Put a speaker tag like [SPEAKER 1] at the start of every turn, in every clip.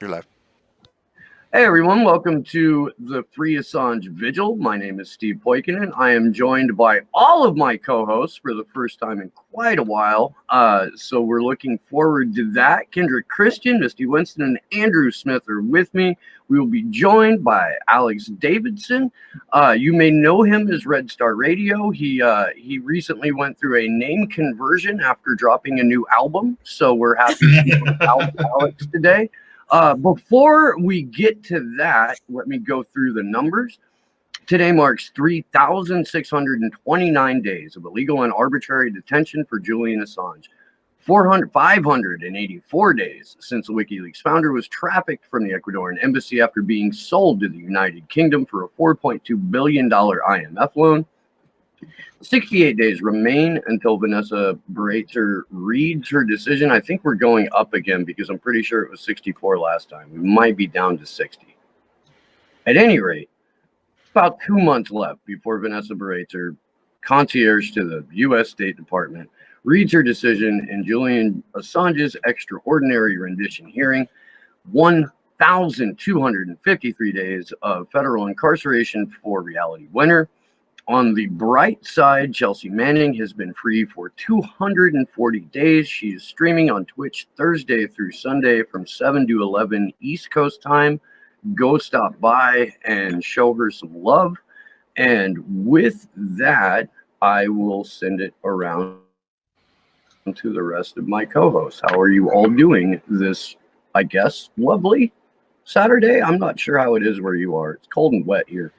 [SPEAKER 1] You're live.
[SPEAKER 2] Hey everyone, welcome to the Free Assange Vigil. My name is Steve Poikinen. I am joined by all of my co-hosts for the first time in quite a while. So we're looking forward to that. Kendrick Christian, Misty Winston, and Andrew Smith are with me. We will be joined by Alex Davidson. You may know him as Red Star Radio. He recently went through a name conversion after dropping a new album. So we're happy to have Alex today. Before we get to that, let me go through the numbers. Today marks 3,629 days of illegal and arbitrary detention for Julian Assange. 584 days since the WikiLeaks founder was trafficked from the Ecuadorian embassy after being sold to the United Kingdom for a $4.2 billion IMF loan. 68 days remain until Vanessa Breitzer reads her decision. I think we're going up again because I'm pretty sure it was 64 last time. We might be down to 60. At any rate, about 2 months left before Vanessa Breitzer, concierge to the U.S. State Department, reads her decision in Julian Assange's extraordinary rendition hearing. 1,253 days of federal incarceration for reality winner. On the bright side, Chelsea Manning has been free for 240 days. She is streaming on Twitch Thursday through Sunday from 7 to 11 East Coast time. Go stop by and show her some love. And with that, I will send it around to the rest of my co-hosts. How are you all doing this, I guess, lovely Saturday? I'm not sure how it is where you are. It's cold and wet here.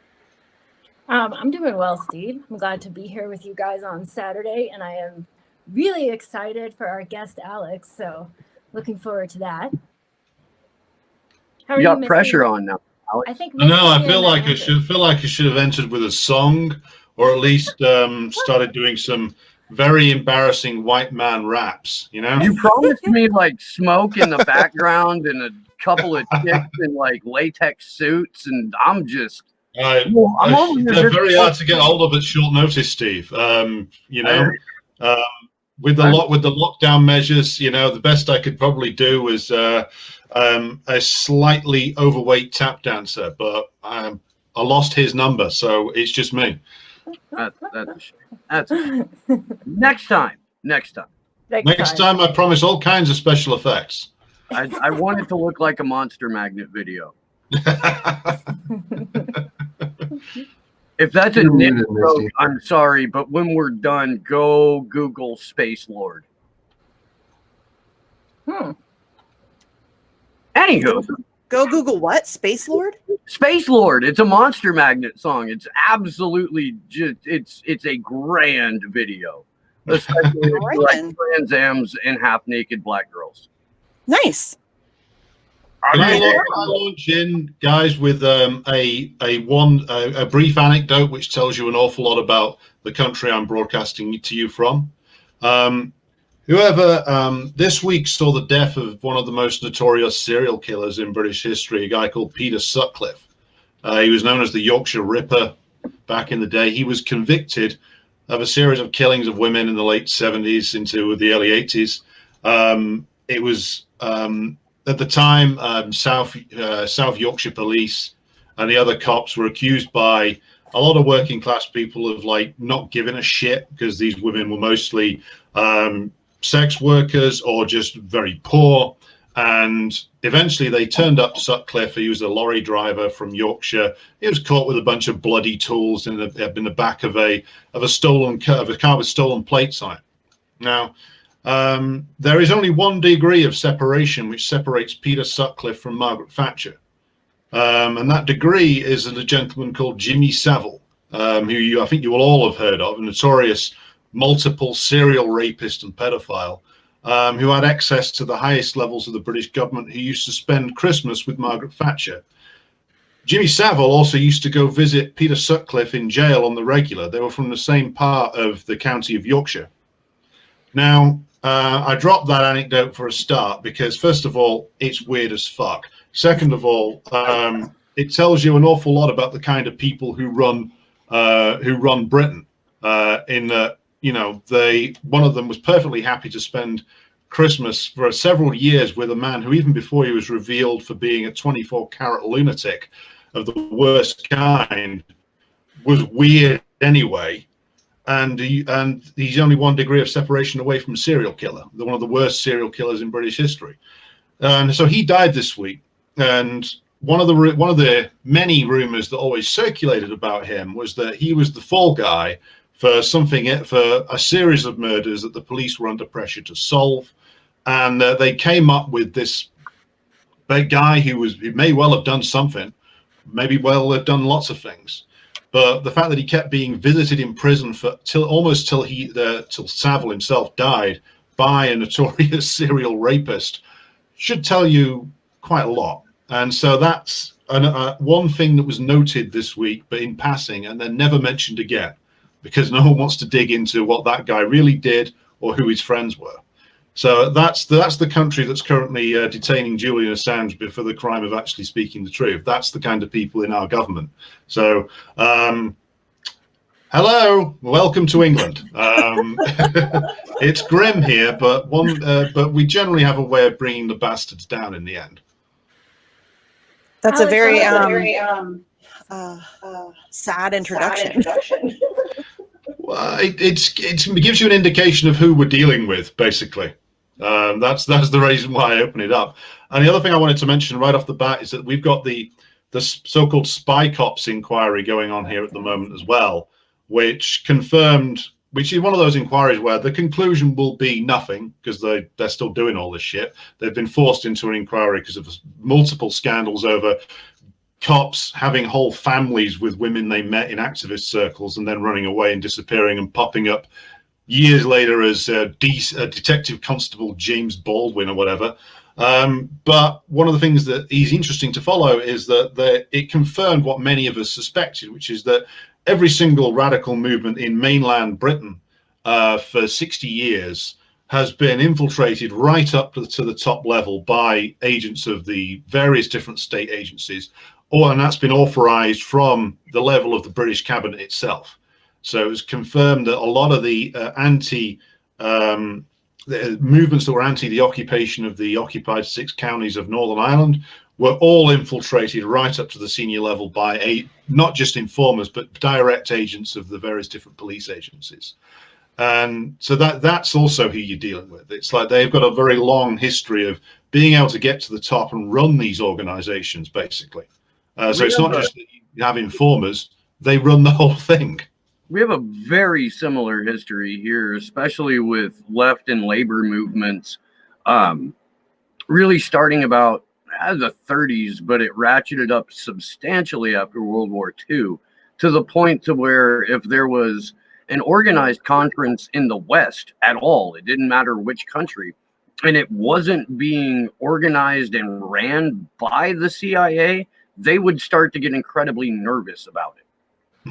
[SPEAKER 3] I'm doing well, Steve. I'm glad to be here with you guys on Saturday, and I am really excited for our guest, Alex, so looking forward to that.
[SPEAKER 2] How are you got pressure on now, Alex?
[SPEAKER 3] I think
[SPEAKER 4] I feel like I should have entered with a song, or at least started doing some very embarrassing white man raps, you know?
[SPEAKER 2] You promised me like smoke in the background and a couple of chicks in like latex suits, and I'm just
[SPEAKER 4] they're very hard to get hold of at short notice, Steve. You know, with the lockdown measures, you know, the best I could probably do was a slightly overweight tap dancer, but I lost his number, so it's just me.
[SPEAKER 2] That's a shame. That's a shame. Next time,
[SPEAKER 4] I promise all kinds of special effects.
[SPEAKER 2] I want it to look like a Monster Magnet video. If that's a nit joke, I'm sorry, but when we're done, go Google Space Lord. Anywho,
[SPEAKER 5] go Google what? Space Lord?
[SPEAKER 2] Space Lord. It's a Monster Magnet song. It's absolutely just it's a grand video, especially if you like Trans Ams and half naked black girls.
[SPEAKER 5] Nice.
[SPEAKER 4] Can I launch in, guys, with a brief anecdote which tells you an awful lot about the country I'm broadcasting to you from. This week saw the death of one of the most notorious serial killers in British history, a guy called Peter Sutcliffe. He was known as the Yorkshire Ripper back in the day. He was convicted of a series of killings of women in the late 70s into the early 80s. It was at the time, South Yorkshire police and the other cops were accused by a lot of working class people of like not giving a shit because these women were mostly sex workers or just very poor. And eventually they turned up Sutcliffe. He was a lorry driver from Yorkshire. He was caught with a bunch of bloody tools in the back of a car with stolen plates on it. Now, there is only one degree of separation which separates Peter Sutcliffe from Margaret Thatcher. And that degree is a gentleman called Jimmy Savile, who I think you will all have heard of, a notorious multiple serial rapist and pedophile, who had access to the highest levels of the British government, who used to spend Christmas with Margaret Thatcher. Jimmy Savile also used to go visit Peter Sutcliffe in jail on the regular. They were from the same part of the county of Yorkshire. Now, I dropped that anecdote for a start because, first of all, it's weird as fuck. Second of all, it tells you an awful lot about the kind of people who run Britain. In that, you know, one of them was perfectly happy to spend Christmas for several years with a man who, even before he was revealed for being a 24-carat lunatic of the worst kind, was weird anyway. And he's only 1 degree of separation away from a serial killer, one of the worst serial killers in British history. And so he died this week. And one of the many rumors that always circulated about him was that he was the fall guy for a series of murders that the police were under pressure to solve. And they came up with this big guy who may well have done something, maybe well have done lots of things. But the fact that he kept being visited in prison till Savile himself died by a notorious serial rapist should tell you quite a lot. And so that's one thing that was noted this week, but in passing, and then never mentioned again, because no one wants to dig into what that guy really did or who his friends were. So that's the country that's currently detaining Julian Assange for the crime of actually speaking the truth. That's the kind of people in our government. So, hello, welcome to England. It's grim here, but we generally have a way of bringing the bastards down in the end.
[SPEAKER 5] That's
[SPEAKER 3] Alex,
[SPEAKER 5] a very sad introduction.
[SPEAKER 4] Well, it gives you an indication of who we're dealing with, basically. That's the reason why I open it up. And the other thing I wanted to mention right off the bat is that we've got the so-called spy cops inquiry going on here at the moment as well, which is one of those inquiries where the conclusion will be nothing, because they're still doing all this shit. They've been forced into an inquiry because of multiple scandals over cops having whole families with women they met in activist circles and then running away and disappearing and popping up years later as Detective Constable James Baldwin or whatever. But one of the things that is interesting to follow is that it confirmed what many of us suspected, which is that every single radical movement in mainland Britain for 60 years has been infiltrated right up to the top level by agents of the various different state agencies, and that's been authorized from the level of the British cabinet itself. So it was confirmed that a lot of the the movements that were anti the occupation of the occupied 6 counties of Northern Ireland were all infiltrated right up to the senior level by not just informers, but direct agents of the various different police agencies. And so that's also who you're dealing with. It's like they've got a very long history of being able to get to the top and run these organizations, basically. So it's not just that you have informers, they run the whole thing.
[SPEAKER 2] We have a very similar history here, especially with left and labor movements, really starting about the 30s, but it ratcheted up substantially after World War II, to the point to where if there was an organized conference in the West at all, it didn't matter which country, and it wasn't being organized and ran by the CIA, they would start to get incredibly nervous about it.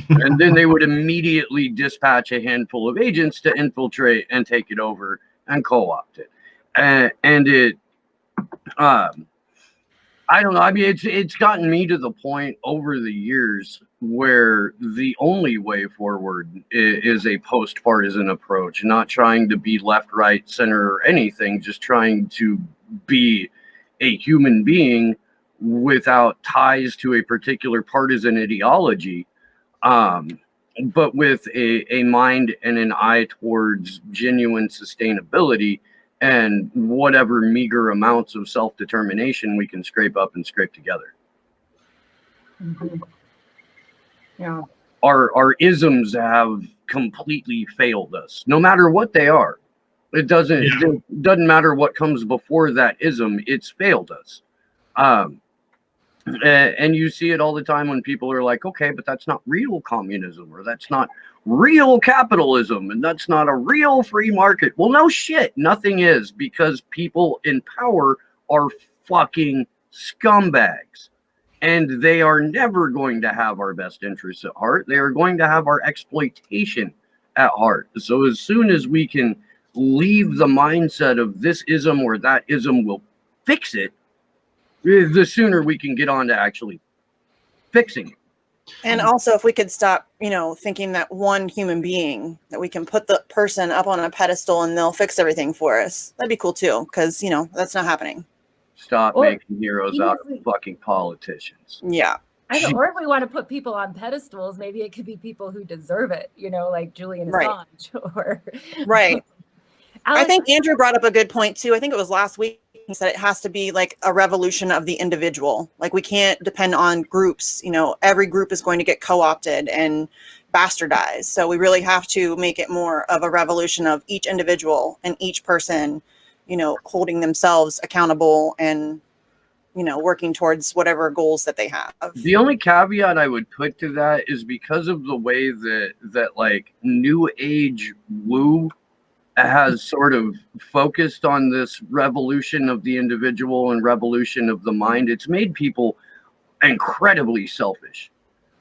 [SPEAKER 2] And then they would immediately dispatch a handful of agents to infiltrate and take it over and co-opt it. And it, I don't know. I mean, it's gotten me to the point over the years where the only way forward is a post-partisan approach, not trying to be left, right, center, or anything, just trying to be a human being without ties to a particular partisan ideology. But with a mind and an eye towards genuine sustainability and whatever meager amounts of self-determination we can scrape up and scrape together.
[SPEAKER 3] Mm-hmm. Yeah.
[SPEAKER 2] Our isms have completely failed us, no matter what they are. It doesn't matter what comes before that ism, it's failed us. And you see it all the time when people are like, okay, but that's not real communism, or that's not real capitalism, and that's not a real free market. Well, no shit, nothing is, because people in power are fucking scumbags, and they are never going to have our best interests at heart. They are going to have our exploitation at heart. So as soon as we can leave the mindset of this ism or that ism will fix it, the sooner we can get on to actually fixing it.
[SPEAKER 5] And also, if we could stop, thinking that one human being, that we can put the person up on a pedestal and they'll fix everything for us, that'd be cool too, because, that's not happening.
[SPEAKER 2] Stop
[SPEAKER 3] Or
[SPEAKER 2] making heroes
[SPEAKER 3] even
[SPEAKER 2] out
[SPEAKER 3] if
[SPEAKER 2] of fucking politicians.
[SPEAKER 5] Yeah.
[SPEAKER 3] or if we want to put people on pedestals, maybe it could be people who deserve it, like Julian
[SPEAKER 5] Right.
[SPEAKER 3] Assange or
[SPEAKER 5] Right. I
[SPEAKER 3] Alex,
[SPEAKER 5] think Andrew brought up a good point too. I think it was last week. He said it has to be like a revolution of the individual. Like we can't depend on groups. Every group is going to get co-opted and bastardized. So we really have to make it more of a revolution of each individual and each person, holding themselves accountable and, working towards whatever goals that they have.
[SPEAKER 2] The only caveat I would put to that is because of the way that like new age woo has sort of focused on this revolution of the individual and revolution of the mind. It's made people incredibly selfish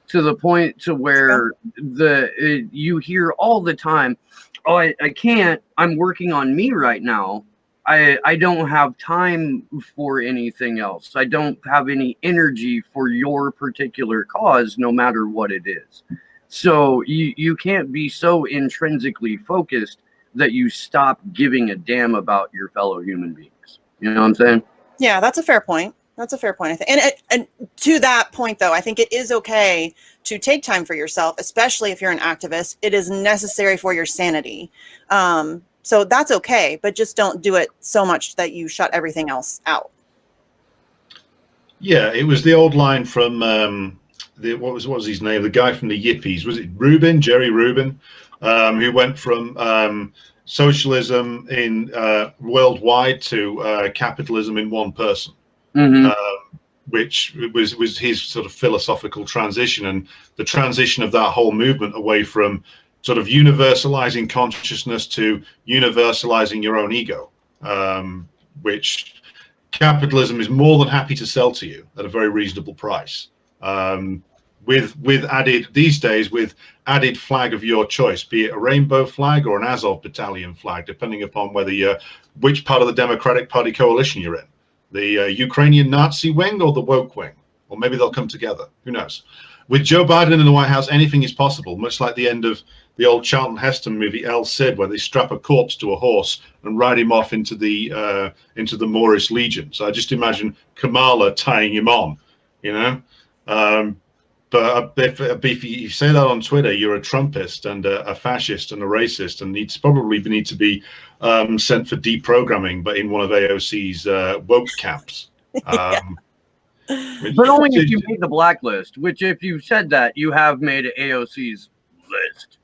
[SPEAKER 2] to the point to where you hear all the time, oh, I can't, I'm working on me right now. I don't have time for anything else. I don't have any energy for your particular cause, no matter what it is. So you can't be so intrinsically focused that you stop giving a damn about your fellow human beings. You know what I'm saying?
[SPEAKER 5] Yeah, that's a fair point. That's a fair point, I think. And to that point, though, I think it is okay to take time for yourself, especially if you're an activist. It is necessary for your sanity. So that's okay, but just don't do it so much that you shut everything else out.
[SPEAKER 4] Yeah, it was the old line from what was his name? The guy from the Yippies. Was it Rubin? Jerry Rubin, who went from socialism in worldwide to capitalism in one person.
[SPEAKER 2] Mm-hmm.
[SPEAKER 4] Which was his sort of philosophical transition, and the transition of that whole movement away from sort of universalizing consciousness to universalizing your own ego, which capitalism is more than happy to sell to you at a very reasonable price, with added these days with added flag of your choice, be it a rainbow flag or an Azov battalion flag, depending upon whether you're which part of the Democratic Party coalition you're in. The Ukrainian Nazi wing or the woke wing, or maybe they'll come together. Who knows? With Joe Biden in the White House, anything is possible, much like the end of the old Charlton Heston movie El Cid, where they strap a corpse to a horse and ride him off into the Moorish Legion. So I just imagine Kamala tying him on, But if you say that on Twitter, you're a Trumpist and a fascist and a racist, and probably need to be sent for deprogramming, but in one of AOC's woke camps.
[SPEAKER 2] But only if you made the blacklist, which if you said that, you have made AOC's list.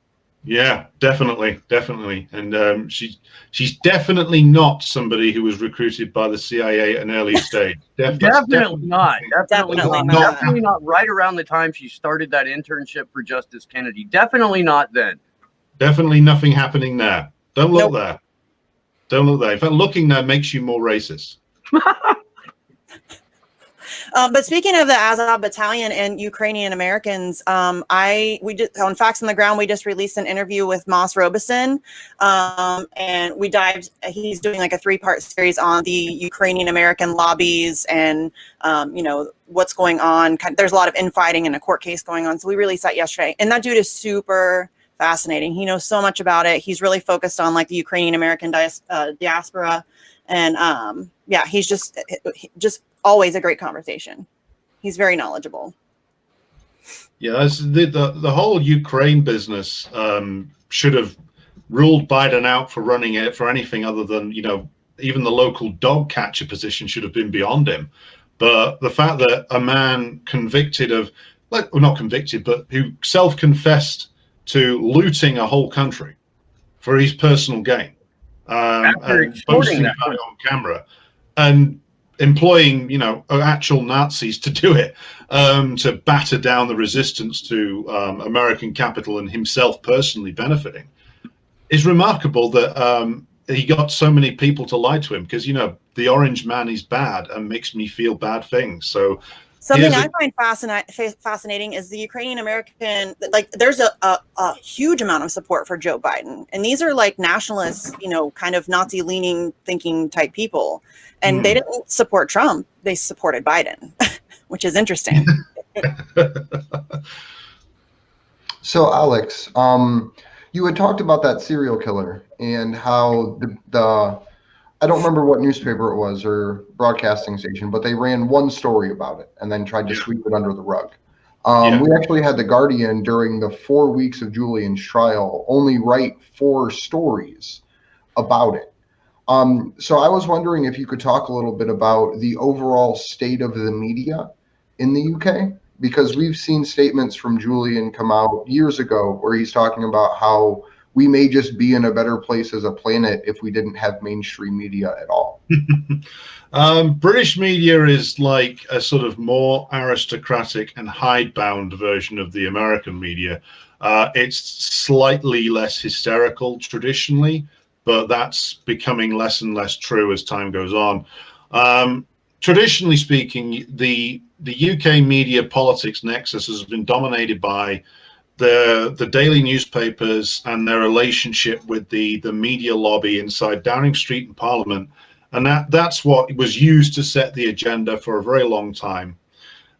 [SPEAKER 4] Yeah, definitely. And she's definitely not somebody who was recruited by the CIA at an early stage.
[SPEAKER 2] Definitely not.
[SPEAKER 5] Definitely not.
[SPEAKER 2] Definitely not right around the time she started that internship for Justice Kennedy. Definitely not then.
[SPEAKER 4] Definitely nothing happening there. Don't look
[SPEAKER 5] Nope.
[SPEAKER 4] there. Don't look there. In fact, looking there makes you more racist.
[SPEAKER 5] But speaking of the Azov Battalion and Ukrainian Americans, we did on Facts on the Ground. We just released an interview with Moss Robeson, and we dived. He's doing like a 3-part series on the Ukrainian American lobbies and what's going on. There's a lot of infighting and a court case going on. So we released that yesterday, and that dude is super fascinating. He knows so much about it. He's really focused on like the Ukrainian American diaspora, and he's just always a great conversation. He's very knowledgeable.
[SPEAKER 4] Yeah, that's the whole Ukraine business should have ruled Biden out for running it for anything other than, even the local dog catcher position should have been beyond him. But the fact that a man convicted of, well, not convicted, but who self-confessed to looting a whole country for his personal gain, and posting that on camera, and employing, actual Nazis to do it, to batter down the resistance to American capital and himself personally benefiting, is remarkable that he got so many people to lie to him, because, the orange man is bad and makes me feel bad things. So
[SPEAKER 5] something I find fascinating is the Ukrainian American, like there's a huge amount of support for Joe Biden. And these are like nationalists, kind of Nazi leaning thinking type people. And they didn't support Trump. They supported Biden, which is interesting.
[SPEAKER 1] So, Alex, you had talked about that serial killer and how the I don't remember what newspaper it was or broadcasting station, but they ran one story about it and then tried to
[SPEAKER 4] Yeah.
[SPEAKER 1] sweep it under the rug.
[SPEAKER 4] Yeah.
[SPEAKER 1] We actually had the Guardian during the 4 weeks of Julian's trial only write 4 stories about it. So I was wondering if you could talk a little bit about the overall state of the media in the UK, because we've seen statements from Julian come out years ago where he's talking about how we may just be in a better place as a planet if we didn't have mainstream media at all.
[SPEAKER 4] British media is like a sort of more aristocratic and hidebound version of the American media. It's slightly less hysterical traditionally, but that's becoming less and less true as time goes on. Traditionally speaking, the UK media politics nexus has been dominated by the daily newspapers and their relationship with the media lobby inside Downing Street and Parliament. And that's what was used to set the agenda for a very long time.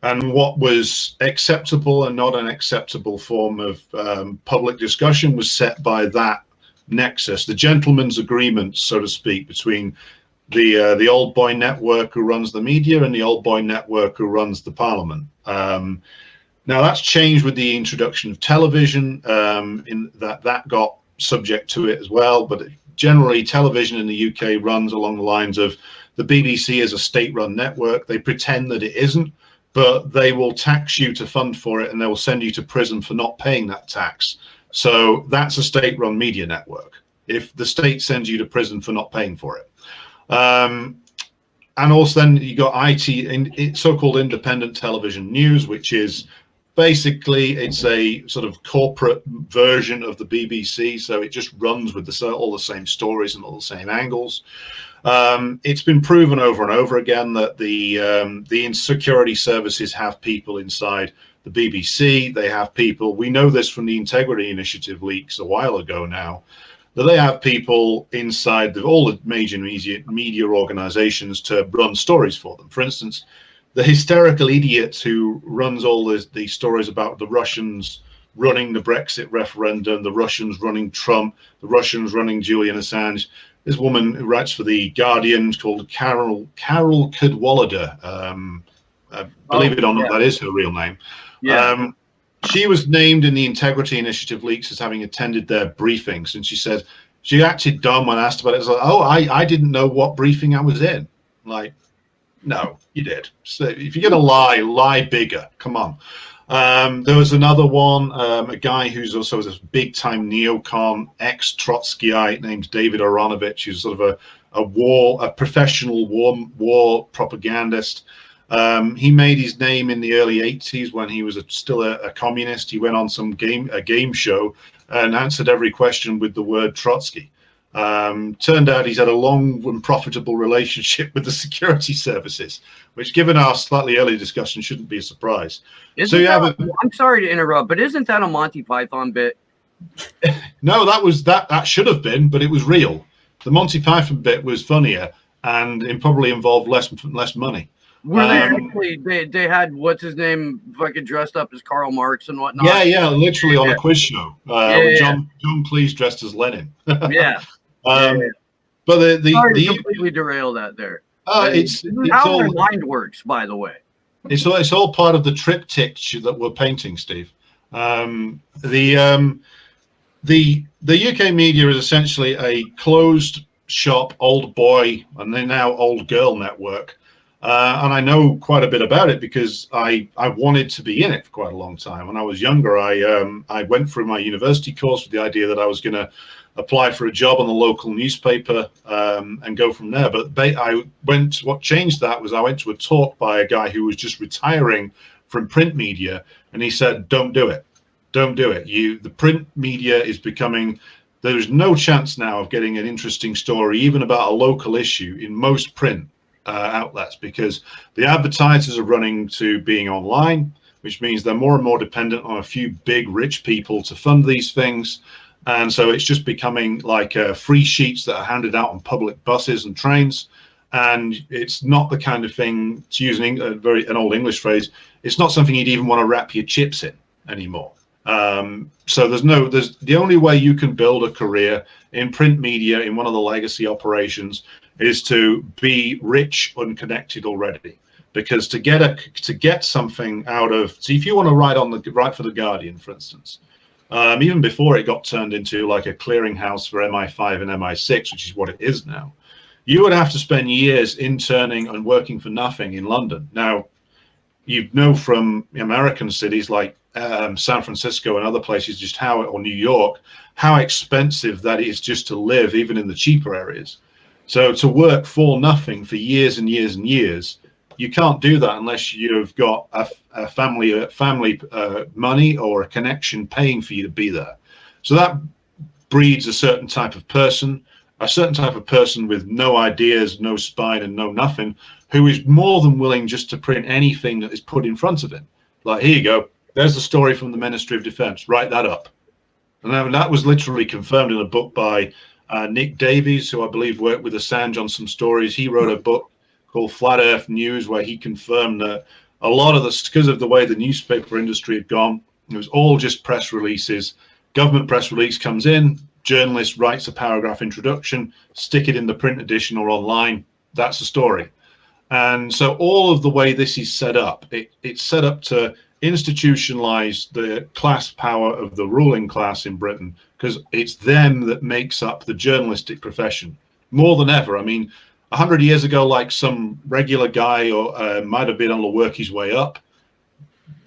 [SPEAKER 4] And what was acceptable and not an acceptable form of public discussion was set by that nexus, the gentleman's agreement, so to speak, between the old boy network who runs the media and the old boy network who runs the Parliament. Now that's changed with the introduction of television, in that got subject to it as well. But generally, television in the UK runs along the lines of the BBC is a state-run network. They pretend that it isn't, but they will tax you to fund for it, and they will send you to prison for not paying that tax. So that's a state-run media network, if the state sends you to prison for not paying for it. And also then you got so-called independent television news, which is basically, it's a sort of corporate version of the BBC. So it just runs with all the same stories and all the same angles. It's been proven over and over again that the insecurity services have people inside the BBC. They have people, we know this from the Integrity Initiative leaks a while ago now, that they have people inside all the major media organizations to run stories for them. For instance, the hysterical idiot who runs all these stories about the Russians running the Brexit referendum, the Russians running Trump, the Russians running Julian Assange. This woman who writes for the Guardian called Carol Cadwalladr. Believe it or not, that is her real name. Yeah. She was named in the Integrity Initiative leaks as having attended their briefings, and she said she acted dumb when asked about it. It's like, oh, I didn't know what briefing I was in. Like, no, you did. So if you're gonna lie bigger. Come on. There was another one, a guy who's also a big-time neocon, ex-Trotskyite named David Aronovich, who's sort of a professional war propagandist. He made his name in the early 80s when he was still a communist. He went on a game show and answered every question with the word Trotsky. Turned out he's had a long and profitable relationship with the security services, which, given our slightly early discussion, shouldn't be a surprise.
[SPEAKER 2] I'm sorry to interrupt, but isn't that a Monty Python bit?
[SPEAKER 4] No, that should have been, but it was real. The Monty Python bit was funnier, and it probably involved less money.
[SPEAKER 2] Were they actually, they had, what's his name, fucking dressed up as Karl Marx and whatnot?
[SPEAKER 4] Yeah, literally on a quiz show. John Cleese dressed as Lenin.
[SPEAKER 2] Yeah.
[SPEAKER 4] But
[SPEAKER 2] sorry to completely derail that there.
[SPEAKER 4] It's
[SPEAKER 2] how
[SPEAKER 4] all,
[SPEAKER 2] my mind works, by the way.
[SPEAKER 4] It's all part of the triptych that we're painting, Steve. The UK media is essentially a closed shop old boy and then now old girl network. And I know quite a bit about it because I wanted to be in it for quite a long time. When I was younger, I went through my university course with the idea that I was going to apply for a job on the local newspaper and go from there. But what changed that was I went to a talk by a guy who was just retiring from print media, and he said, "Don't do it. Don't do it. The print media is becoming. There's no chance now of getting an interesting story, even about a local issue, in most print outlets, because the advertisers are running to being online, which means they're more and more dependent on a few big rich people to fund these things. And so it's just becoming like free sheets that are handed out on public buses and trains. And it's not the kind of thing, to use an old English phrase, it's not something you'd even want to wrap your chips in anymore. So there's the only way you can build a career in print media in one of the legacy operations is to be rich unconnected already. Because to get something out of, see, if you want to write for the Guardian, for instance, even before it got turned into like a clearinghouse for MI5 and MI6, which is what it is now, you would have to spend years interning and working for nothing in London. Now, you know from American cities like San Francisco and other places just or New York, how expensive that is just to live, even in the cheaper areas. So to work for nothing for years and years and years, you can't do that unless you've got a family money or a connection paying for you to be there. So that breeds a certain type of person with no ideas, no spine, and no nothing, who is more than willing just to print anything that is put in front of him. Like, here you go. There's the story from the Ministry of Defense. Write that up. And that was literally confirmed in a book by Nick Davies, who I believe worked with Assange on some stories. He wrote a book called Flat Earth News, where he confirmed that a lot of this, because of the way the newspaper industry had gone, it was all just press releases. Government press release comes in, journalist writes a paragraph introduction, stick it in the print edition or online. That's the story. And so all of the way this is set up, it's set up to institutionalize the class power of the ruling class in Britain, because it's them that makes up the journalistic profession more than ever. I mean, 100 years ago, like some regular guy or might have been able to work his way up.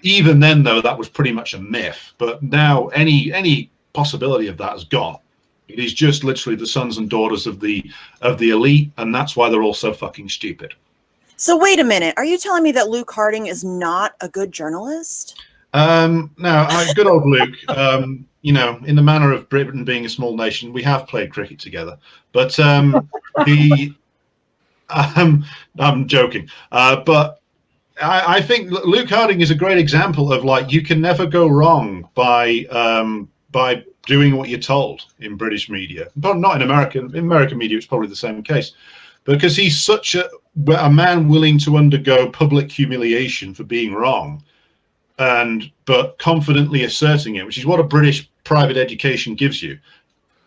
[SPEAKER 4] Even then, though, that was pretty much a myth. But now any possibility of that is gone. It is just literally the sons and daughters of the elite, and that's why they're all so fucking stupid.
[SPEAKER 5] So wait a minute. Are you telling me that Luke Harding is not a good journalist?
[SPEAKER 4] No, good old Luke. You know, in the manner of Britain being a small nation, we have played cricket together. But I'm joking. But I think Luke Harding is a great example of, like, you can never go wrong by doing what you're told in British media, but not in American. In American media, it's probably the same case, because he's such a man willing to undergo public humiliation for being wrong, but confidently asserting it, which is what a British private education gives you.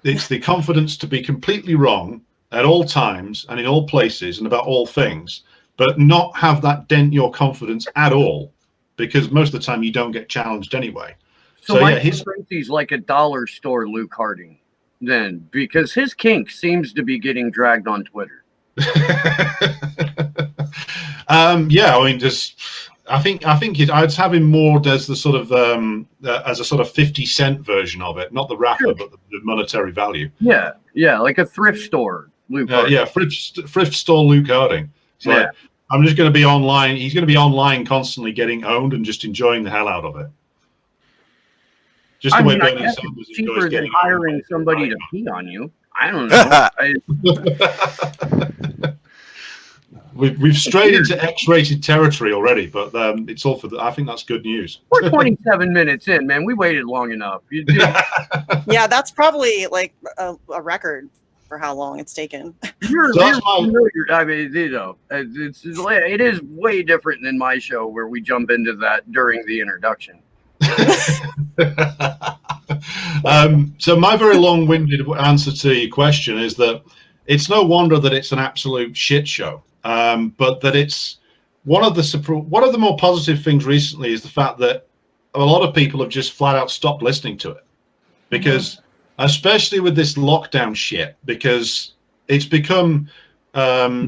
[SPEAKER 4] It's the confidence to be completely wrong at all times and in all places and about all things, but not have that dent your confidence at all, because most of the time you don't get challenged anyway.
[SPEAKER 2] So yeah, he's like a dollar store Luke Harding then, because his kink seems to be getting dragged on Twitter.
[SPEAKER 4] Yeah, I mean, I think I'd have him more as the sort of as a sort of 50-cent version of it, not the rapper, sure, but the monetary value.
[SPEAKER 2] Yeah, like a thrift store Luke Harding.
[SPEAKER 4] Yeah, thrift store Luke Harding. So yeah. I'm just going to be online. He's going to be online constantly getting owned and just enjoying the hell out of it. Just the way Bernie Sanders
[SPEAKER 2] is cheaper than hiring somebody to pee on you. I don't know.
[SPEAKER 4] We've strayed into X-rated territory already, but it's all for I think that's good news.
[SPEAKER 2] We're 27 minutes in, man. We waited long enough.
[SPEAKER 5] Yeah, that's probably like a record for how long it's taken.
[SPEAKER 2] I mean, you know, it is way different than my show where we jump into that during the introduction.
[SPEAKER 4] So my very long-winded answer to your question is that it's no wonder that it's an absolute shit show. But that it's one of the more positive things recently is the fact that a lot of people have just flat out stopped listening to it, because especially with this lockdown shit, because it's become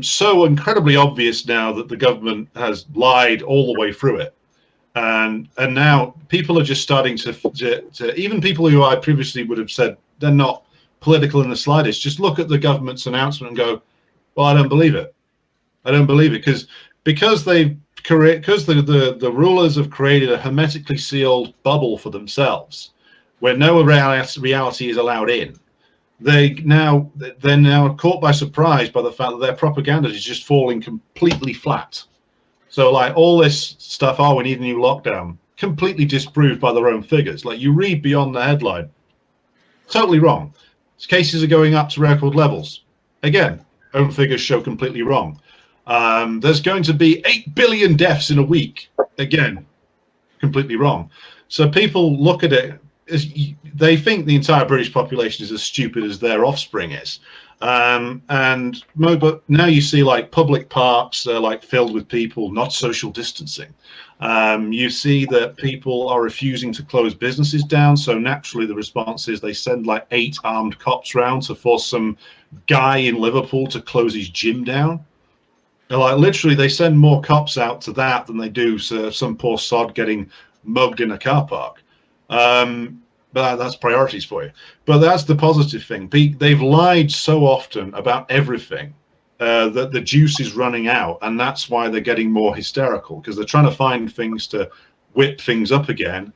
[SPEAKER 4] so incredibly obvious now that the government has lied all the way through it. And now people are just starting to even people who I previously would have said they're not political in the slightest, just look at the government's announcement and go, well, I don't believe it. I don't believe it, because the rulers have created a hermetically sealed bubble for themselves where no reality is allowed in. They're now caught by surprise by the fact that their propaganda is just falling completely flat. So like all this stuff, we need a new lockdown, completely disproved by their own figures. Like you read beyond the headline, totally wrong. Cases are going up to record levels. Again, own figures show completely wrong. There's going to be 8 billion deaths in a week. Again, completely wrong. So people look at it as they think the entire British population is as stupid as their offspring is. But now you see like public parks like filled with people, not social distancing. You see that people are refusing to close businesses down. So naturally the response is they send like 8 armed cops round to force some guy in Liverpool to close his gym down. Like literally they send more cops out to that than they do some poor sod getting mugged in a car park. But that's priorities for you. But that's the positive thing. They've lied so often about everything that the juice is running out, and that's why they're getting more hysterical, because they're trying to find things to whip things up again,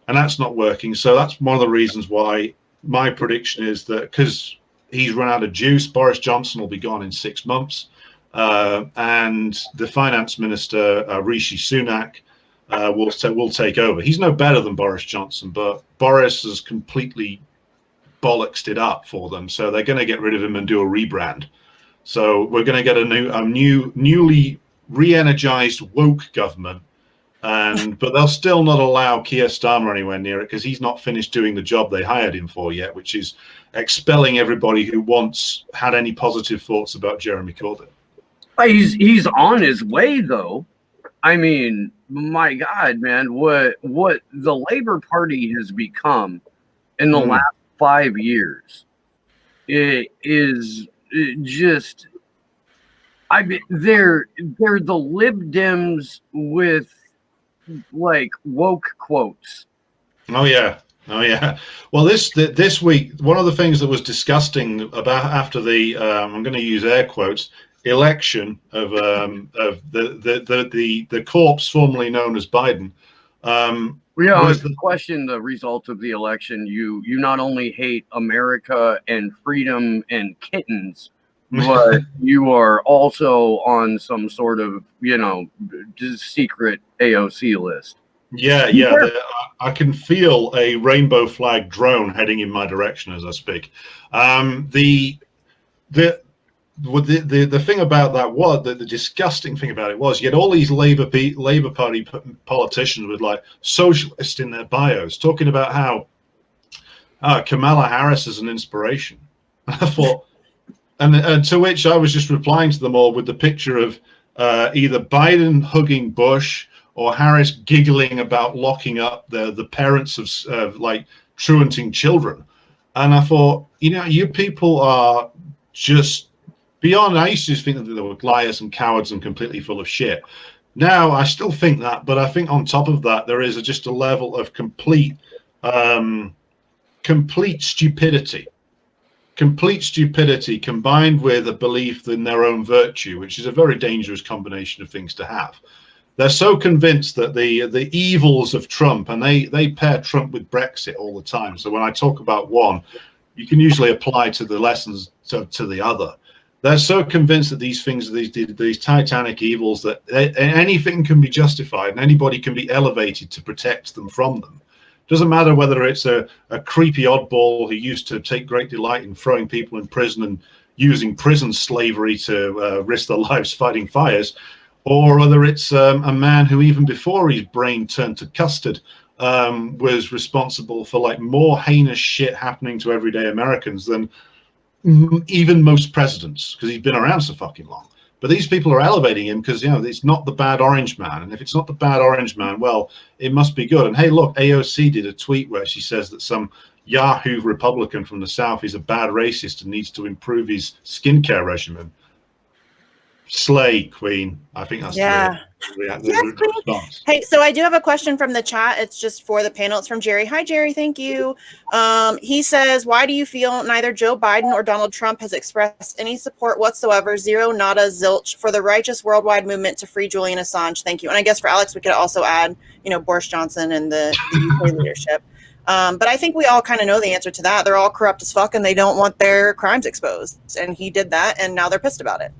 [SPEAKER 4] and that's not working. So that's one of the reasons why my prediction is that because he's run out of juice, Boris Johnson will be gone in 6 months, and the finance minister, Rishi Sunak, will take over. He's no better than Boris Johnson, but Boris has completely bollocksed it up for them, so they're going to get rid of him and do a rebrand. So we're going to get a newly re-energized woke government, but they'll still not allow Keir Starmer anywhere near it because he's not finished doing the job they hired him for yet, which is expelling everybody who once had any positive thoughts about Jeremy Corbyn.
[SPEAKER 2] He's on his way, though. I mean, my God, man, what the Labour Party has become in the last 5 years, it is just. I mean, they're the Lib Dems with like woke quotes.
[SPEAKER 4] Oh yeah. Well, this week, one of the things that was disgusting about after the I'm going to use air quotes election of the corpse formerly known as Biden.
[SPEAKER 2] Question the result of the election. You not only hate America and freedom and kittens, but you are also on some sort of just secret AOC list.
[SPEAKER 4] Yeah. I can feel a rainbow flag drone heading in my direction as I speak. The thing about that was the disgusting thing about it was you had all these Labour Party politicians with like socialist in their bios talking about how Kamala Harris is an inspiration. I thought, and to which I was just replying to them all with the picture of either Biden hugging Bush or Harris giggling about locking up the parents of like truanting children. And I thought, you people are just beyond. I used to think that they were liars and cowards and completely full of shit. Now I still think that, but I think on top of that there is just a level of complete stupidity combined with a belief in their own virtue, which is a very dangerous combination of things to have. They're so convinced that the evils of Trump, and they pair Trump with Brexit all the time. So when I talk about one, you can usually apply to the lessons to the other. They're so convinced that these things, these titanic evils, that anything can be justified and anybody can be elevated to protect them from them. Doesn't matter whether it's a creepy oddball who used to take great delight in throwing people in prison and using prison slavery to risk their lives fighting fires, or whether it's a man who even before his brain turned to custard was responsible for like more heinous shit happening to everyday Americans than even most presidents, because he's been around so fucking long. But these people are elevating him because it's not the bad orange man, and if it's not the bad orange man, well, it must be good. And hey, look, AOC did a tweet where she says that some Yahoo Republican from the South is a bad racist and needs to improve his skincare regimen. Slay, Queen. I think that's the response.
[SPEAKER 5] Hey, so I do have a question from the chat. It's just for the panel. It's from Jerry. Hi, Jerry. Thank you. He says, why do you feel neither Joe Biden or Donald Trump has expressed any support whatsoever, zero, nada, zilch, for the righteous worldwide movement to free Julian Assange? Thank you. And I guess for Alex, we could also add, Boris Johnson and the UK leadership. But I think we all kind of know the answer to that. They're all corrupt as fuck and they don't want their crimes exposed. And he did that, and now they're pissed about it.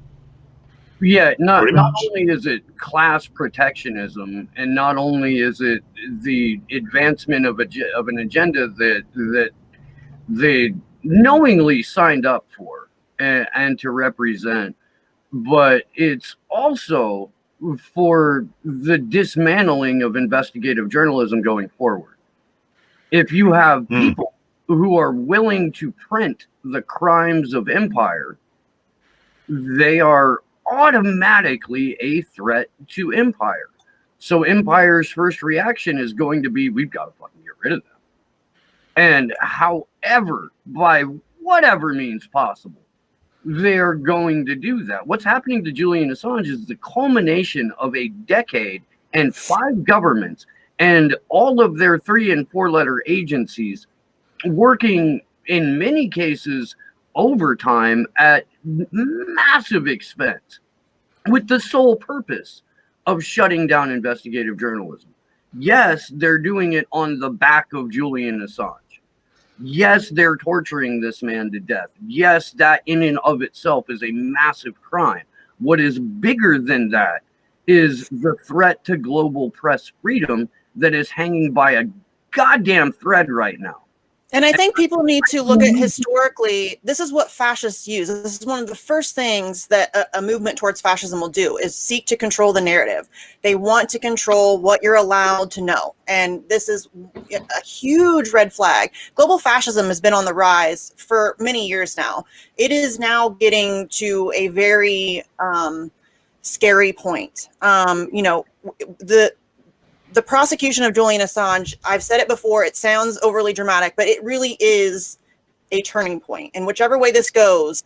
[SPEAKER 2] Yeah, not only is it class protectionism, and not only is it the advancement of an agenda that they knowingly signed up for. and to represent, but it's also for the dismantling of investigative journalism going forward. If you have people who are willing to print the crimes of empire, they are automatically a threat to empire. So empire's first reaction is going to be, we've got to fucking get rid of them. And however, by whatever means possible, they're going to do that. What's happening to Julian Assange is the culmination of a decade and 5 governments and all of their 3- and 4-letter agencies working in many cases overtime at massive expense with the sole purpose of shutting down investigative journalism. Yes, they're doing it on the back of Julian Assange. Yes, they're torturing this man to death. Yes, that in and of itself is a massive crime. What is bigger than that is the threat to global press freedom that is hanging by a goddamn thread right now.
[SPEAKER 5] And I think people need to look at historically, this is what fascists use. This is one of the first things that a movement towards fascism will do, is seek to control the narrative. They want to control what you're allowed to know. And this is a huge red flag. Global fascism has been on the rise for many years now. It is now getting to a very scary point. You know, the prosecution of Julian Assange, I've said it before, it sounds overly dramatic, but it really is a turning point. And whichever way this goes,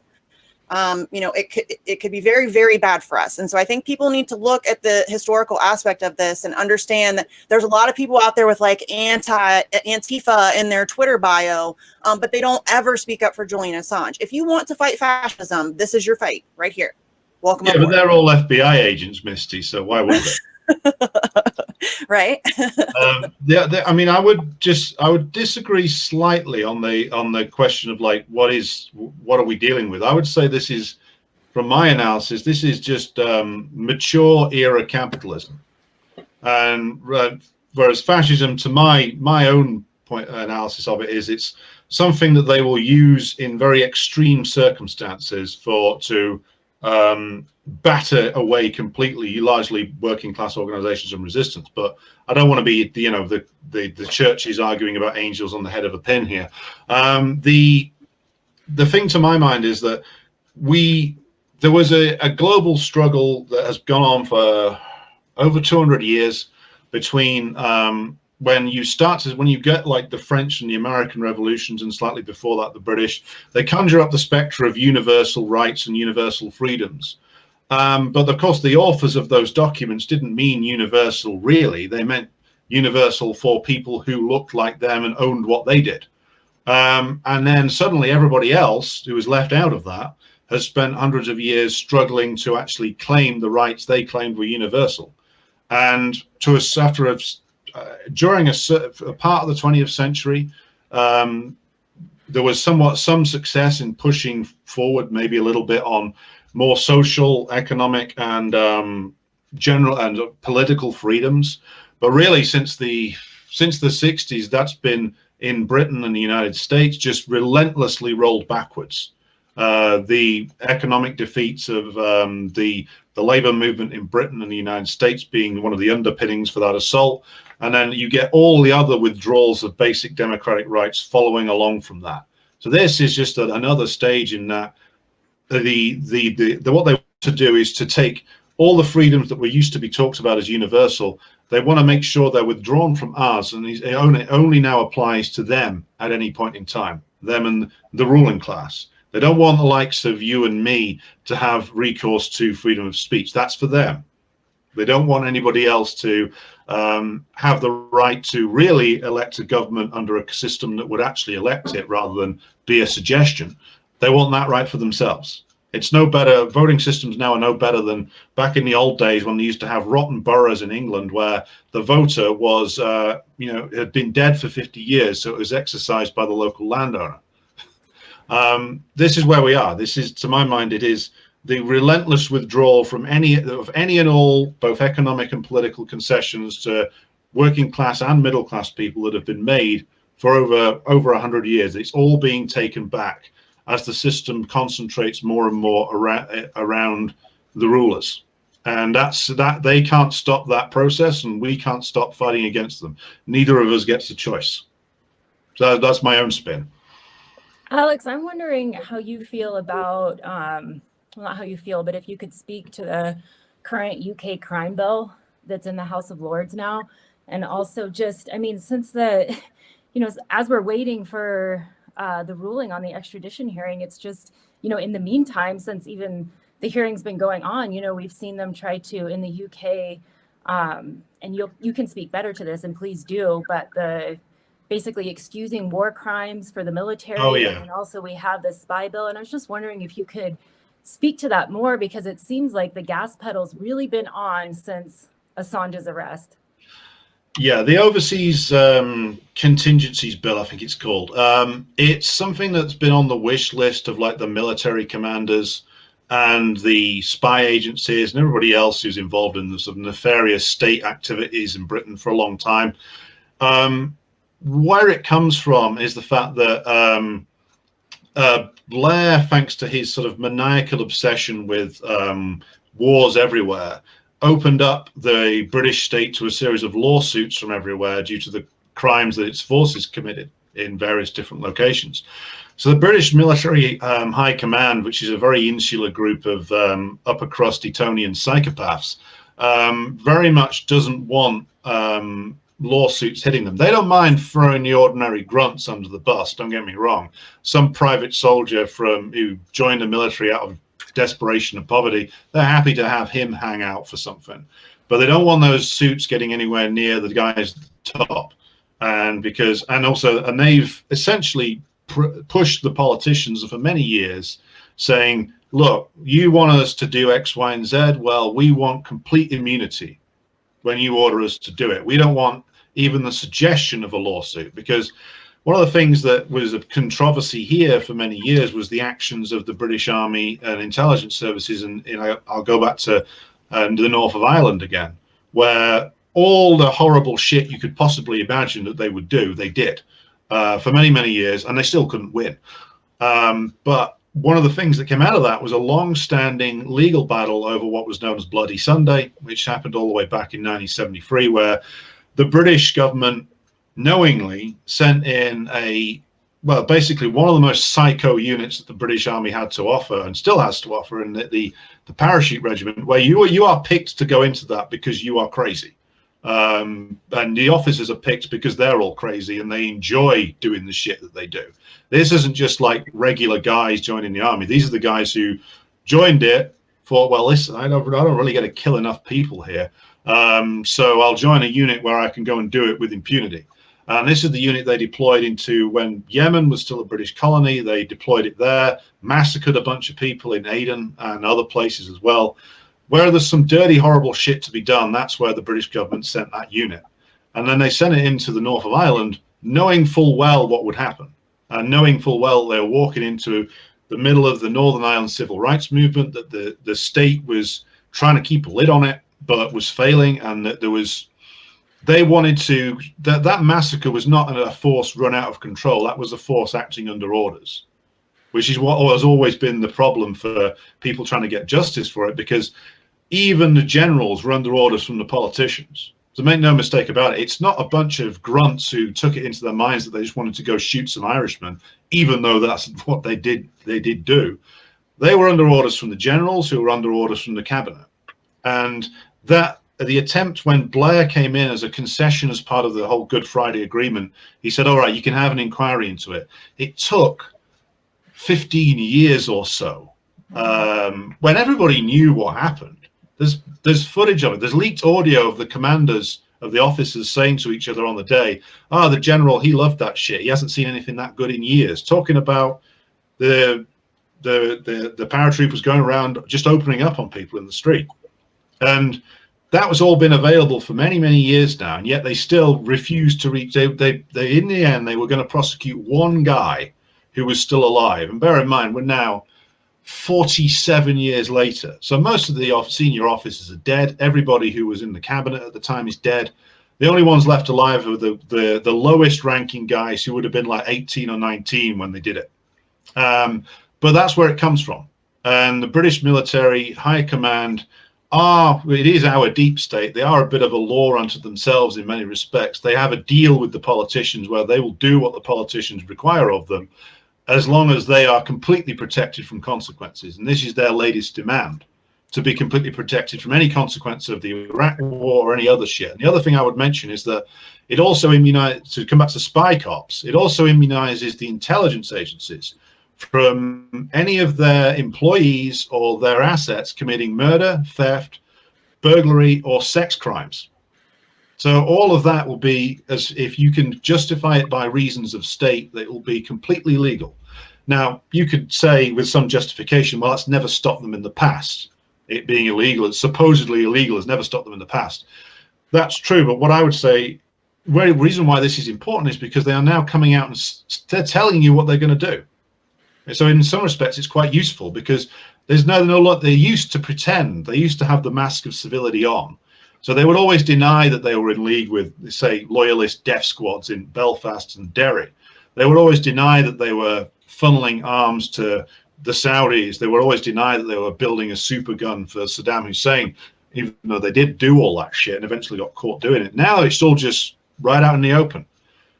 [SPEAKER 5] you know, it could be very, very bad for us. And so I think people need to look at the historical aspect of this and understand that there's a lot of people out there with like Antifa in their Twitter bio, but they don't ever speak up for Julian Assange. If you want to fight fascism, this is your fight right here. Welcome aboard.
[SPEAKER 4] But they're all FBI agents, Misty, so why would they?
[SPEAKER 5] Right.
[SPEAKER 4] I mean, I would disagree slightly on the question of like what are we dealing with. I would say this is, from my analysis, this is just mature era capitalism, and whereas fascism, to my own analysis of it, is it's something that they will use in very extreme circumstances to batter away completely largely working class organizations and resistance. But I don't want to be the churches arguing about angels on the head of a pin here. The thing to my mind is that there was a global struggle that has gone on for over 200 years between when you get like the French and the American revolutions, and slightly before that the British, they conjure up the spectre of universal rights and universal freedoms. But of course, the authors of those documents didn't mean universal really. They meant universal for people who looked like them and owned what they did. And then suddenly everybody else who was left out of that has spent hundreds of years struggling to actually claim the rights they claimed were universal. And during a part of the 20th century, there was some success in pushing forward maybe a little bit on more social, economic, and general and political freedoms. But really, since the 60s, that's been in Britain and the United States just relentlessly rolled backwards. The economic defeats of the labor movement in Britain and the United States being one of the underpinnings for that assault. And then you get all the other withdrawals of basic democratic rights following along from that. So this is just another stage in that what they want to do is to take all the freedoms that were used to be talked about as universal. They want to make sure they're withdrawn from us, and it only now applies to them at any point in time, them and the ruling class. They don't want the likes of you and me to have recourse to freedom of speech. That's for them. They don't want anybody else to have the right to really elect a government under a system that would actually elect it rather than be a suggestion. They want that right for themselves. It's no better. Voting systems now are no better than back in the old days when they used to have rotten boroughs in England where the voter was, had been dead for 50 years, so it was exercised by the local landowner. This is where we are. This is, to my mind, it is the relentless withdrawal from any and all, both economic and political concessions to working class and middle class people that have been made for over 100 years. It's all being taken back. as the system concentrates more and more around the rulers. And that they can't stop that process, and we can't stop fighting against them. Neither of us gets a choice. So that's my own spin.
[SPEAKER 3] Alex, I'm wondering how you feel about, well, not how you feel, but if you could speak to the current UK crime bill that's in the House of Lords now. And also just, I mean, since the, as we're waiting for the ruling on the extradition hearing, it's just, in the meantime, since even the hearing's been going on, we've seen them try to, in the UK, and you can speak better to this, and please do, but basically excusing war crimes for the military.
[SPEAKER 4] Oh, yeah.
[SPEAKER 3] And also we have the spy bill. And I was just wondering if you could speak to that more, because it seems like the gas pedal's really been on since Assange's arrest.
[SPEAKER 4] Yeah, the Overseas Contingencies Bill, I think it's called. It's something that's been on the wish list of like the military commanders and the spy agencies and everybody else who's involved in the sort of nefarious state activities in Britain for a long time. Where it comes from is the fact that Blair, thanks to his sort of maniacal obsession with wars everywhere, opened up the British state to a series of lawsuits from everywhere due to the crimes that its forces committed in various different locations. So the British military high command, which is a very insular group of upper crust Etonian psychopaths, very much doesn't want lawsuits hitting them. They don't mind throwing the ordinary grunts under the bus, don't get me wrong. Some private soldier who joined the military out of desperation and poverty, they're happy to have him hang out for something. But they don't want those suits getting anywhere near the guy's top. And they've essentially pushed the politicians for many years saying, look, you want us to do X, Y, and Z. Well, we want complete immunity when you order us to do it. We don't want even the suggestion of a lawsuit, because one of the things that was a controversy here for many years was the actions of the British Army and intelligence services. And I'll go back to the north of Ireland again, where all the horrible shit you could possibly imagine that they would do, they did for many, many years, and they still couldn't win. But one of the things that came out of that was a long-standing legal battle over what was known as Bloody Sunday, which happened all the way back in 1973, where the British government knowingly sent in basically one of the most psycho units that the British Army had to offer and still has to offer, in the parachute regiment, where you are picked to go into that because you are crazy. And the officers are picked because they're all crazy and they enjoy doing the shit that they do. This isn't just like regular guys joining the army. These are the guys who joined it, thought, well, listen, I don't really get to kill enough people here. So I'll join a unit where I can go and do it with impunity. And this is the unit they deployed into when Yemen was still a British colony. They deployed it there, massacred a bunch of people in Aden and other places as well. Where there's some dirty, horrible shit to be done, that's where the British government sent that unit. And then they sent it into the north of Ireland, knowing full well what would happen. And knowing full well they were walking into the middle of the Northern Ireland civil rights movement, that the state was trying to keep a lid on it, but was failing, and that that massacre was not a force run out of control. That was a force acting under orders, which is what has always been the problem for people trying to get justice for it, because even the generals were under orders from the politicians. So make no mistake about it, it's not a bunch of grunts who took it into their minds that they just wanted to go shoot some Irishmen, even though that's what they did do. They were under orders from the generals, who were under orders from the cabinet. And that the attempt when Blair came in as a concession as part of the whole Good Friday Agreement, he said, all right, you can have an inquiry into it. It took 15 years or so, when everybody knew what happened. There's footage of it. There's leaked audio of the commanders, of the officers, saying to each other on the day, the general, he loved that shit. He hasn't seen anything that good in years. Talking about the paratroopers going around just opening up on people in the street. And that was all been available for many, many years now, and yet they still refused to reach. They in the end, they were going to prosecute one guy who was still alive. And bear in mind, we're now 47 years later. So most of the senior officers are dead. Everybody who was in the cabinet at the time is dead. The only ones left alive are the lowest ranking guys, who would have been like 18 or 19 when they did it. But that's where it comes from. And the British military high command it is our deep state. They are a bit of a law unto themselves in many respects. They have a deal with the politicians where they will do what the politicians require of them, as long as they are completely protected from consequences. And this is their latest demand, to be completely protected from any consequence of the Iraq war or any other shit. And the other thing I would mention is that it also immunizes, to come back to spy cops, it also immunizes the intelligence agencies from any of their employees or their assets committing murder, theft, burglary, or sex crimes. So all of that will be, as if you can justify it by reasons of state, that will be completely legal. Now, you could say with some justification, well, that's never stopped them in the past. It being illegal, it's supposedly illegal, has never stopped them in the past. That's true, but what I would say, the reason why this is important is because they are now coming out and they're telling you what they're going to do. So in some respects, it's quite useful, because there's they used to pretend, they used to have the mask of civility on. So they would always deny that they were in league with, say, loyalist death squads in Belfast and Derry. They would always deny that they were funneling arms to the Saudis. They would always deny that they were building a super gun for Saddam Hussein, even though they did do all that shit and eventually got caught doing it. Now it's all just right out in the open.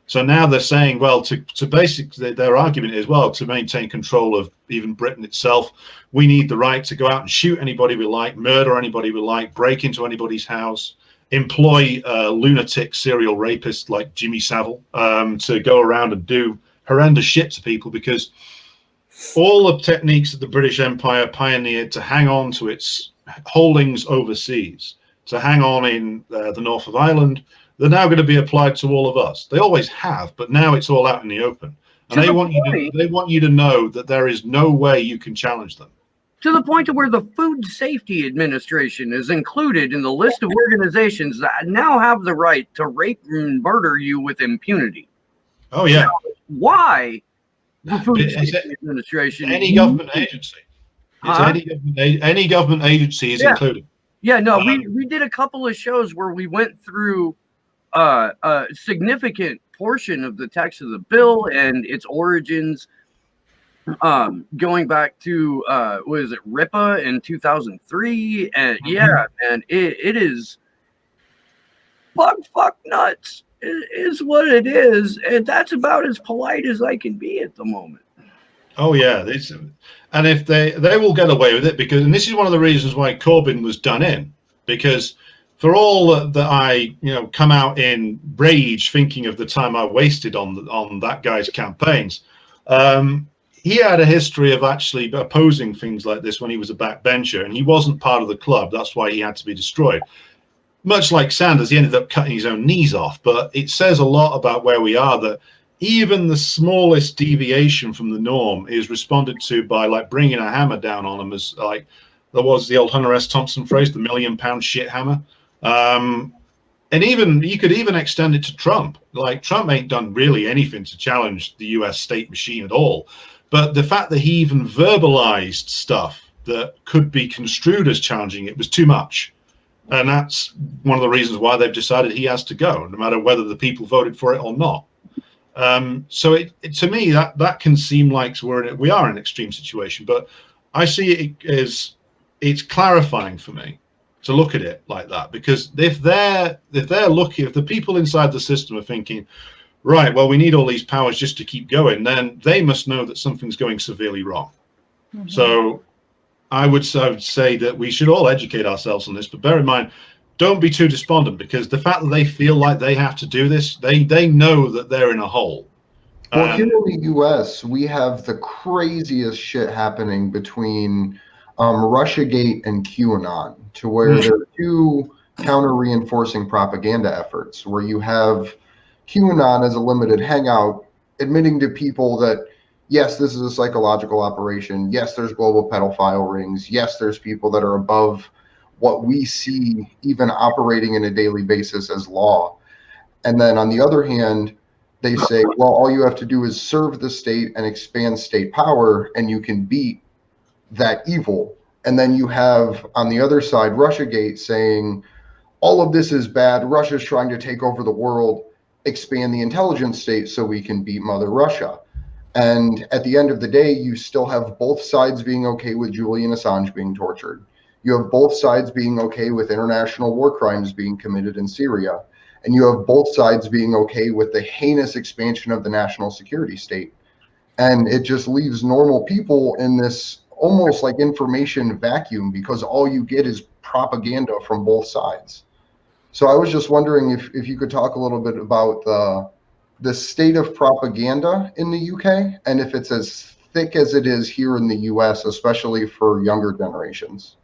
[SPEAKER 4] So now they're saying, well, to basically, their argument is, well, to maintain control of even Britain itself, we need the right to go out and shoot anybody we like, murder anybody we like, break into anybody's house, employ lunatic serial rapists like Jimmy Savile to go around and do horrendous shit to people, because all the techniques that the British Empire pioneered to hang on to its holdings overseas, to hang on in the north of Ireland, they're now going to be applied to all of us. They always have, but now it's all out in the open. And they want you to know that there is no way you can challenge them.
[SPEAKER 2] To the point to where the Food Safety Administration is included in the list of organizations that now have the right to rape and murder you with impunity.
[SPEAKER 4] Oh, yeah.
[SPEAKER 2] Now, why the Food Safety Administration?
[SPEAKER 4] Any government agency. Any government agency is included.
[SPEAKER 2] Yeah, no, we did a couple of shows where we went through a significant portion of the text of the bill and its origins, going back to was it RIPA in 2003, and yeah, and it is fuck nuts is what it is, and that's about as polite as I can be at the moment.
[SPEAKER 4] Oh yeah, and if they will get away with it, because, and this is one of the reasons why Corbyn was done in, because for all that I come out in rage thinking of the time I wasted on that guy's campaigns, he had a history of actually opposing things like this when he was a backbencher, and he wasn't part of the club. That's why he had to be destroyed. Much like Sanders, he ended up cutting his own knees off. But it says a lot about where we are, that even the smallest deviation from the norm is responded to by like bringing a hammer down on them, as like there was the old Hunter S. Thompson phrase, the £1 million shit hammer. And even you could even extend it to Trump. Like, Trump ain't done really anything to challenge the US state machine at all. But the fact that he even verbalized stuff that could be construed as challenging it was too much. And that's one of the reasons why they've decided he has to go, no matter whether the people voted for it or not. So to me, that can seem like we are in an extreme situation, but I see it as it's clarifying for me to look at it like that, because if the people inside the system are thinking, right, well, we need all these powers just to keep going, then they must know that something's going severely wrong. Mm-hmm. So I would say that we should all educate ourselves on this, but bear in mind, don't be too despondent, because the fact that they feel like they have to do this, they know that they're in a hole.
[SPEAKER 1] Well, here in the U.S., we have the craziest shit happening between Russiagate and QAnon, to where there are two counter-reinforcing propaganda efforts, where you have QAnon as a limited hangout, admitting to people that, yes, this is a psychological operation. Yes, there's global pedophile rings. Yes, there's people that are above what we see even operating in a daily basis as law. And then on the other hand, they say, well, all you have to do is serve the state and expand state power, and you can beat that evil. And then you have on the other side, Russiagate saying, all of this is bad. Russia's trying to take over the world, expand the intelligence state so we can beat Mother Russia. And at the end of the day, you still have both sides being okay with Julian Assange being tortured. You have both sides being okay with international war crimes being committed in Syria. And you have both sides being okay with the heinous expansion of the national security state. And it just leaves normal people in this almost like information vacuum, because all you get is propaganda from both sides. So I was just wondering if you could talk a little bit about the state of propaganda in the UK, and if it's as thick as it is here in the US, especially for younger generations.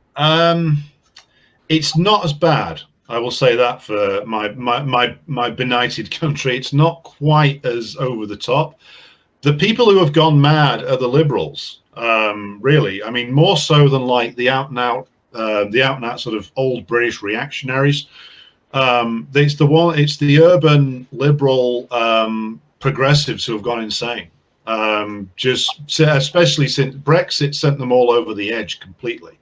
[SPEAKER 4] It's not as bad. I will say that for my benighted country, it's not quite as over the top. The people who have gone mad are the liberals, really. I mean, more so than like the out and out sort of old British reactionaries. It's the urban liberal progressives who have gone insane. Especially since Brexit sent them all over the edge completely.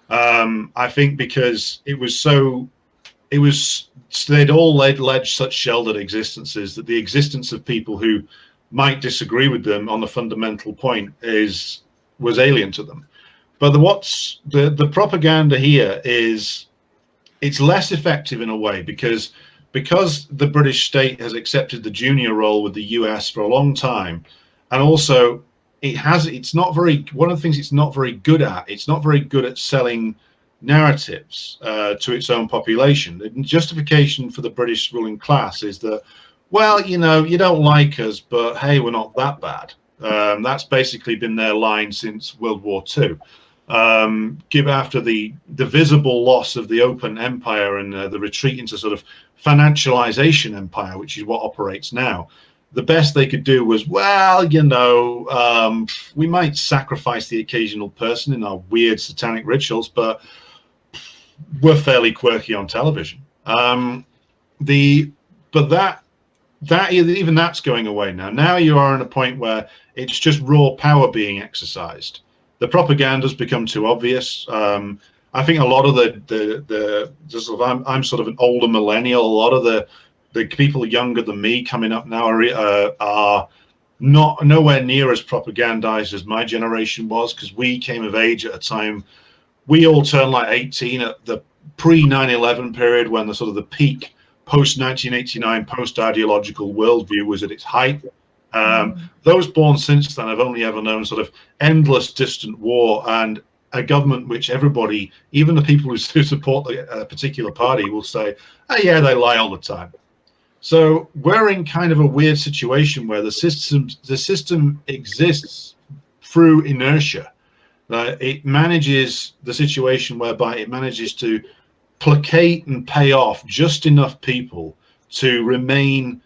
[SPEAKER 4] I think because they'd all led such sheltered existences that the existence of people who might disagree with them on the fundamental point was alien to them. But the propaganda here is, it's less effective in a way because the British state has accepted the junior role with the US for a long time, and also it's not very, one of the things it's not very good at selling narratives to its own population. The justification for the British ruling class is that, well, you know, you don't like us, but hey, we're not that bad. That's basically been their line since World War II. After the visible loss of the open empire and the retreat into sort of financialization empire, which is what operates now, the best they could do was, well, you know, we might sacrifice the occasional person in our weird satanic rituals, but we're fairly quirky on television. Even that's going away now. Now you are at a point where it's just raw power being exercised. The propaganda's become too obvious. I think a lot of I'm sort of an older millennial. A lot of the people younger than me coming up now are nowhere near as propagandized as my generation was, because we came of age at a time. We all turned like 18 at the pre 9/11 period, when the sort of the peak post 1989 post ideological worldview was at its height. Those born since then have only ever known sort of endless distant war and a government which everybody, even the people who support a particular party, will say, oh yeah, they lie all the time. So we're in kind of a weird situation where the system exists through inertia. It manages the situation whereby it manages to placate and pay off just enough people to remain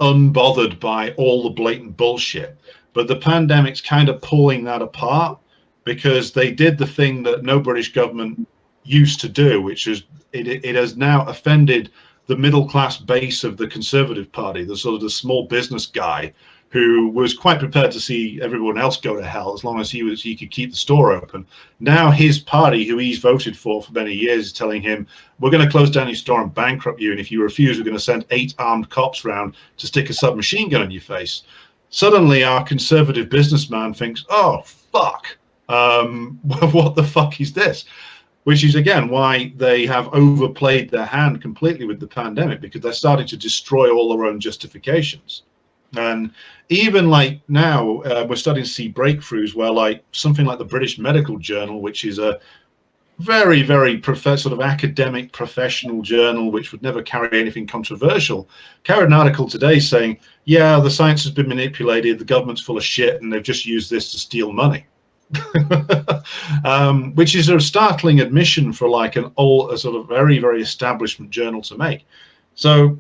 [SPEAKER 4] unbothered by all the blatant bullshit. But the pandemic's kind of pulling that apart, because they did the thing that no British government used to do, which is it has now offended the middle class base of the Conservative Party, the sort of the small business guy who was quite prepared to see everyone else go to hell as long as he could keep the store open. Now his party, who he's voted for many years, is telling him, we're going to close down your store and bankrupt you, and if you refuse, we're going to send 8 armed cops round to stick a submachine gun in your face. Suddenly our conservative businessman thinks, oh fuck, what the fuck is this? Which is again why they have overplayed their hand completely with the pandemic, because they're starting to destroy all their own justifications. And even like now, we're starting to see breakthroughs where like something like the British Medical Journal, which is a very, very sort of academic professional journal, which would never carry anything controversial, carried an article today saying, yeah, the science has been manipulated, the government's full of shit, and they've just used this to steal money. Which is a startling admission for like a sort of very, very establishment journal to make. So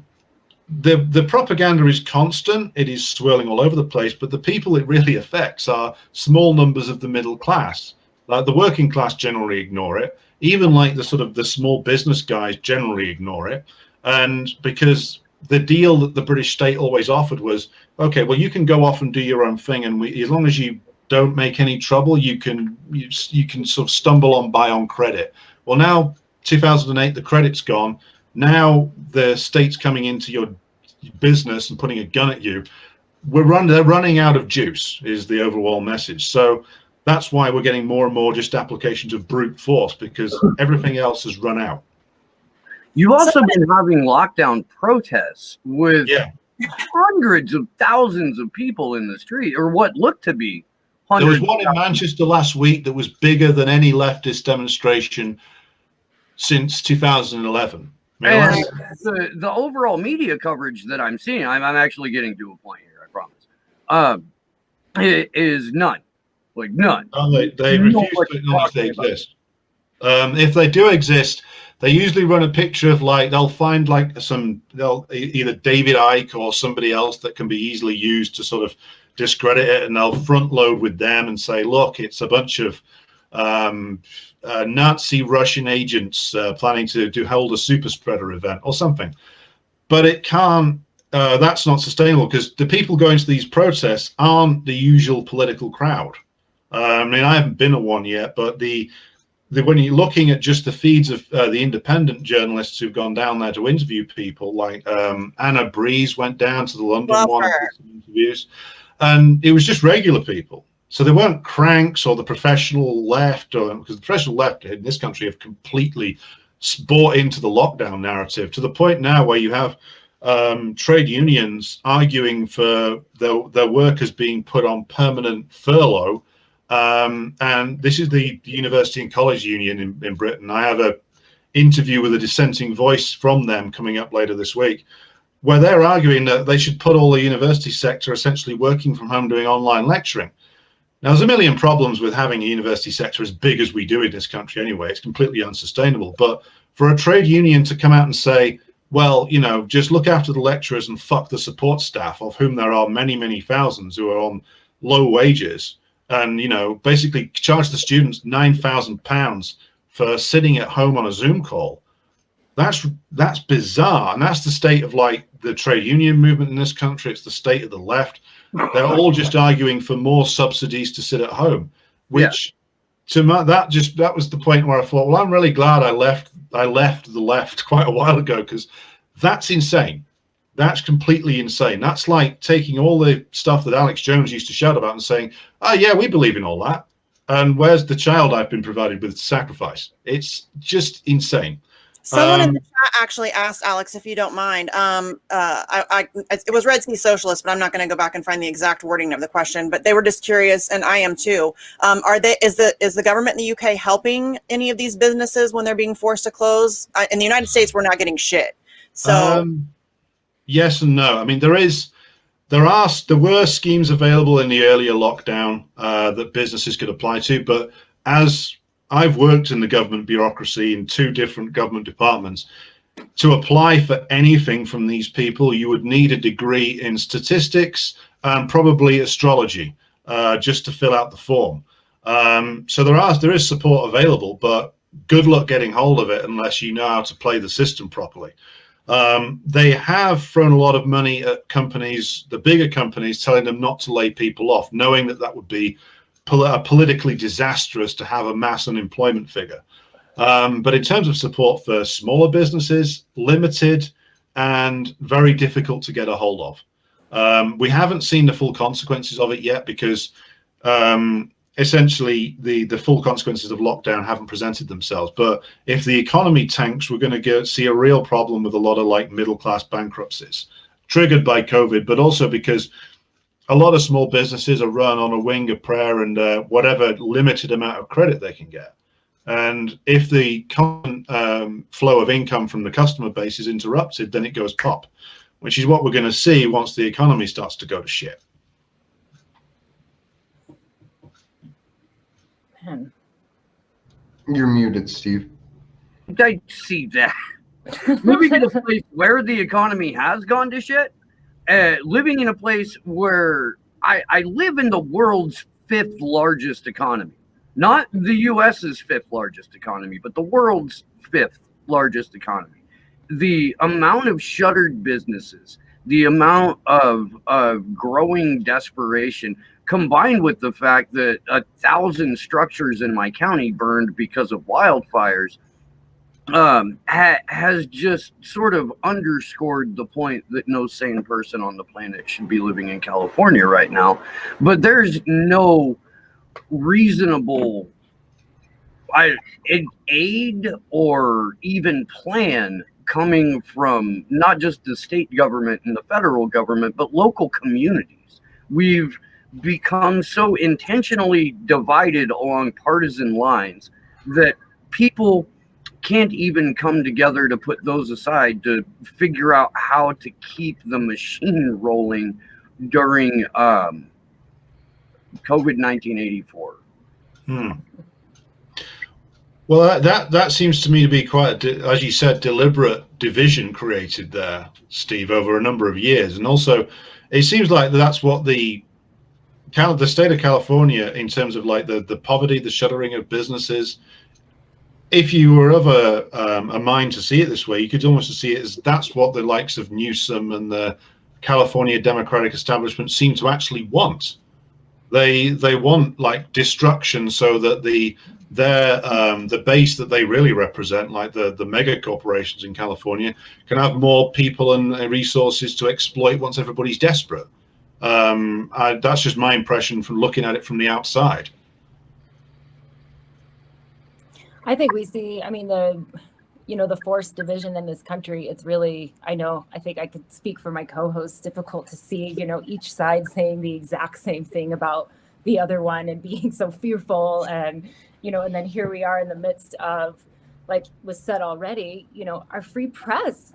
[SPEAKER 4] the propaganda is constant, it is swirling all over the place, but the people it really affects are small numbers of the middle class. Like the working class generally ignore it, even like the sort of the small business guys generally ignore it. And because the deal that the British state always offered was, okay, well, you can go off and do your own thing, and as long as you don't make any trouble, you can sort of stumble on by on credit. Well, now 2008, the credit's gone. Now the state's coming into your business and putting a gun at you. they're running out of juice is the overall message. So that's why we're getting more and more just applications of brute force, because everything else has run out.
[SPEAKER 2] You've also been having lockdown protests with hundreds of thousands of people in the street, or what looked to be
[SPEAKER 4] hundreds. There was one in
[SPEAKER 2] thousands.
[SPEAKER 4] Manchester last week that was bigger than any leftist demonstration since 2011.
[SPEAKER 2] And the overall media coverage that I'm seeing, I'm actually getting to a point here, I promise, it is none. Like none.
[SPEAKER 4] Oh, they refuse to acknowledge they exist. If they do exist, they usually run a picture of, like, they'll find like they'll either David Icke or somebody else that can be easily used to sort of discredit it, and they'll front load with them and say, look, it's a bunch of Nazi Russian agents planning to hold a super spreader event or something. But it can't. That's not sustainable, because the people going to these protests aren't the usual political crowd. I mean, I haven't been to one yet, but when you're looking at just the feeds of the independent journalists who've gone down there to interview people, like Anna Breeze went down to the London one and did some interviews, and it was just regular people. So they weren't cranks or the professional left, because the professional left in this country have completely bought into the lockdown narrative, to the point now where you have trade unions arguing for their workers being put on permanent furlough. And this is the University and College Union in Britain. I have an interview with a dissenting voice from them coming up later this week, where they're arguing that they should put all the university sector essentially working from home, doing online lecturing. Now, there's a million problems with having a university sector as big as we do in this country anyway. It's completely unsustainable. But for a trade union to come out and say, well, you know, just look after the lecturers and fuck the support staff, of whom there are many, many thousands who are on low wages, and, you know, basically charge the students £9,000 for sitting at home on a Zoom call. That's bizarre. And that's the state of, like, the trade union movement in this country. It's the state of the left. They're all just arguing for more subsidies to sit at home, which to my, that was the point where I thought, well, I'm really glad I left the left quite a while ago, because that's insane. That's completely insane. That's like taking all the stuff that Alex Jones used to shout about and saying, oh, yeah, we believe in all that. And where's the child I've been provided with to sacrifice? It's just insane.
[SPEAKER 5] Someone in the chat actually asked, Alex, if you don't mind. It was Red Sea Socialist, but I'm not going to go back and find the exact wording of the question. But they were just curious, and I am too. Is the government in the UK helping any of these businesses when they're being forced to close? In the United States, we're not getting shit. So
[SPEAKER 4] yes and no. I mean, there were schemes available in the earlier lockdown that businesses could apply to, but as I've worked in the government bureaucracy in 2 different government departments, to apply for anything from these people, you would need a degree in statistics and probably astrology just to fill out the form. So there is support available, but good luck getting hold of it unless you know how to play the system properly. They have thrown a lot of money at companies, the bigger companies, telling them not to lay people off, knowing that would be politically disastrous to have a mass unemployment figure. But in terms of support for smaller businesses, limited and very difficult to get a hold of. We haven't seen the full consequences of it yet, because essentially the full consequences of lockdown haven't presented themselves. But if the economy tanks, we're going to see a real problem with a lot of, like, middle-class bankruptcies triggered by COVID, but also because a lot of small businesses are run on a wing of prayer and whatever limited amount of credit they can get. And if the current flow of income from the customer base is interrupted, then it goes pop, which is what we're going to see once the economy starts to go to shit.
[SPEAKER 1] You're muted, Steve.
[SPEAKER 2] I see that. Living in a place where the economy has gone to shit, living in a place where I live in the world's 5th largest economy, not the US's 5th largest economy, but the world's 5th largest economy. The amount of shuttered businesses, the amount of growing desperation, combined with the fact that 1,000 structures in my county burned because of wildfires, has just sort of underscored the point that no sane person on the planet should be living in California right now. But there's no reasonable aid or even plan coming from not just the state government and the federal government, but local communities. We've become so intentionally divided along partisan lines that people can't even come together to put those aside to figure out how to keep the machine rolling during COVID-19 84.
[SPEAKER 4] Well, that seems to me to be quite, as you said, deliberate division created there, Steve, over a number of years. And also, it seems like that's what the state of California, in terms of like the poverty, the shuttering of businesses, if you were of a mind to see it this way, you could almost see it as that's what the likes of Newsom and the California Democratic establishment seem to actually want. They want like destruction so that the base that they really represent, like the mega corporations in California, can have more people and resources to exploit once everybody's desperate. That's just my impression from looking at it from the outside.
[SPEAKER 3] I think we see, I mean, the forced division in this country, it's really, I think I could speak for my co-hosts, difficult to see, each side saying the exact same thing about the other one and being so fearful. And, and then here we are in the midst of, like was said already, our free press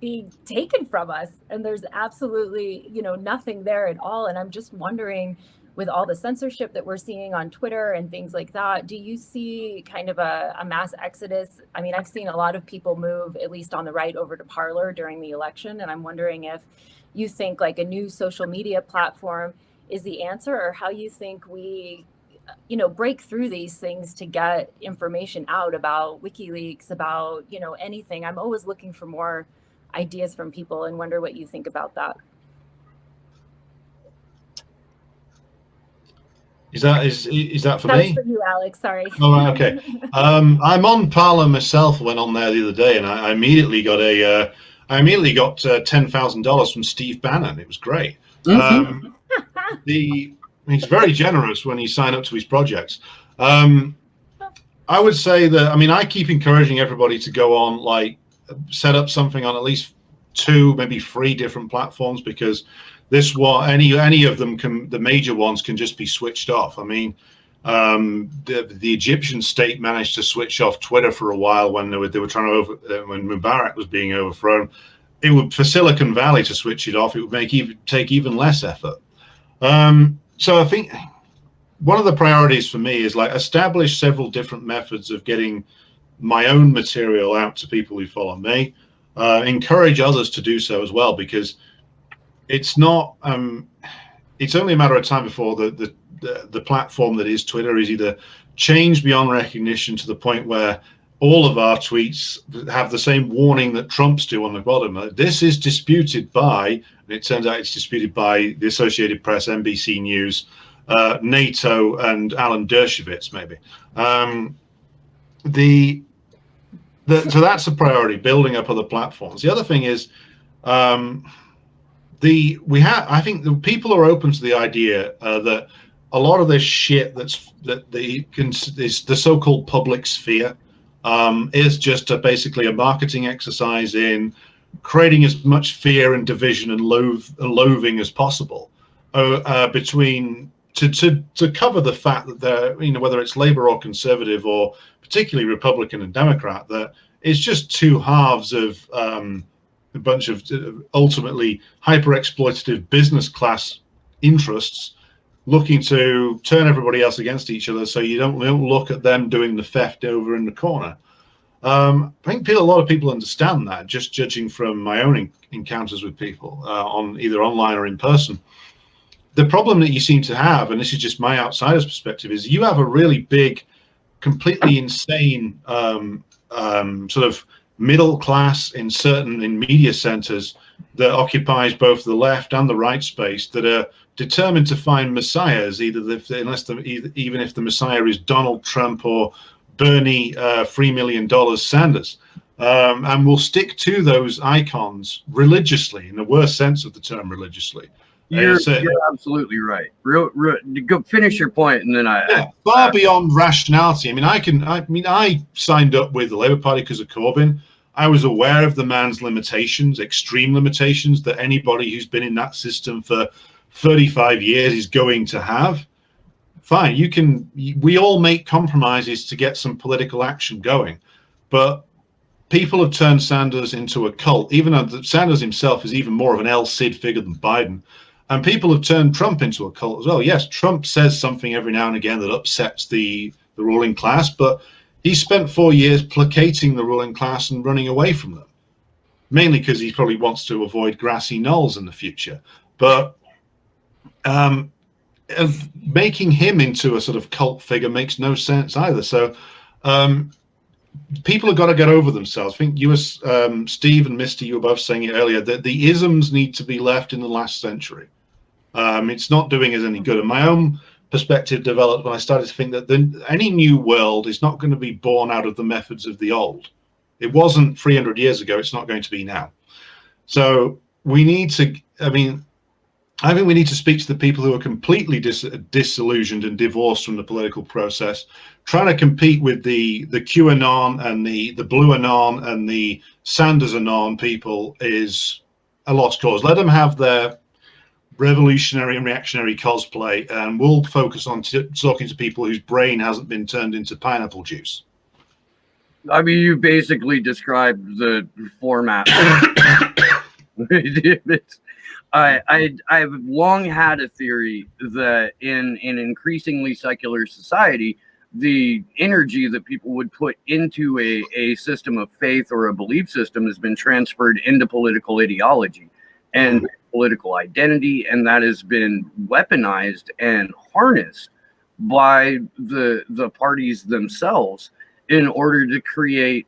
[SPEAKER 3] being taken from us. And there's absolutely, nothing there at all. And I'm just wondering, with all the censorship that we're seeing on Twitter and things like that, do you see kind of a mass exodus? I mean, I've seen a lot of people move, at least on the right, over to Parler during the election. And I'm wondering if you think like a new social media platform is the answer, or how you think we, break through these things to get information out about WikiLeaks, about, anything. I'm always looking for more ideas from people and wonder what you think about that.
[SPEAKER 4] Is that for me?
[SPEAKER 3] That's for you, Alex. Sorry.
[SPEAKER 4] Oh, right, okay. I'm on Parler myself. Went on there the other day, and I immediately got $10,000 from Steve Bannon. It was great.
[SPEAKER 2] Mm-hmm.
[SPEAKER 4] He's very generous when he signed up to his projects. I would say that, I keep encouraging everybody to go on, like, set up something on at least 2, maybe 3 different platforms, because this one, any of them can, the major ones can just be switched off. The Egyptian state managed to switch off Twitter for a while when they were trying to when Mubarak was being overthrown. It would, for Silicon Valley to switch it off, it would take even less effort. So I think one of the priorities for me is like establish several different methods of getting my own material out to people who follow me. Encourage others to do so as well, because it's not. It's only a matter of time before the platform that is Twitter is either changed beyond recognition to the point where all of our tweets have the same warning that Trump's do on the bottom. This is disputed by, and it turns out it's disputed by the Associated Press, NBC News, NATO, and Alan Dershowitz, maybe. So that's a priority, building up other platforms. The other thing is, I think the people are open to the idea that a lot of this shit is the so-called public sphere is just basically a marketing exercise in creating as much fear and division and loathing as possible between to cover the fact that they're, whether it's Labor or Conservative or particularly Republican and Democrat, that it's just two halves of a bunch of ultimately hyper-exploitative business class interests looking to turn everybody else against each other, so you don't look at them doing the theft over in the corner. I think a lot of people understand that, just judging from my own encounters with people on either online or in person. The problem that you seem to have, and this is just my outsider's perspective, is you have a really big, completely insane sort of middle class in media centers that occupies both the left and the right space, that are determined to find messiahs, even if the messiah is Donald Trump or Bernie $3 million Sanders. and will stick to those icons religiously, in the worst sense of the term religiously.
[SPEAKER 2] You're absolutely right. Go finish your point, and then
[SPEAKER 4] far beyond rationality. I mean, I signed up with the Labour Party because of Corbyn. I was aware of the man's limitations, extreme limitations that anybody who's been in that system for 35 years is going to have. Fine, we all make compromises to get some political action going, but people have turned Sanders into a cult, even though Sanders himself is even more of an El Cid figure than Biden. And people have turned Trump into a cult as well. Yes, Trump says something every now and again that upsets the ruling class, but he spent 4 years placating the ruling class and running away from them, mainly because he probably wants to avoid grassy knolls in the future. But making him into a sort of cult figure makes no sense either. So people have got to get over themselves. I think you, Steve and Misty, you were both saying it earlier, that the isms need to be left in the last century. It's not doing us any good. And my own perspective developed when I started to think that any new world is not going to be born out of the methods of the old. It wasn't 300 years ago. It's not going to be now. So we need to, I think we need to speak to the people who are completely disillusioned and divorced from the political process. Trying to compete with the QAnon and the Blue Anon and the Sanders Anon people is a lost cause. Let them have their revolutionary and reactionary cosplay, and we'll focus on talking to people whose brain hasn't been turned into pineapple juice.
[SPEAKER 2] I mean, you basically described the format. I've long had a theory that in an increasingly secular society, the energy that people would put into a system of faith or a belief system has been transferred into political ideology and political identity, and that has been weaponized and harnessed by the parties themselves in order to create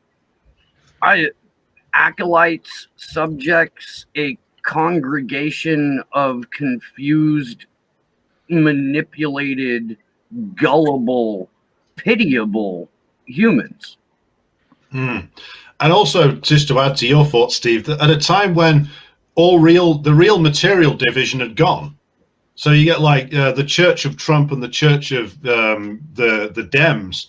[SPEAKER 2] acolytes, subjects, a congregation of confused, manipulated, gullible, pitiable humans.
[SPEAKER 4] And also, just to add to your thoughts, Steve, that at a time when the real material division had gone, so you get like the Church of Trump and the Church of the Dems,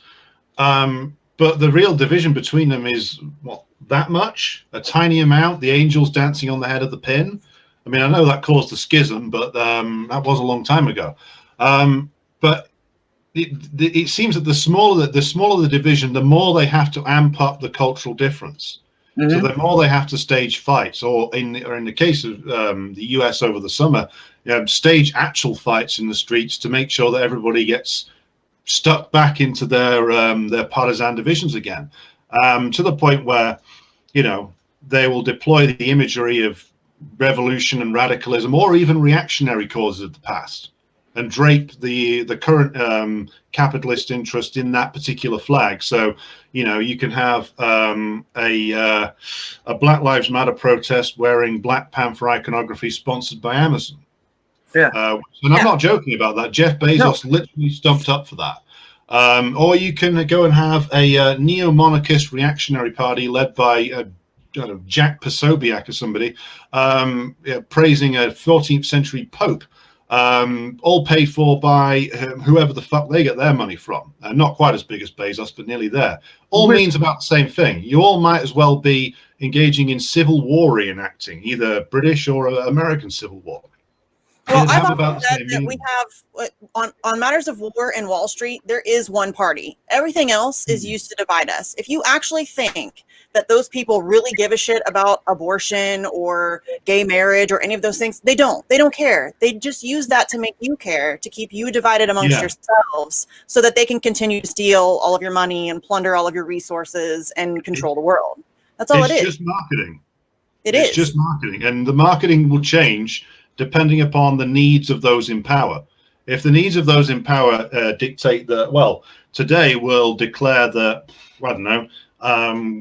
[SPEAKER 4] but the real division between them is what, that much, a tiny amount, the angels dancing on the head of the pin. I mean, I know that caused the schism, but that was a long time ago. But it seems that the smaller the division, the more they have to amp up the cultural difference. Mm-hmm. So the more they have to stage fights, or in the case of the US over the summer, stage actual fights in the streets to make sure that everybody gets stuck back into their partisan divisions again, to the point where, they will deploy the imagery of revolution and radicalism, or even reactionary causes of the past, and drape the current capitalist interest in that particular flag. So, you can have a Black Lives Matter protest wearing Black Panther iconography sponsored by Amazon.
[SPEAKER 2] Yeah.
[SPEAKER 4] And I'm not joking about that. Jeff Bezos literally stumped up for that. Or you can go and have a neo-monarchist reactionary party led by Jack Posobiec or somebody, praising a 14th century pope, all paid for by whoever the fuck they get their money from. Not quite as big as Bezos, but nearly there. All means about the same thing. You all might as well be engaging in civil war reenacting, either British or American Civil War.
[SPEAKER 5] Well, I've always said that we have, on matters of war in Wall Street, there is one party. Everything else is used to divide us. If you actually think that those people really give a shit about abortion or gay marriage or any of those things, they don't. They don't care. They just use that to make you care, to keep you divided amongst yourselves, so that they can continue to steal all of your money and plunder all of your resources and control the world. That's all it is.
[SPEAKER 4] It's just marketing.
[SPEAKER 5] It's
[SPEAKER 4] just marketing. And the marketing will change depending upon the needs of those in power. If the needs of those in power dictate that, well, today we'll declare that, I don't know,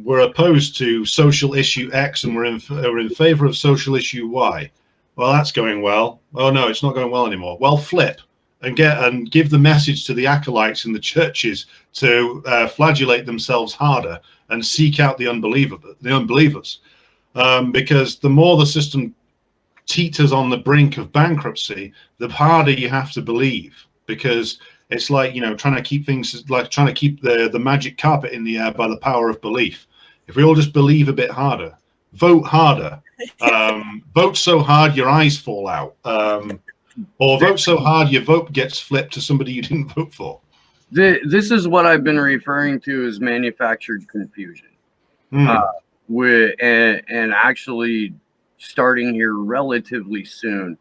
[SPEAKER 4] we're opposed to social issue X and we're in favor of social issue Y. Well, that's going well. Oh, no, it's not going well anymore. Well, flip. and give the message to the acolytes in the churches to flagellate themselves harder and seek out the unbelievers. Because the more the system teeters on the brink of bankruptcy, the harder you have to believe, because it's like, you know, trying to keep things, like trying to keep the magic carpet in the air by the power of belief. If we all just believe a bit harder, vote harder, vote so hard your eyes fall out, or vote so hard your vote gets flipped to somebody you didn't vote for.
[SPEAKER 2] This is what I've been referring to as manufactured confusion. And actually, starting here relatively soon,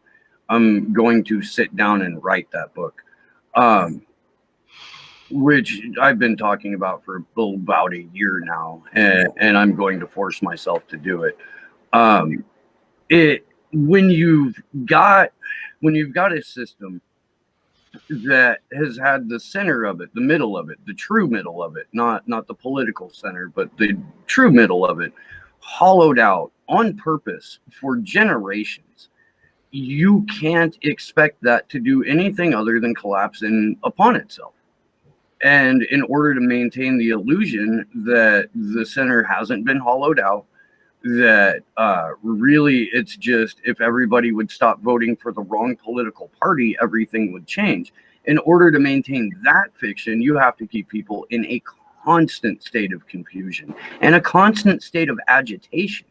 [SPEAKER 2] I'm going to sit down and write that book, which I've been talking about for about a year now, and I'm going to force myself to do it. When you've got a system that has had the center of it, the middle of it, the true middle of it, not the political center, but the true middle of it, hollowed out on purpose for generations, you can't expect that to do anything other than collapse in upon itself. And in order to maintain the illusion that the center hasn't been hollowed out, that really it's just, if everybody would stop voting for the wrong political party, everything would change. In order to maintain that fiction, you have to keep people in a constant state of confusion and a constant state of agitation,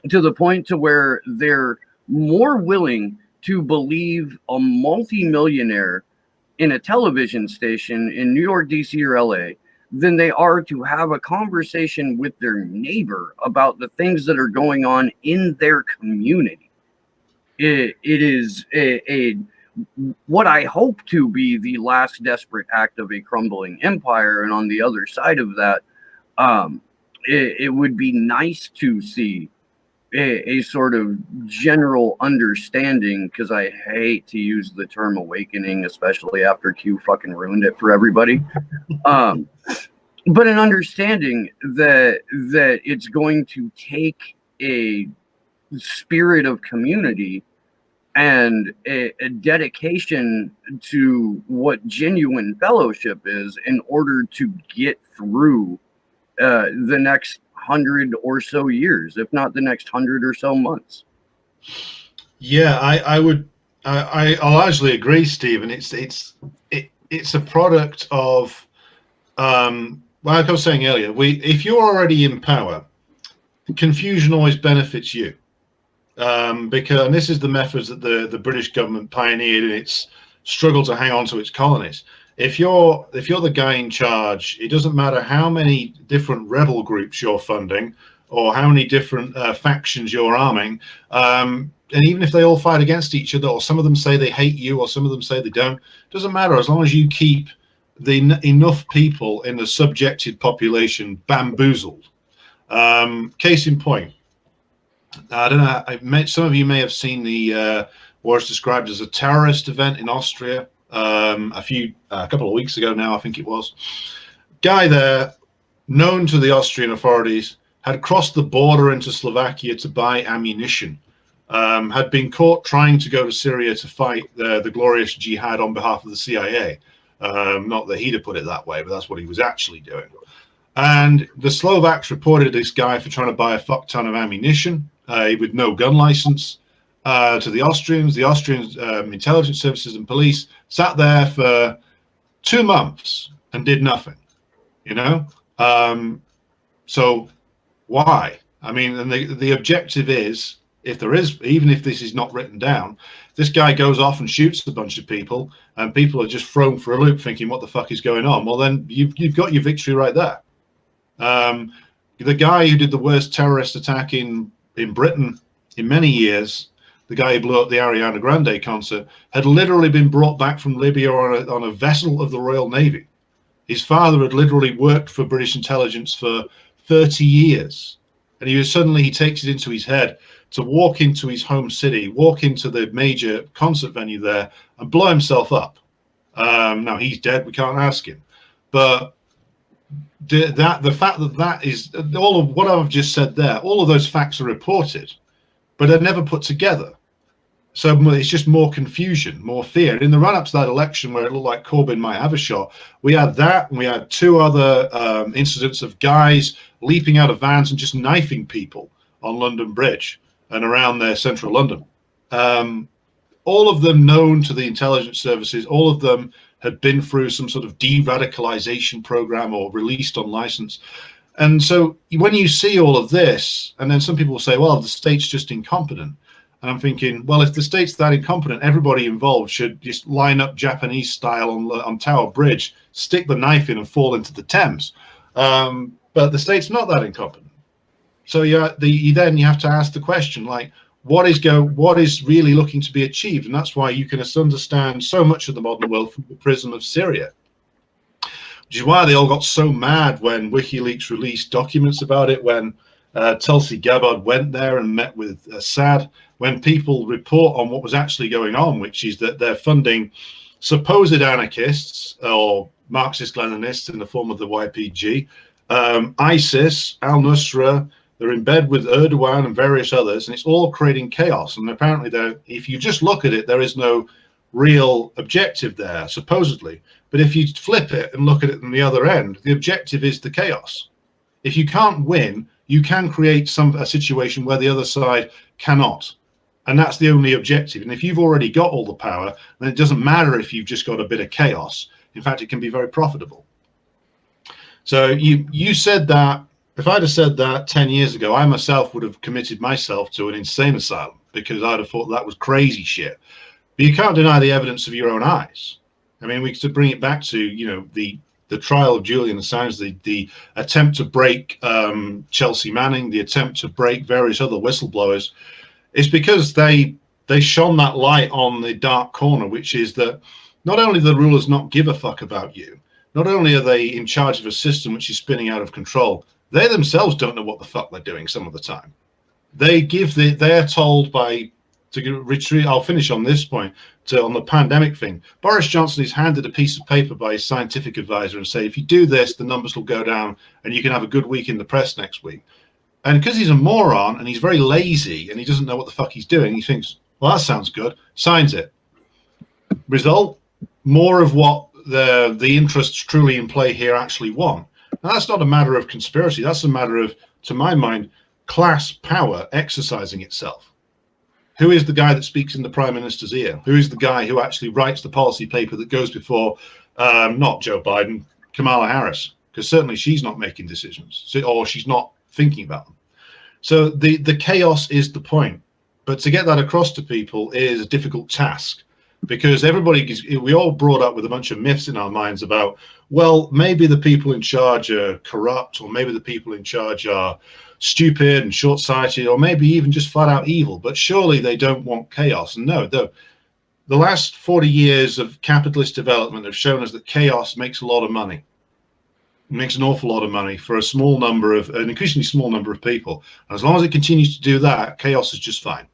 [SPEAKER 2] to the point to where they're more willing to believe a multimillionaire in a television station in New York, DC, or LA than they are to have a conversation with their neighbor about the things that are going on in their community. It is what I hope to be the last desperate act of a crumbling empire. And on the other side of that, it would be nice to see a sort of general understanding, because I hate to use the term awakening, especially after Q fucking ruined it for everybody. But an understanding that it's going to take a spirit of community and a dedication to what genuine fellowship is in order to get through the next 100 or so years, if not the next 100 or so months.
[SPEAKER 4] Yeah, I largely agree, Stephen. It's a product of, like I was saying earlier, if you're already in power, confusion always benefits you. Because, and this is the methods that the British government pioneered in its struggle to hang on to its colonies. If you're the guy in charge, it doesn't matter how many different rebel groups you're funding or how many different factions you're arming, and even if they all fight against each other, or some of them say they hate you, or some of them say they don't, doesn't matter, as long as you keep enough people in the subjected population bamboozled. Case in point, I don't know, some of you may have seen the what is described as a terrorist event in Austria a couple of weeks ago now, I think it was. Guy there, known to the Austrian authorities, had crossed the border into Slovakia to buy ammunition, had been caught trying to go to Syria to fight the glorious jihad on behalf of the CIA. Not that he'd have put it that way, but that's what he was actually doing. And the Slovaks reported this guy for trying to buy a fuck ton of ammunition with no gun license to the Austrians. The Austrian intelligence services and police sat there for 2 months and did nothing, you know? So why? I mean, and the objective is, if there is, even if this is not written down, this guy goes off and shoots a bunch of people, and people are just thrown for a loop thinking, what the fuck is going on? Well, then you've got your victory right there. The guy who did the worst terrorist attack in Britain in many years, the guy who blew up the Ariana Grande concert, had literally been brought back from Libya on a vessel of the Royal Navy. His father had literally worked for British intelligence for 30 years. And he takes it into his head to walk into his home city, walk into the major concert venue there, and blow himself up. Now, he's dead, we can't ask him. But the fact that is all of what I've just said there, all of those facts are reported, but they're never put together. So it's just more confusion, more fear. In the run-up to that election where it looked like Corbyn might have a shot, we had that, and we had two other incidents of guys leaping out of vans and just knifing people on London Bridge and around their central London. All of them known to the intelligence services, all of them had been through some sort of de-radicalization program or released on license. And so when you see all of this, and then some people will say, well, the state's just incompetent. And I'm thinking, well, if the state's that incompetent, everybody involved should just line up Japanese style on Tower Bridge, stick the knife in and fall into the Thames. But the state's not that incompetent. So then you have to ask the question, like, what is really looking to be achieved? And that's why you can understand so much of the modern world from the prism of Syria. Which is why they all got so mad when WikiLeaks released documents about it, when Tulsi Gabbard went there and met with Assad, when people report on what was actually going on, which is that they're funding supposed anarchists or Marxist-Leninists in the form of the YPG, ISIS, al-Nusra, they're in bed with Erdogan and various others, and it's all creating chaos. And apparently, if you just look at it, there is no real objective there, supposedly. But if you flip it and look at it on the other end, the objective is the chaos. If you can't win, you can create a situation where the other side cannot. And that's the only objective. And if you've already got all the power, then it doesn't matter if you've just got a bit of chaos. In fact, it can be very profitable. So you said that, if I'd have said that 10 years ago, I myself would have committed myself to an insane asylum because I'd have thought that was crazy shit. But you can't deny the evidence of your own eyes. I mean, we could bring it back to, the trial of Julian Assange, the attempt to break Chelsea Manning, the attempt to break various other whistleblowers. It's because they shone that light on the dark corner, which is that not only do the rulers not give a fuck about you, not only are they in charge of a system which is spinning out of control, they themselves don't know what the fuck they're doing some of the time. They're told to retreat. I'll finish on this point on the pandemic thing. Boris Johnson is handed a piece of paper by his scientific advisor and say, if you do this, the numbers will go down and you can have a good week in the press next week. And because he's a moron and he's very lazy and he doesn't know what the fuck he's doing, he thinks, well, that sounds good, signs it. Result, more of what the interests truly in play here actually want. Now, that's not a matter of conspiracy. That's a matter of, to my mind, class power exercising itself. Who is the guy that speaks in the Prime Minister's ear? Who is the guy who actually writes the policy paper that goes before, not Joe Biden, Kamala Harris? Because certainly she's not making decisions, or she's not thinking about them. So the chaos is the point. But to get that across to people is a difficult task, because we all brought up with a bunch of myths in our minds about, well, maybe the people in charge are corrupt, or maybe the people in charge are stupid and short-sighted, or maybe even just flat out evil, but surely they don't want chaos. And no, the last 40 years of capitalist development have shown us that chaos makes a lot of money. It makes an awful lot of money for an increasingly small number of people. And as long as it continues to do that, chaos is just fine.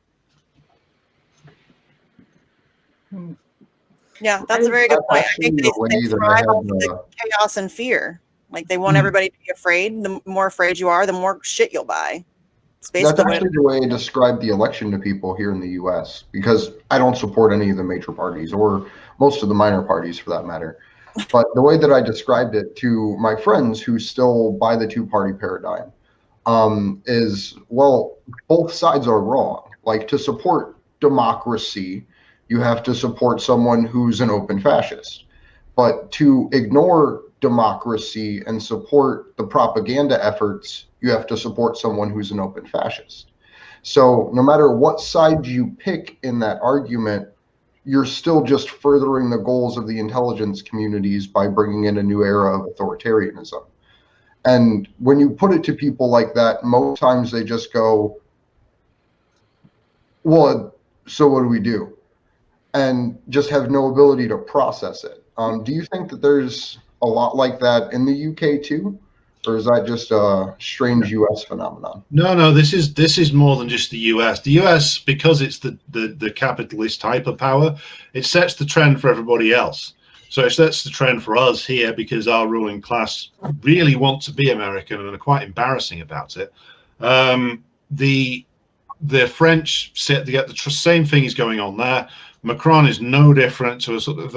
[SPEAKER 5] Yeah, that's a very good point. I think they thrive off the chaos and fear. Like, they want everybody to be afraid. The more afraid you are, the more shit you'll buy.
[SPEAKER 1] That's actually the way I describe the election to people here in the U.S., because I don't support any of the major parties, or most of the minor parties for that matter. But the way that I described it to my friends who still buy the two-party paradigm is, well, both sides are wrong. Like, to support democracy, you have to support someone who's an open fascist. But to ignore democracy and support the propaganda efforts, you have to support someone who's an open fascist. So no matter what side you pick in that argument, you're still just furthering the goals of the intelligence communities by bringing in a new era of authoritarianism. And when you put it to people like that, most times they just go, well, so what do we do? And just have no ability to process it. Do you think that there's a lot like that in the UK too? Or is that just a strange US phenomenon?
[SPEAKER 4] No, this is more than just the US. The US, because it's the capitalist hyperpower, it sets the trend for everybody else. So it sets the trend for us here because our ruling class really want to be American and are quite embarrassing about it. the French sit to get the same thing is going on there. Macron is no different to a sort of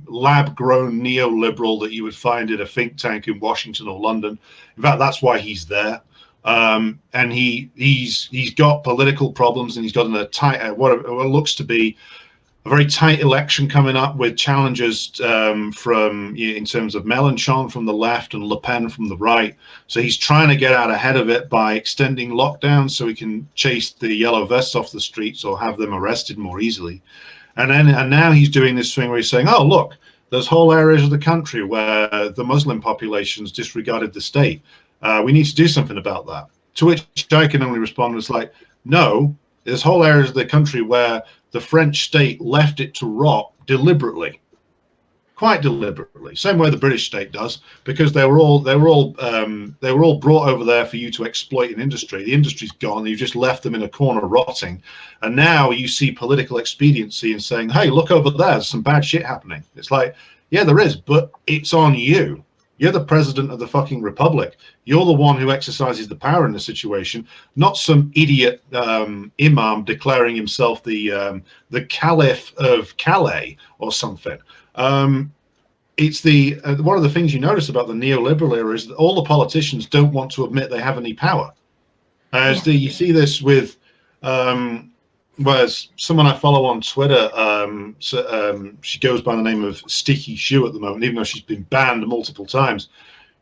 [SPEAKER 4] lab-grown neoliberal that you would find in a think tank in Washington or London. In fact, that's why he's there. And he's got political problems, and he's got a tight, what looks to be a very tight election coming up with challengers from, in terms of Mélenchon from the left and Le Pen from the right. So he's trying to get out ahead of it by extending lockdowns so he can chase the yellow vests off the streets or have them arrested more easily. And now he's doing this thing where he's saying, oh, look, there's whole areas of the country where the Muslim population's disregarded the state. We need to do something about that. To which I can only respond was like, no, there's whole areas of the country where the French state left it to rot deliberately, quite deliberately, same way the British state does, because they were all brought over there for you to exploit an industry. The industry's gone. You've just left them in a corner rotting, and now you see political expediency in saying, "Hey, look over there. There's some bad shit happening." It's like, yeah, there is, but it's on you. You're the president of the fucking republic. You're the one who exercises the power in the situation, not some idiot imam declaring himself the Caliph of Calais or something. It's the one of the things you notice about the neoliberal era is that all the politicians don't want to admit they have any power. You see this with whereas someone I follow on Twitter, she goes by the name of Sticky Shoe at the moment, even though she's been banned multiple times.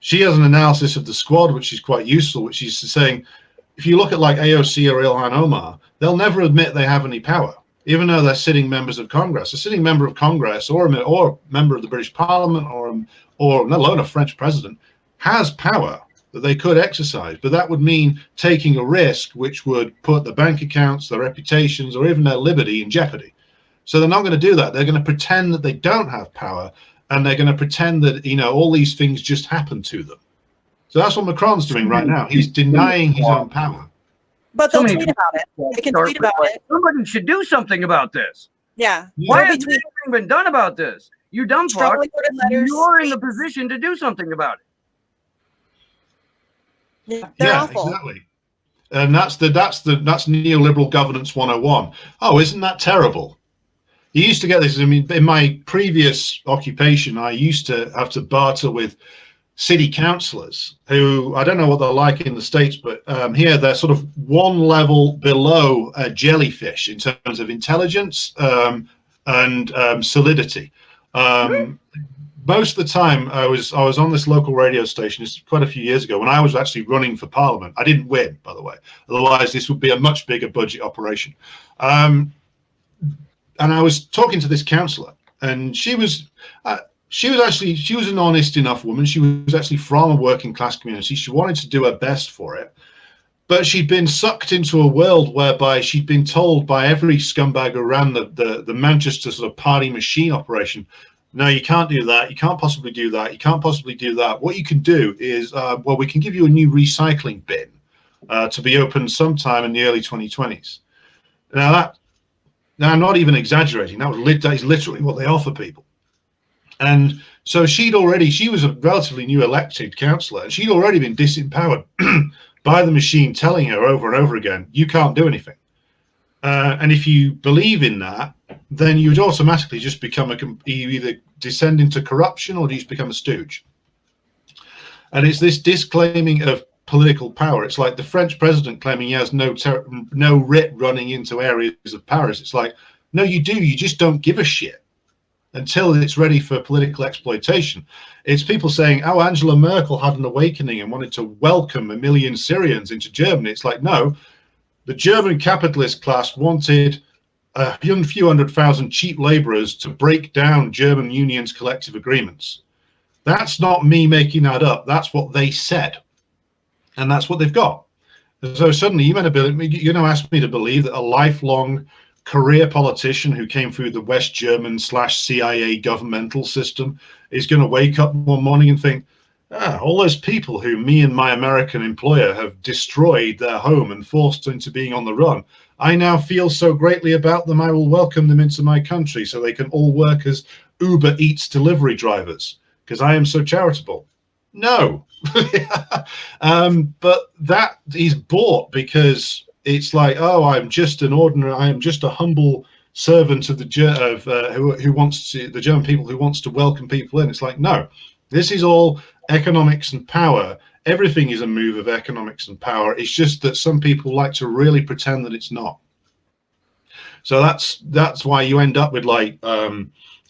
[SPEAKER 4] She has an analysis of the squad, which is quite useful, which is saying, if you look at like AOC or Ilhan Omar, they'll never admit they have any power, even though they're sitting members of Congress. A sitting member of Congress or a member of the British Parliament or let alone a French president has power that they could exercise, but that would mean taking a risk which would put the bank accounts, their reputations, or even their liberty in jeopardy. So they're not going to do that. They're going to pretend that they don't have power, and they're going to pretend that, you know, all these things just happen to them. So that's what Macron's doing right now. He's denying his own power.
[SPEAKER 5] But they'll tweet about it. They can tweet about it.
[SPEAKER 2] Somebody should do something about this.
[SPEAKER 5] Yeah.
[SPEAKER 2] Why hasn't anything been done about this? You dumb fuck.
[SPEAKER 5] Letters.
[SPEAKER 2] You're in the position to do something about it.
[SPEAKER 5] Yeah, they're awful.
[SPEAKER 4] Exactly. And that's neoliberal governance 101. Oh, isn't that terrible? You used to get this. I mean, in my previous occupation, I used to have to barter with city councillors who, I don't know what they're like in the States, but here they're sort of one level below a jellyfish in terms of intelligence and solidity. Most of the time I was on this local radio station, this is quite a few years ago, when I was actually running for Parliament. I didn't win, by the way. Otherwise, this would be a much bigger budget operation. And I was talking to this councillor, and she was an honest enough woman. She was actually from a working class community. She wanted to do her best for it. But she'd been sucked into a world whereby she'd been told by every scumbag who ran the Manchester sort of party machine operation, no, you can't do that. You can't possibly do that. You can't possibly do that. What you can do is, well, we can give you a new recycling bin to be opened sometime in the early 2020s. Now, I'm not even exaggerating. That is literally what they offer people. And so she was a relatively new elected councillor, and she'd already been disempowered by the machine telling her over and over again, you can't do anything. And if you believe in that, then you would automatically just become you either descend into corruption or you just become a stooge. And it's this disclaiming of political power. It's like the French president claiming he has no writ running into areas of Paris. It's like, no, you do. You just don't give a shit until it's ready for political exploitation. It's people saying, oh, Angela Merkel had an awakening and wanted to welcome 1 million Syrians into Germany. It's like, no, the German capitalist class wanted a few 100,000 cheap laborers to break down German unions' collective agreements. That's not me making that up. That's what they said. And that's what they've got. And so suddenly you're going to ask me to believe that a lifelong career politician who came through the West German /CIA governmental system is going to wake up one morning and think, all those people who me and my American employer have destroyed their home and forced into being on the run, I now feel so greatly about them, I will welcome them into my country so they can all work as Uber Eats delivery drivers because I am so charitable. No. But that is bought because it's like, oh, I am just a humble servant of the the German people who wants to welcome people in. It's like, no, this is all economics and power. Everything is a move of economics and power. It's just that some people like to really pretend that it's not. So that's why you end up with like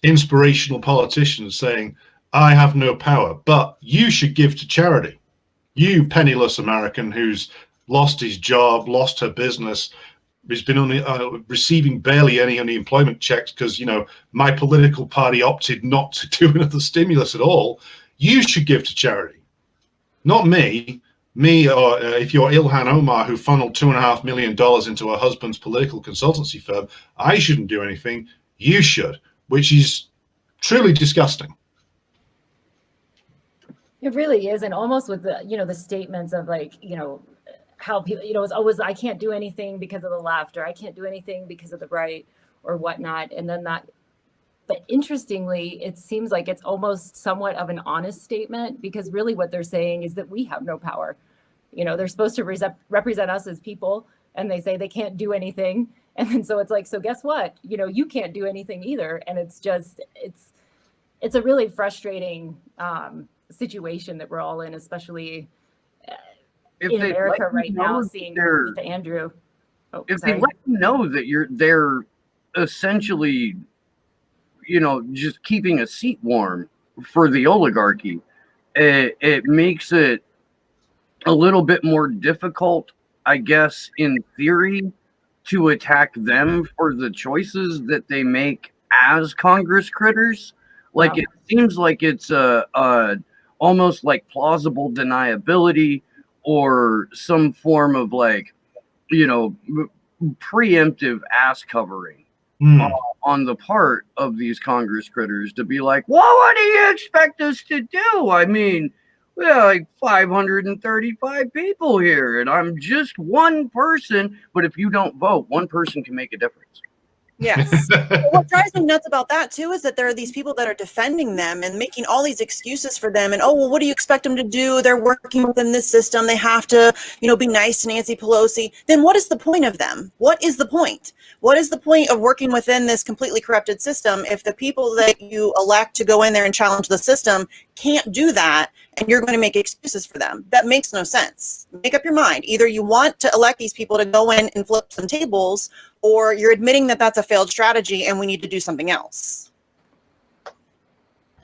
[SPEAKER 4] inspirational politicians saying, I have no power, but you should give to charity. You penniless American who's lost his job, lost her business, has been only receiving barely any unemployment checks because, you know, my political party opted not to do another stimulus at all. You should give to charity, not me. Or if you're Ilhan Omar, who funneled $2.5 million into her husband's political consultancy firm, I shouldn't do anything. You should, which is truly disgusting.
[SPEAKER 3] It really is. And almost with the, you know, the statements of like, you know, how people, you know, it's always, I can't do anything because of the left, or I can't do anything because of the right, or whatnot. And then that, but interestingly, it seems like it's almost somewhat of an honest statement, because really what they're saying is that we have no power. You know, they're supposed to represent us as people, and they say they can't do anything. And then so it's like, so guess what? You know, you can't do anything either. And it's just, it's a really frustrating situation that we're all in, especially in America right now, seeing with Andrew.
[SPEAKER 2] If they let you know that they're essentially, you know, just keeping a seat warm for the oligarchy, it makes it a little bit more difficult, I guess, in theory, to attack them for the choices that they make as Congress critters. Like, it seems like it's almost like plausible deniability, or some form of, like, you know, preemptive ass covering on the part of these Congress critters to be like, well, what do you expect us to do? I mean, we have like 535 people here, and I'm just one person. But if you don't vote, one person can make a difference.
[SPEAKER 5] Yes. What drives me nuts about that too is that there are these people that are defending them and making all these excuses for them. And, oh, well, what do you expect them to do? They're working within this system. They have to, you know, be nice to Nancy Pelosi. Then what is the point of them? What is the point? What is the point of working within this completely corrupted system if the people that you elect to go in there and challenge the system can't do that, and you're going to make excuses for them? That makes no sense. Make up your mind. Either you want to elect these people to go in and flip some tables, or you're admitting that that's a failed strategy and we need to do something else.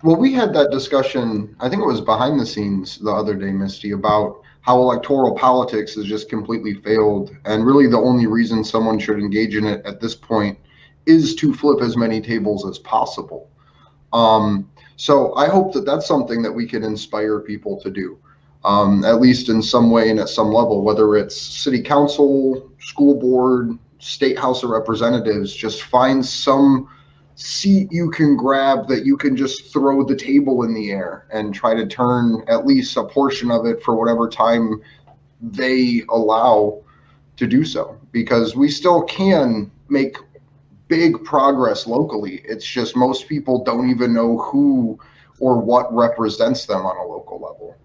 [SPEAKER 1] Well, we had that discussion, I think it was behind the scenes the other day, Misty, about how electoral politics has just completely failed. And really the only reason someone should engage in it at this point is to flip as many tables as possible. So I hope that that's something that we can inspire people to do, at least in some way and at some level, whether it's city council, school board, state house of representatives. Just find some seat you can grab that you can just throw the table in the air and try to turn at least a portion of it for whatever time they allow to do so, because we still can make big progress locally. It's just most people don't even know who or what represents them on a local level.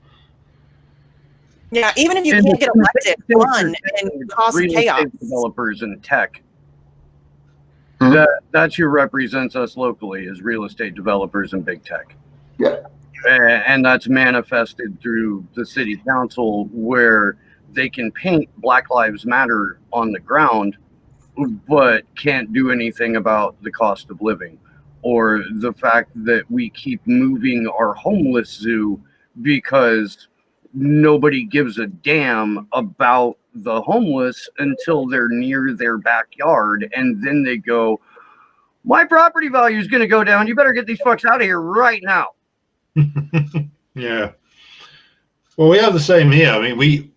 [SPEAKER 5] Yeah, even if you can't get elected, run and cause chaos.
[SPEAKER 2] Developers and tech.
[SPEAKER 1] Hmm?
[SPEAKER 2] That's who represents us locally, is real estate developers and big tech.
[SPEAKER 1] Yeah.
[SPEAKER 2] And that's manifested through the city council, where they can paint Black Lives Matter on the ground, but can't do anything about the cost of living, or the fact that we keep moving our homeless zoo because nobody gives a damn about the homeless until they're near their backyard, and then they go, my property value is going to go down, you better get these fucks out of here right now.
[SPEAKER 4] Yeah. Well, we have the same here. I mean,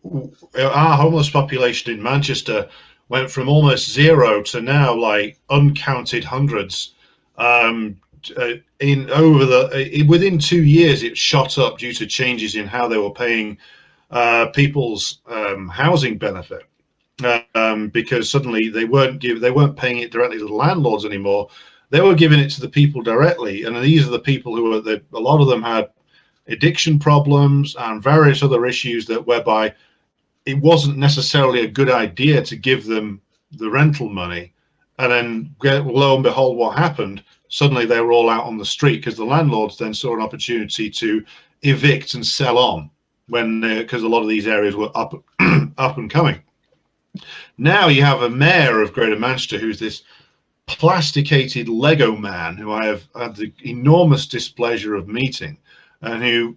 [SPEAKER 4] our homeless population in Manchester went from almost zero to now like uncounted hundreds. Within 2 years, it shot up due to changes in how they were paying people's housing benefit, because suddenly they weren't paying it directly to the landlords anymore. They were giving it to the people directly, and these are the people who a lot of them had addiction problems and various other issues whereby it wasn't necessarily a good idea to give them the rental money. And then lo and behold, what happened? Suddenly they were all out on the street because the landlords then saw an opportunity to evict and sell on when because a lot of these areas were up and coming. Now you have a mayor of Greater Manchester who's this plasticated Lego man who I have had the enormous displeasure of meeting, and who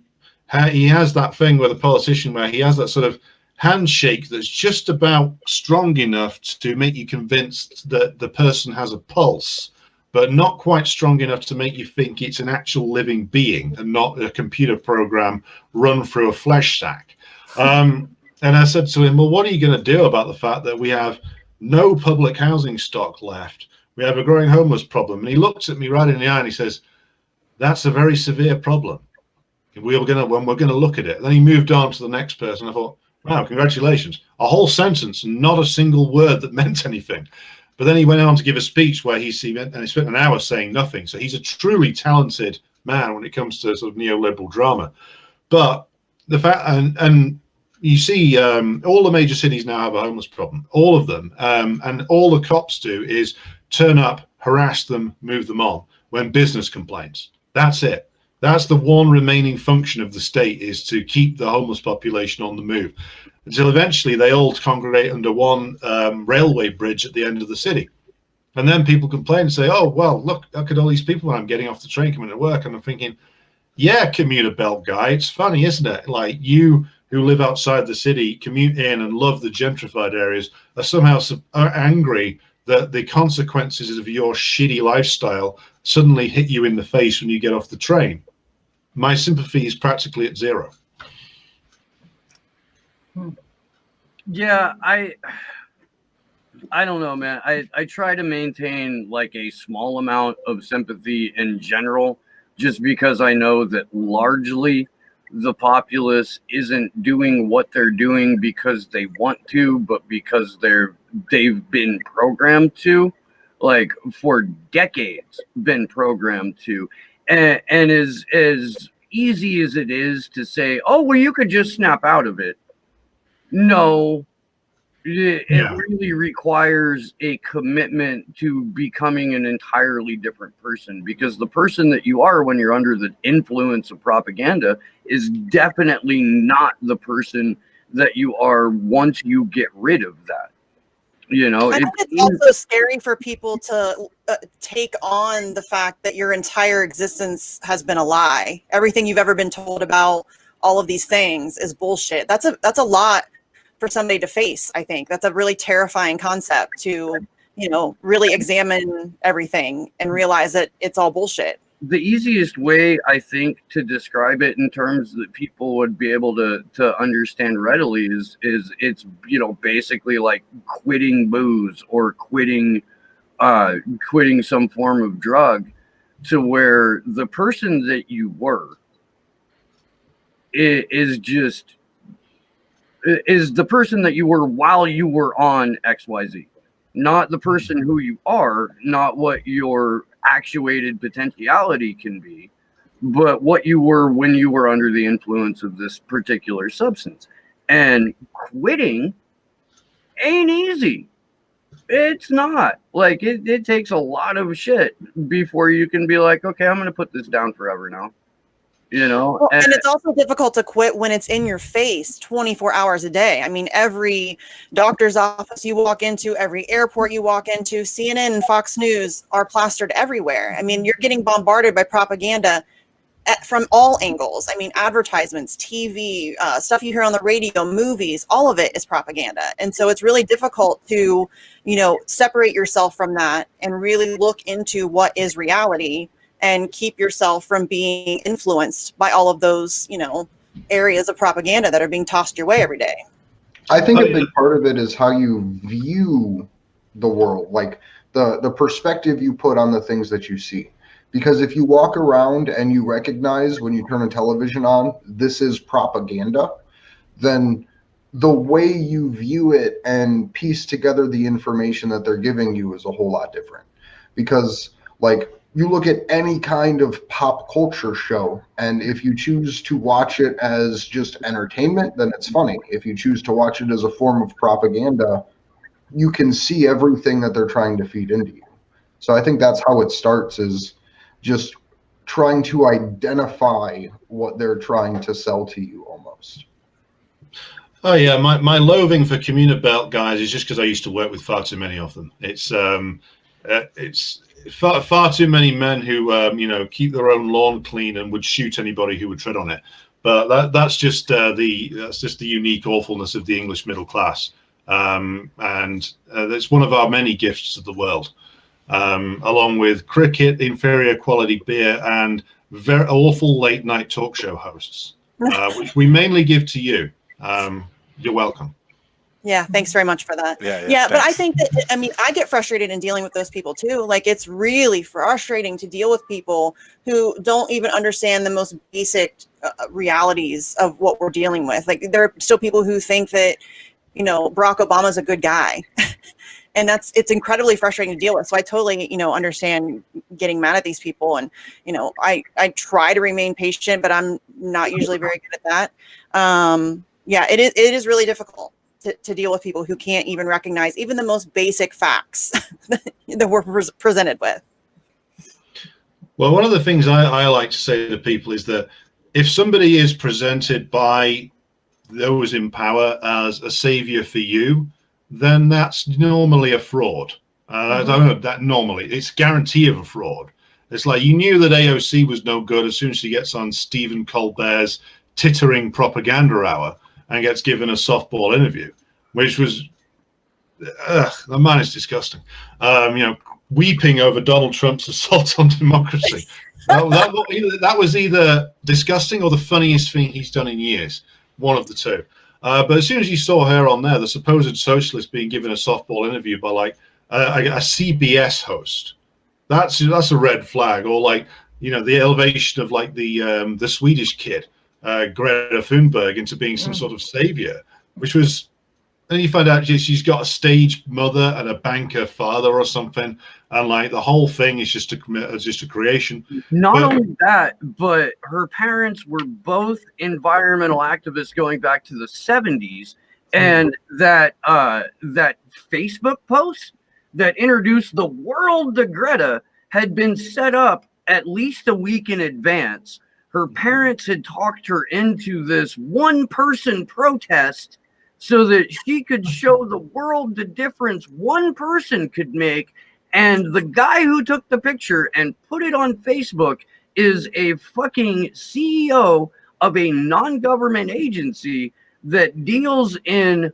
[SPEAKER 4] he has that thing with a politician where he has that sort of handshake that's just about strong enough to make you convinced that the person has a pulse, but not quite strong enough to make you think it's an actual living being and not a computer program run through a flesh sack. And I said to him, well, what are you going to do about the fact that we have no public housing stock left? We have a growing homeless problem. And he looks at me right in the eye and he says, that's a very severe problem. We're going to look at it. Then he moved on to the next person. I thought, wow, congratulations. A whole sentence, not a single word that meant anything. But then he went on to give a speech where he spent an hour saying nothing. So he's a truly talented man when it comes to sort of neoliberal drama. But the fact, and you see all the major cities now have a homeless problem, all of them. And all the cops do is turn up, harass them, move them on when business complains. That's it. That's the one remaining function of the state, is to keep the homeless population on the move until eventually they all congregate under one railway bridge at the end of the city. And then people complain and say, oh, well, look at all these people when I'm getting off the train coming to work. And I'm thinking, yeah, commuter belt guy, it's funny, isn't it? Like, you who live outside the city, commute in and love the gentrified areas, are somehow angry that the consequences of your shitty lifestyle suddenly hit you in the face when you get off the train. My sympathy is practically at zero.
[SPEAKER 2] Yeah, I don't know, man. I try to maintain like a small amount of sympathy in general, just because I know that largely the populace isn't doing what they're doing because they want to, but because they've been programmed to, like for decades been programmed to. And as easy as it is to say, oh, well, you could just snap out of it. No, it really requires a commitment to becoming an entirely different person, because the person that you are when you're under the influence of propaganda is definitely not the person that you are once you get rid of that. You know,
[SPEAKER 5] I think it's also scary for people to take on the fact that your entire existence has been a lie. Everything you've ever been told about all of these things is bullshit. That's a lot for somebody to face. I think that's a really terrifying concept to, really examine everything and realize that it's all bullshit.
[SPEAKER 2] The easiest way, I think, to describe it in terms that people would be able to understand readily is it's basically like quitting booze or quitting some form of drug, to where the person that you were is the person that you were while you were on XYZ, not the person who you are, not what your actuated potentiality can be, but what you were when you were under the influence of this particular substance. And quitting ain't easy. It's not. Like, it takes a lot of shit before you can be like, okay, I'm going to put this down forever now.
[SPEAKER 5] Well, and it's also difficult to quit when it's in your face 24 hours a day. I mean, every doctor's office you walk into, every airport you walk into, CNN and Fox News are plastered everywhere. I mean, you're getting bombarded by propaganda from all angles. I mean, advertisements, TV, stuff you hear on the radio, movies, all of it is propaganda. And so it's really difficult to, separate yourself from that and really look into what is reality and keep yourself from being influenced by all of those, areas of propaganda that are being tossed your way every day.
[SPEAKER 1] I think a big part of it is how you view the world, like the perspective you put on the things that you see. Because if you walk around and you recognize when you turn a television on, this is propaganda, then the way you view it and piece together the information that they're giving you is a whole lot different. Because, like, you look at any kind of pop culture show, and if you choose to watch it as just entertainment, then it's funny. If you choose to watch it as a form of propaganda, you can see everything that they're trying to feed into you. So I think that's how it starts, is just trying to identify what they're trying to sell to you almost.
[SPEAKER 4] Oh yeah, my loathing for Communibelt guys is just because I used to work with far too many of them. It's far too many men who you know, keep their own lawn clean and would shoot anybody who would tread on it. But that's just the unique awfulness of the English middle class, and it's one of our many gifts to the world, along with cricket, inferior quality beer, and very awful late night talk show hosts, which we mainly give to you. You're welcome.
[SPEAKER 5] Yeah, thanks very much for that. Yeah, but I think that, I mean, I get frustrated in dealing with those people too. Like, it's really frustrating to deal with people who don't even understand the most basic realities of what we're dealing with. Like, there are still people who think that, you know, Barack Obama's a good guy. And it's incredibly frustrating to deal with. So I totally, you know, understand getting mad at these people. And, you know, I try to remain patient, but I'm not usually very good at that. Yeah, it is really difficult to deal with people who can't even recognize even the most basic facts that we're presented with.
[SPEAKER 4] Well, one of the things I like to say to people is that if somebody is presented by those in power as a savior for you, then that's normally a fraud. I don't know that normally. It's guarantee of a fraud. It's like, you knew that AOC was no good as soon as she gets on Stephen Colbert's tittering propaganda hour and gets given a softball interview, which was, the man is disgusting. You know, weeping over Donald Trump's assault on democracy. That was either disgusting or the funniest thing he's done in years. One of the two. But as soon as you saw her on there, the supposed socialist being given a softball interview by like a CBS host, that's a red flag. Or like, you know, the elevation of like the Swedish kid, Greta Thunberg, into being some sort of savior, which was. Then you find out she's got a stage mother and a banker father or something, and like the whole thing is just a creation.
[SPEAKER 2] Not only that, but her parents were both environmental activists going back to the 70s, and that Facebook post that introduced the world to Greta had been set up at least a week in advance. Her parents had talked her into this one-person protest so that she could show the world the difference one person could make. And the guy who took the picture and put it on Facebook is a fucking CEO of a non-government agency that deals in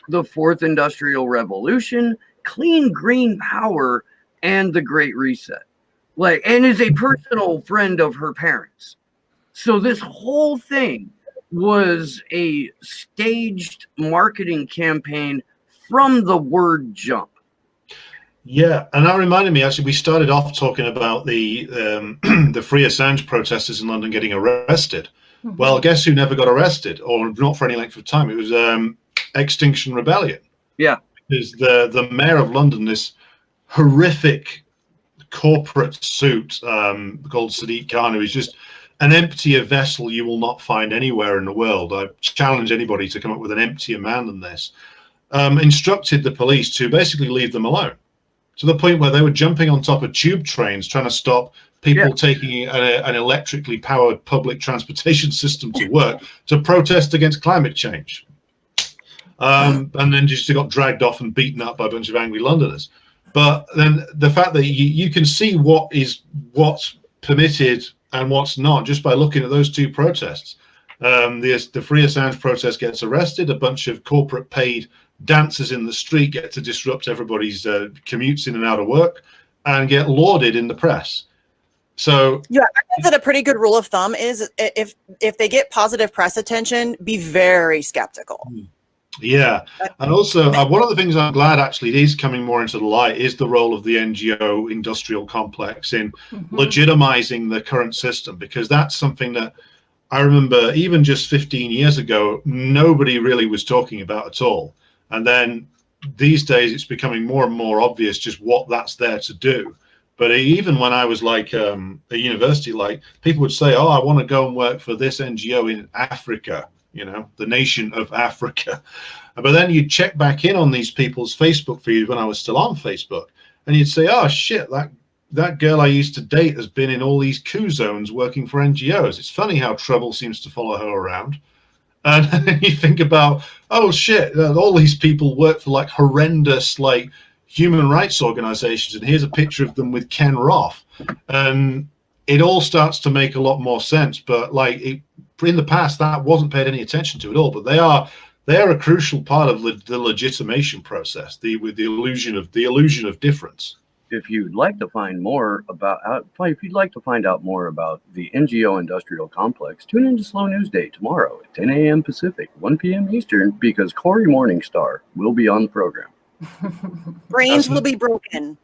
[SPEAKER 2] the fourth industrial revolution, clean green power, and the Great Reset. Like, and is a personal friend of her parents. So this whole thing was a staged marketing campaign from the word jump.
[SPEAKER 4] Yeah, and that reminded me, actually, we started off talking about the Free Assange protesters in London getting arrested. Well, guess who never got arrested, or not for any length of time? It was Extinction Rebellion.
[SPEAKER 2] Yeah.
[SPEAKER 4] Because the mayor of London, this horrific corporate suit called Sadiq Khan, who is just an emptier vessel you will not find anywhere in the world. I challenge anybody to come up with an emptier man than this. Instructed the police to basically leave them alone, to the point where they were jumping on top of tube trains trying to stop people taking an electrically powered public transportation system to work to protest against climate change. And then just got dragged off and beaten up by a bunch of angry Londoners. But then the fact that you can see what's permitted and what's not just by looking at those two protests. The Free Assange protest gets arrested. A bunch of corporate paid dancers in the street get to disrupt everybody's commutes in and out of work and get lauded in the press. So
[SPEAKER 5] yeah, I think that a pretty good rule of thumb is if they get positive press attention, be very skeptical.
[SPEAKER 4] Yeah, and also one of the things I'm glad actually it is coming more into the light is the role of the NGO industrial complex in legitimizing the current system, because that's something that I remember even just 15 years ago, nobody really was talking about at all. And then these days it's becoming more and more obvious just what that's there to do. But even when I was like at university, like people would say, "Oh, I want to go and work for this NGO in Africa, you know, the nation of Africa." But then you'd check back in on these people's Facebook feeds when I was still on Facebook, and you'd say, "Oh shit, that girl I used to date has been in all these coup zones working for NGOs. It's funny how trouble seems to follow her around." And then you think about, oh shit, all these people work for like horrendous like human rights organizations, and here's a picture of them with Ken Roth, and it all starts to make a lot more sense. But like in the past, that wasn't paid any attention to at all. But they are a crucial part of the legitimation process, with the illusion of difference.
[SPEAKER 2] If you'd like to find out more about the NGO industrial complex, tune into Slow News Day tomorrow at 10 a.m. Pacific, 1 p.m. Eastern, because Corey Morningstar will be on the program.
[SPEAKER 5] Brains will be broken.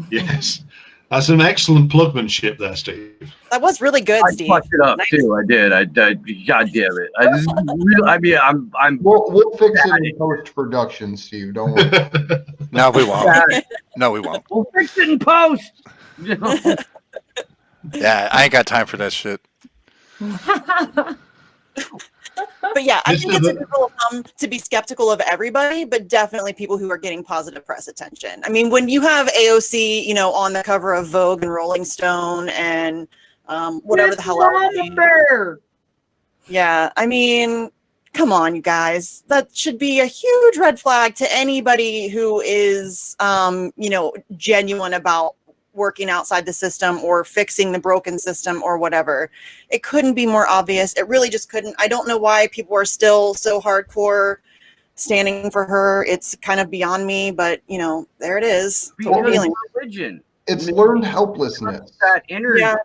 [SPEAKER 4] Yes. That's an excellent plugmanship there, Steve.
[SPEAKER 5] That was really good,
[SPEAKER 2] I
[SPEAKER 5] Steve.
[SPEAKER 2] fucked it up
[SPEAKER 5] Nice.
[SPEAKER 2] too. I did. God damn it. I'm.
[SPEAKER 1] We'll fix it in post-production, Steve. Don't worry.
[SPEAKER 6] No, we won't. No, we won't.
[SPEAKER 2] We'll fix it in post.
[SPEAKER 6] Yeah, I ain't got time for that shit.
[SPEAKER 5] But yeah, I
[SPEAKER 4] This
[SPEAKER 5] think
[SPEAKER 4] is
[SPEAKER 5] it's a
[SPEAKER 4] a-
[SPEAKER 5] good rule of thumb to be skeptical of everybody, but definitely people who are getting positive press attention. I mean, when you have AOC, you know, on the cover of Vogue and Rolling Stone and whatever the hell else.
[SPEAKER 2] Bear.
[SPEAKER 5] Yeah, I mean, come on, you guys. That should be a huge red flag to anybody who is, you know, genuine about working outside the system or fixing the broken system or whatever. It couldn't be more obvious. It really just couldn't. I don't know why people are still so hardcore standing for her. It's kind of beyond me, but you know, there it is. That's what we're feeling.
[SPEAKER 2] Religion.
[SPEAKER 1] It's learned helplessness.
[SPEAKER 2] That energy
[SPEAKER 5] Yeah.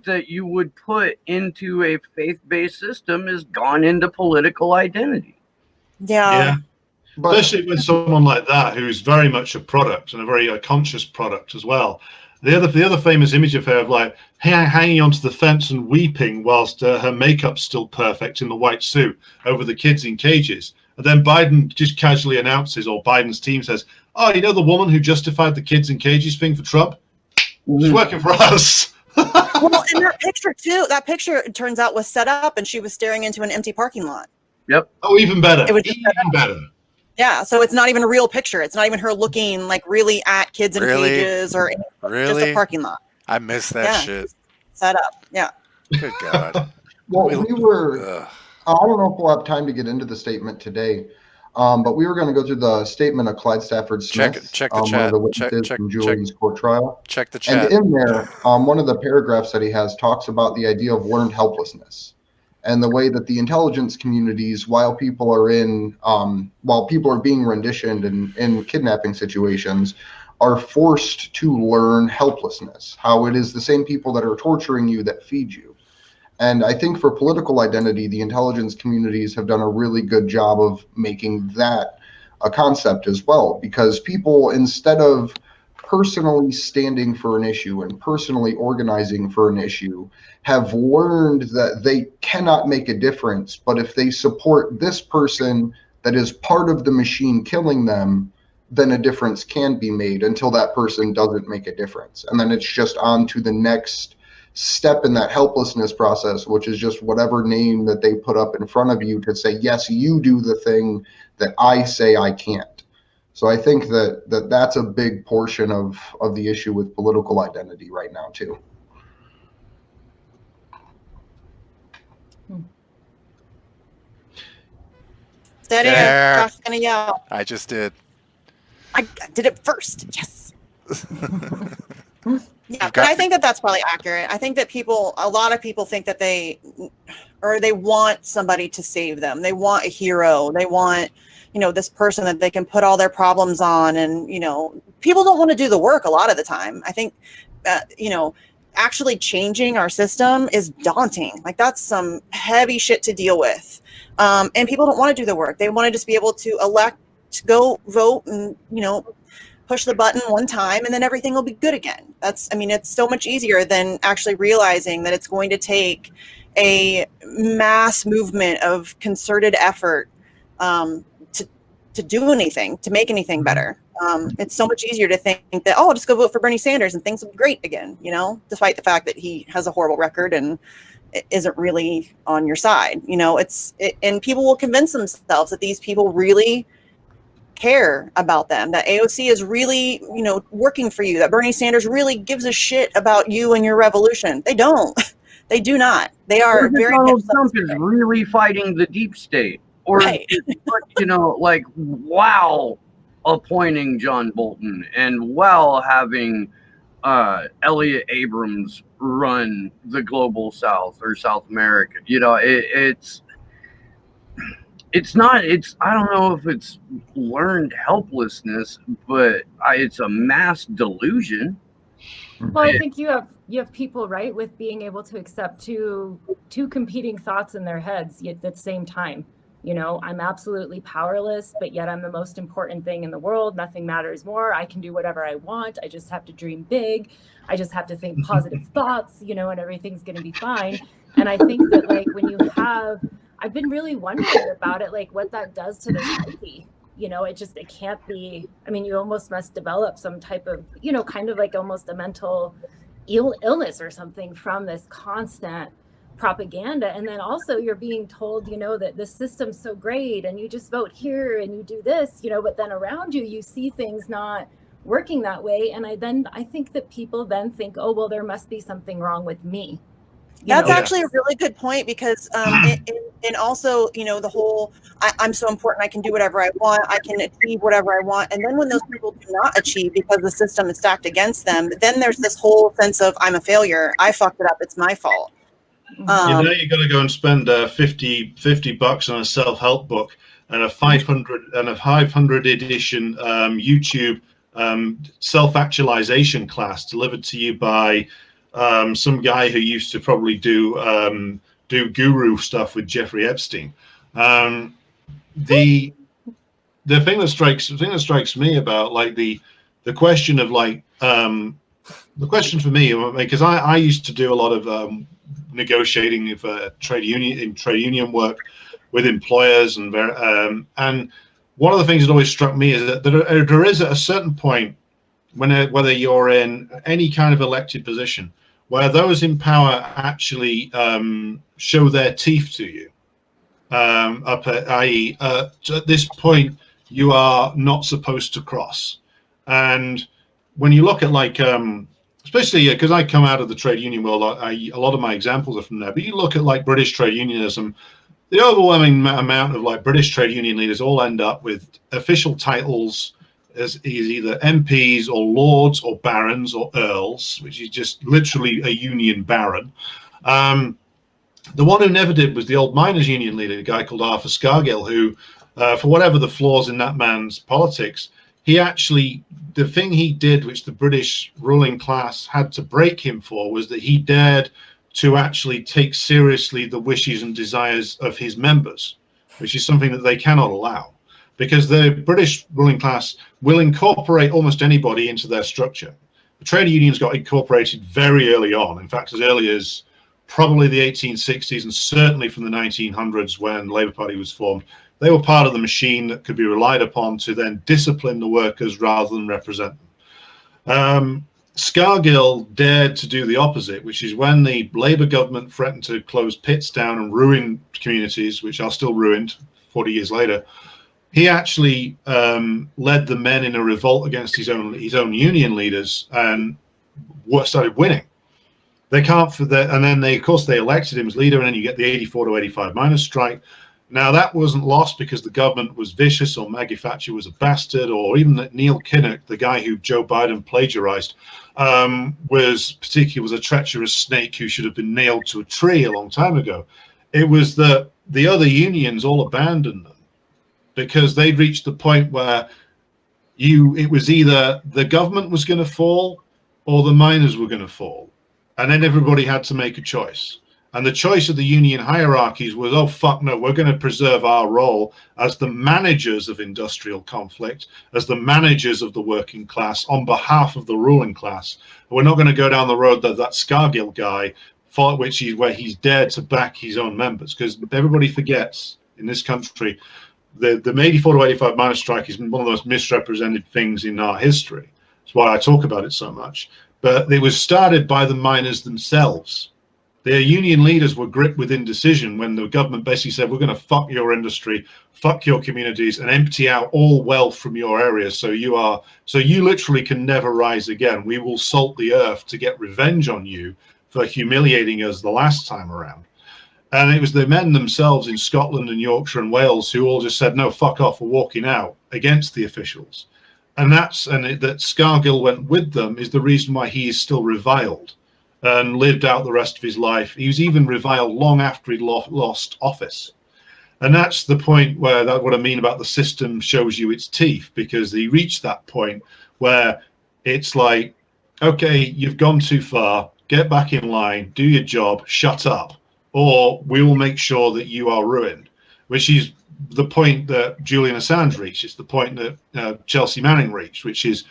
[SPEAKER 2] that you would put into a faith-based system is gone into political identity.
[SPEAKER 4] Yeah.
[SPEAKER 1] But
[SPEAKER 4] Especially with someone like that who's very much a product and a very conscious product as well. The other famous image of her of like hanging onto the fence and weeping whilst her makeup's still perfect in the white suit over the kids in cages. And then Biden just casually announces, or Biden's team says, "Oh, you know the woman who justified the kids in cages thing for Trump? She's working for us."
[SPEAKER 5] Well, and that picture too, that picture, it turns out, was set up and she was staring into an empty parking lot.
[SPEAKER 2] Yep.
[SPEAKER 4] Oh, even better.
[SPEAKER 5] It was just
[SPEAKER 4] Even better.
[SPEAKER 5] Yeah, so it's not even a real picture. It's not even her looking like really at kids in
[SPEAKER 6] Really?
[SPEAKER 5] cages or anything. Just
[SPEAKER 6] Really?
[SPEAKER 5] a parking lot
[SPEAKER 6] I miss that
[SPEAKER 5] Yeah.
[SPEAKER 6] shit.
[SPEAKER 5] set up. Yeah.
[SPEAKER 6] Good God.
[SPEAKER 1] well, we were.
[SPEAKER 6] Ugh.
[SPEAKER 1] I don't know if we'll have time to get into the statement today, but we were going to go through the statement of Clyde Stafford Smith,
[SPEAKER 6] Check the
[SPEAKER 1] one
[SPEAKER 6] chat.
[SPEAKER 1] of the witnesses
[SPEAKER 6] Check-
[SPEAKER 1] from Julian's court trial.
[SPEAKER 6] Check the
[SPEAKER 1] And
[SPEAKER 6] chat.
[SPEAKER 1] in there, one of the paragraphs that he has talks about the idea of learned helplessness and the way that the intelligence communities, while people are being renditioned in kidnapping situations, are forced to learn helplessness, how it is the same people that are torturing you that feed you. And I think for political identity, the intelligence communities have done a really good job of making that a concept as well, because people, instead of personally standing for an issue and personally organizing for an issue, have learned that they cannot make a difference, but if they support this person that is part of the machine killing them, then a difference can be made until that person doesn't make a difference. And then it's just on to the next step in that helplessness process, which is just whatever name that they put up in front of you to say, yes, you do the thing that I say I can't. So I think that's a big portion of the issue with political identity right now too.
[SPEAKER 5] Dead
[SPEAKER 6] There.
[SPEAKER 5] air. Josh's gonna yell.
[SPEAKER 6] I just did.
[SPEAKER 5] I did it first. Yes. Yeah,
[SPEAKER 6] You've
[SPEAKER 5] but I
[SPEAKER 6] got-
[SPEAKER 5] think that that's probably accurate. I think that a lot of people think that they want somebody to save them. They want a hero. They want, this person that they can put all their problems on. And, people don't want to do the work a lot of the time. I think, actually changing our system is daunting. Like that's some heavy shit to deal with. And people don't want to do the work. They want to just be able to elect, to go vote and, push the button one time and then everything will be good again. It's so much easier than actually realizing that it's going to take a mass movement of concerted effort to do anything, to make anything better. It's so much easier to think that, oh, I'll just go vote for Bernie Sanders and things will be great again, you know, despite the fact that he has a horrible record and isn't really on your side. You know, and people will convince themselves that these people really care about them, that AOC is really, you know, working for you, that Bernie Sanders really gives a shit about you and your revolution. They don't. They do not. They are very
[SPEAKER 2] Donald Trump is really fighting the deep state, or
[SPEAKER 5] right.
[SPEAKER 2] you know, like while appointing John Bolton and while having Elliot Abrams run the global South or South America. You know, it's not. I don't know if it's learned helplessness, but it's a mass delusion.
[SPEAKER 3] Well, I think you have people, right, with being able to accept two competing thoughts in their heads yet at the same time. You know, I'm absolutely powerless, but yet I'm the most important thing in the world. Nothing matters more. I can do whatever I want. I just have to dream big. I just have to think positive thoughts, you know, and everything's going to be fine. And I think that, like, when you have, I've been really wondering about it, like what that does to the psyche. You know, it can't be, I mean, you almost must develop some type of, you know, kind of like almost a mental illness or something from this constant propaganda. And then also you're being told, you know, that the system's so great and you just vote here and you do this, you know, but then around you see things not working that way. And I think that people then think, oh, well, there must be something wrong with me.
[SPEAKER 5] That's actually a really good point, because and also, you know, the whole I'm so important, I can do whatever I want, I can achieve whatever I want. And then when those people do not achieve because the system is stacked against them, then there's this whole sense of I'm a failure, I fucked it up, it's my fault.
[SPEAKER 4] You know, you're going to go and spend $50 on a self-help book and a 500 edition YouTube self-actualization class delivered to you by some guy who used to probably do guru stuff with Jeffrey Epstein. The thing that strikes me about, like, the question of, like, the question for me, because I used to do a lot of negotiating of trade union work with employers, and one of the things that always struck me is that there is at a certain point, whether you're in any kind of elected position, where those in power actually show their teeth to you, i.e., at this point you are not supposed to cross. And when you look at, like, especially because I come out of the trade union world, a lot of my examples are from there. But you look at, like, British trade unionism, the overwhelming amount of, like, British trade union leaders all end up with official titles as either MPs or lords or barons or earls, which is just literally a union baron. The one who never did was the old miners' union leader, a guy called Arthur Scargill, who, for whatever the flaws in that man's politics, the thing he did, which the British ruling class had to break him for, was that he dared to actually take seriously the wishes and desires of his members, which is something that they cannot allow, because the British ruling class will incorporate almost anybody into their structure. The trade unions got incorporated very early on, in fact, as early as probably the 1860s, and certainly from the 1900s when the Labour Party was formed. They were part of the machine that could be relied upon to then discipline the workers rather than represent them. Scargill dared to do the opposite, which is when the Labour government threatened to close pits down and ruin communities, which are still ruined 40 years later. He actually led the men in a revolt against his own union leaders and started winning. And then of course they elected him as leader, and then you get the 84 to 85 miners' strike. Now, that wasn't lost because the government was vicious, or Maggie Thatcher was a bastard, or even that Neil Kinnock, the guy who Joe Biden plagiarized, was a treacherous snake who should have been nailed to a tree a long time ago. It was that the other unions all abandoned them because they'd reached the point where it was either the government was going to fall or the miners were going to fall. And then everybody had to make a choice. And the choice of the union hierarchies was, oh, fuck no, we're going to preserve our role as the managers of industrial conflict, as the managers of the working class on behalf of the ruling class. We're not going to go down the road that Scargill guy, where he's dared to back his own members, because everybody forgets in this country, the 84 to 85 miners' strike is one of the most misrepresented things in our history. That's why I talk about it so much. But it was started by the miners themselves. Their union leaders were gripped with indecision when the government basically said, we're going to fuck your industry, fuck your communities, and empty out all wealth from your areas. So you literally can never rise again. We will salt the earth to get revenge on you for humiliating us the last time around. And it was the men themselves in Scotland and Yorkshire and Wales who all just said, no, fuck off, we're walking out against the officials. And that Scargill went with them is the reason why he is still reviled and lived out the rest of his life. He was even reviled long after he'd lost office. And that's the point where what I mean about the system shows you its teeth, because he reached that point where it's like, okay, you've gone too far, get back in line, do your job, shut up, or we will make sure that you are ruined, which is the point that Julian Assange reached. It's the point that Chelsea Manning reached, which is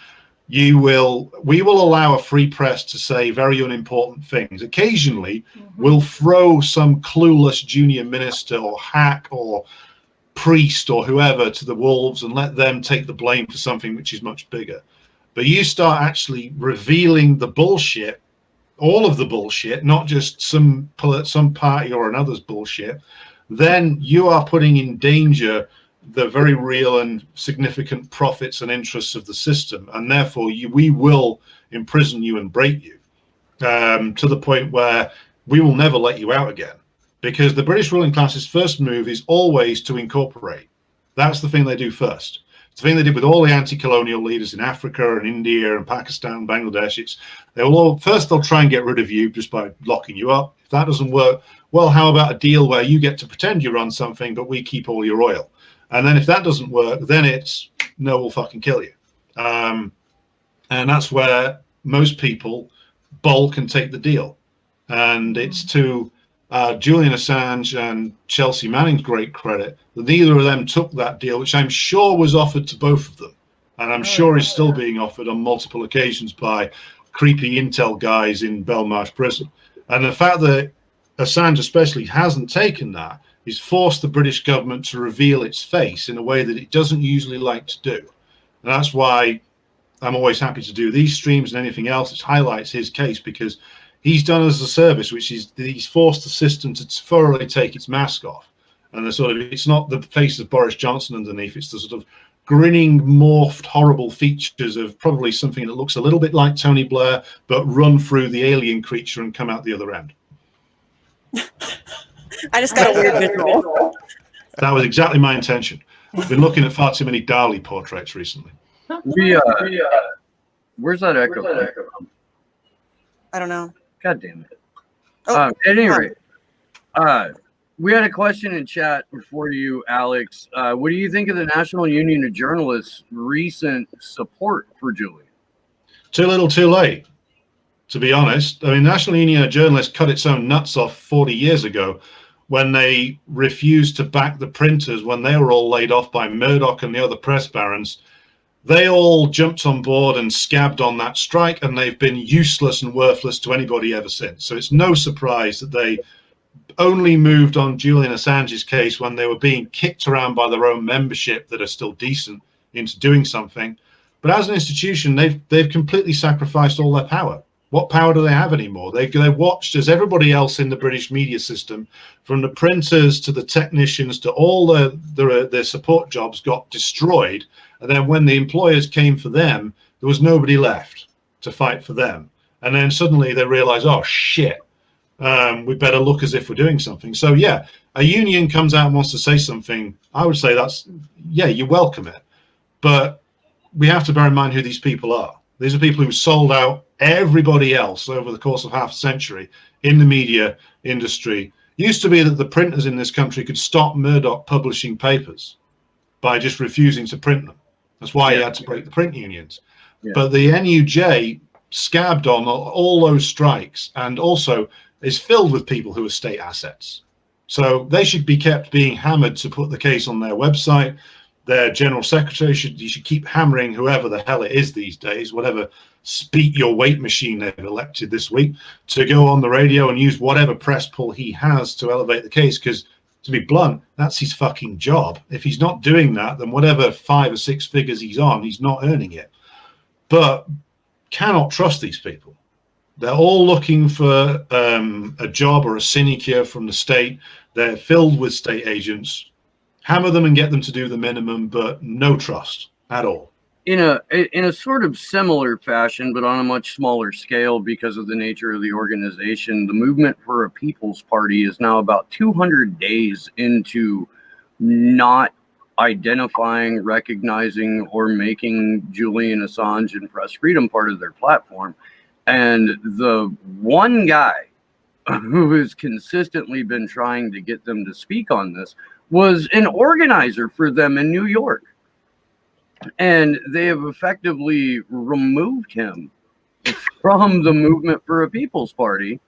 [SPEAKER 4] we will allow a free press to say very unimportant things. Occasionally, we'll throw some clueless junior minister or hack or priest or whoever to the wolves and let them take the blame for something which is much bigger. But you start actually revealing the bullshit, all of the bullshit, not just some party or another's bullshit, then you are putting in danger the very real and significant profits and interests of the system, and therefore we will imprison you and break you to the point where we will never let you out again, because the British ruling class's first move is always to incorporate. That's the thing they do first. It's the thing they did with all the anti-colonial leaders in Africa and India and Pakistan and Bangladesh. They'll try and get rid of you just by locking you up. If that doesn't work, well, how about a deal where you get to pretend you run something, but we keep all your oil? And then if that doesn't work, then it's, no, we'll fucking kill you. And that's where most people bulk and take the deal. And it's to Julian Assange and Chelsea Manning's great credit that neither of them took that deal, which I'm sure was offered to both of them. And I'm sure is still being offered on multiple occasions by creepy intel guys in Belmarsh prison. And the fact that Assange especially hasn't taken that is forced the British government to reveal its face in a way that it doesn't usually like to do. And that's why I'm always happy to do these streams and anything else that highlights his case, because he's done us a service, which is he's forced the system to thoroughly take its mask off. And it's not the face of Boris Johnson underneath, it's the sort of grinning, morphed, horrible features of probably something that looks a little bit like Tony Blair, but run through the alien creature and come out the other end.
[SPEAKER 5] I just got a weird visual.
[SPEAKER 4] That was exactly my intention. I've been looking at far too many Dali portraits recently.
[SPEAKER 2] Where's that echo from?
[SPEAKER 5] I don't know.
[SPEAKER 2] God damn it.
[SPEAKER 5] Oh,
[SPEAKER 2] at any rate, we had a question in chat for you, Alex. What do you think of the National Union of Journalists' recent support for Julian?
[SPEAKER 4] Too little, too late, to be honest. I mean, National Union of Journalists cut its own nuts off 40 years ago when they refused to back the printers when they were all laid off by Murdoch and the other press barons. They all jumped on board and scabbed on that strike, and they've been useless and worthless to anybody ever since. So it's no surprise that they only moved on Julian Assange's case when they were being kicked around by their own membership that are still decent into doing something. But as an institution, they've completely sacrificed all their power. What power do they have anymore? They watched as everybody else in the British media system, from the printers to the technicians to all their support jobs, got destroyed. And then when the employers came for them, there was nobody left to fight for them. And then suddenly they realize, oh, shit, we better look as if we're doing something. So, yeah, a union comes out and wants to say something. I would say you welcome it. But we have to bear in mind who these people are. These are people who sold out everybody else over the course of half a century in the media industry. It used to be that the printers in this country could stop Murdoch publishing papers by just refusing to print them. That's why he had to break the print unions. Yeah. But the NUJ scabbed on all those strikes, and also is filled with people who are state assets. So they should be kept being hammered to put the case on their website. Their general secretary you should keep hammering whoever the hell it is these days, whatever speak your weight machine they've elected this week, to go on the radio and use whatever press pull he has to elevate the case, because to be blunt, that's his fucking job. If he's not doing that, then whatever 5 or 6 figures he's on, he's not earning it. But cannot trust these people. They're all looking for a job or a sinecure from the state. They're filled with state agents. Hammer them and get them to do the minimum, but no trust at all.
[SPEAKER 2] In a sort of similar fashion, but on a much smaller scale because of the nature of the organization, the Movement for a People's Party is now about 200 days into not identifying, recognizing, or making Julian Assange and press freedom part of their platform. And the one guy who has consistently been trying to get them to speak on this was an organizer for them in New York. And they have effectively removed him from the Movement for a People's Party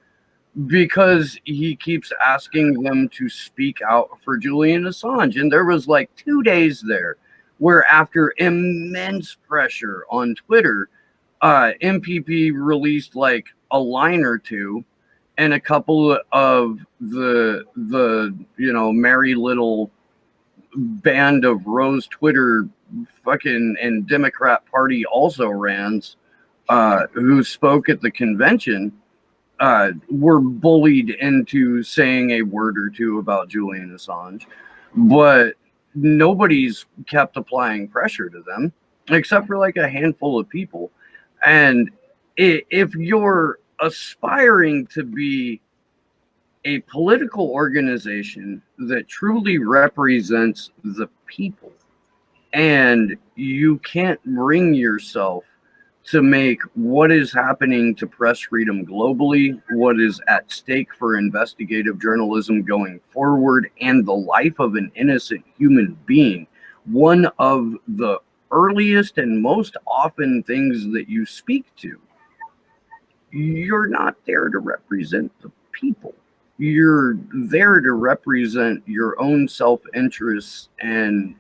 [SPEAKER 2] because he keeps asking them to speak out for Julian Assange. And there was like 2 days there where, after immense pressure on Twitter, MPP released like a line or two, and a couple of the merry little band of Rose Twitter fucking and Democrat Party also rans who spoke at the convention were bullied into saying a word or two about Julian Assange, but nobody's kept applying pressure to them except for like a handful of people. And if you're aspiring to be a political organization that truly represents the people, and you can't bring yourself to make what is happening to press freedom globally, what is at stake for investigative journalism going forward, and the life of an innocent human being, one of the earliest and most often things that you speak to, you're not there to represent the people. You're there to represent your own self-interests and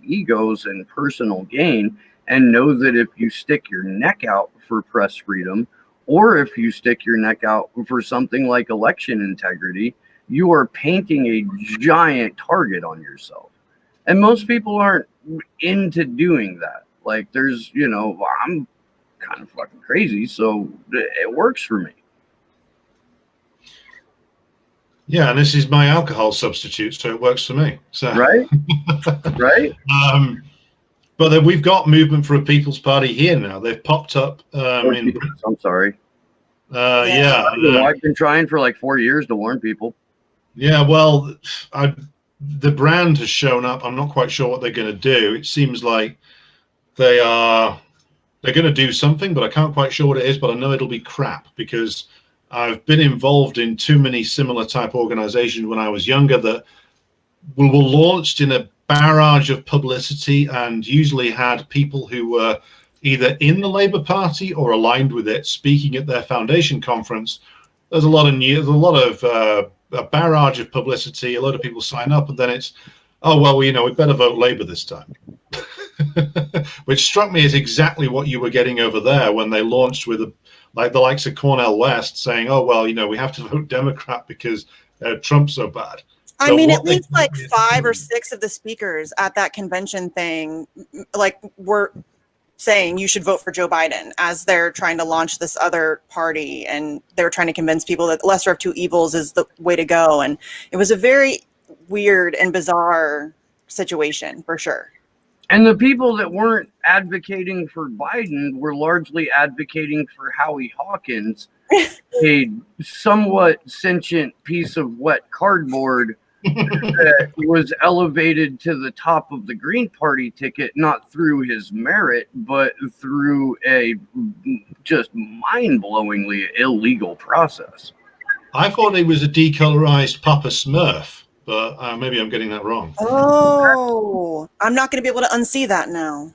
[SPEAKER 2] egos and personal gain, and know that if you stick your neck out for press freedom, or if you stick your neck out for something like election integrity, you are painting a giant target on yourself. And most people aren't into doing that. Like, there's, I'm kind of fucking crazy, so it works for me.
[SPEAKER 4] Yeah, and this is my alcohol substitute, so it works for me. So
[SPEAKER 2] right.
[SPEAKER 4] But then we've got Movement for a People's Party here now. They've popped up. I'm
[SPEAKER 2] sorry.
[SPEAKER 4] I've
[SPEAKER 2] been trying for like 4 years to warn people.
[SPEAKER 4] Yeah, well, the brand has shown up. I'm not quite sure what they're going to do. It seems like they're going to do something, but I can't quite sure what it is. But I know it'll be crap, because I've been involved in too many similar type organizations when I was younger that were launched in a barrage of publicity, and usually had people who were either in the Labour Party or aligned with it speaking at their foundation conference. There's a lot of a barrage of publicity. A lot of people sign up, and then it's, oh well, we better vote Labour this time. Which struck me as exactly what you were getting over there when they launched with the likes of Cornel West saying, oh well, we have to vote Democrat because Trump's so bad.
[SPEAKER 5] I mean, at least like 5 or 6 of the speakers at that convention thing, were saying you should vote for Joe Biden as they're trying to launch this other party, and they're trying to convince people that the lesser of two evils is the way to go. And it was a very weird and bizarre situation, for sure.
[SPEAKER 2] And the people that weren't advocating for Biden were largely advocating for Howie Hawkins, a somewhat sentient piece of wet cardboard that was elevated to the top of the Green Party ticket, not through his merit, but through a just mind-blowingly illegal process.
[SPEAKER 4] I thought he was a decolorized Papa Smurf, but maybe I'm getting that wrong.
[SPEAKER 5] Oh, I'm not going to be able to unsee that now.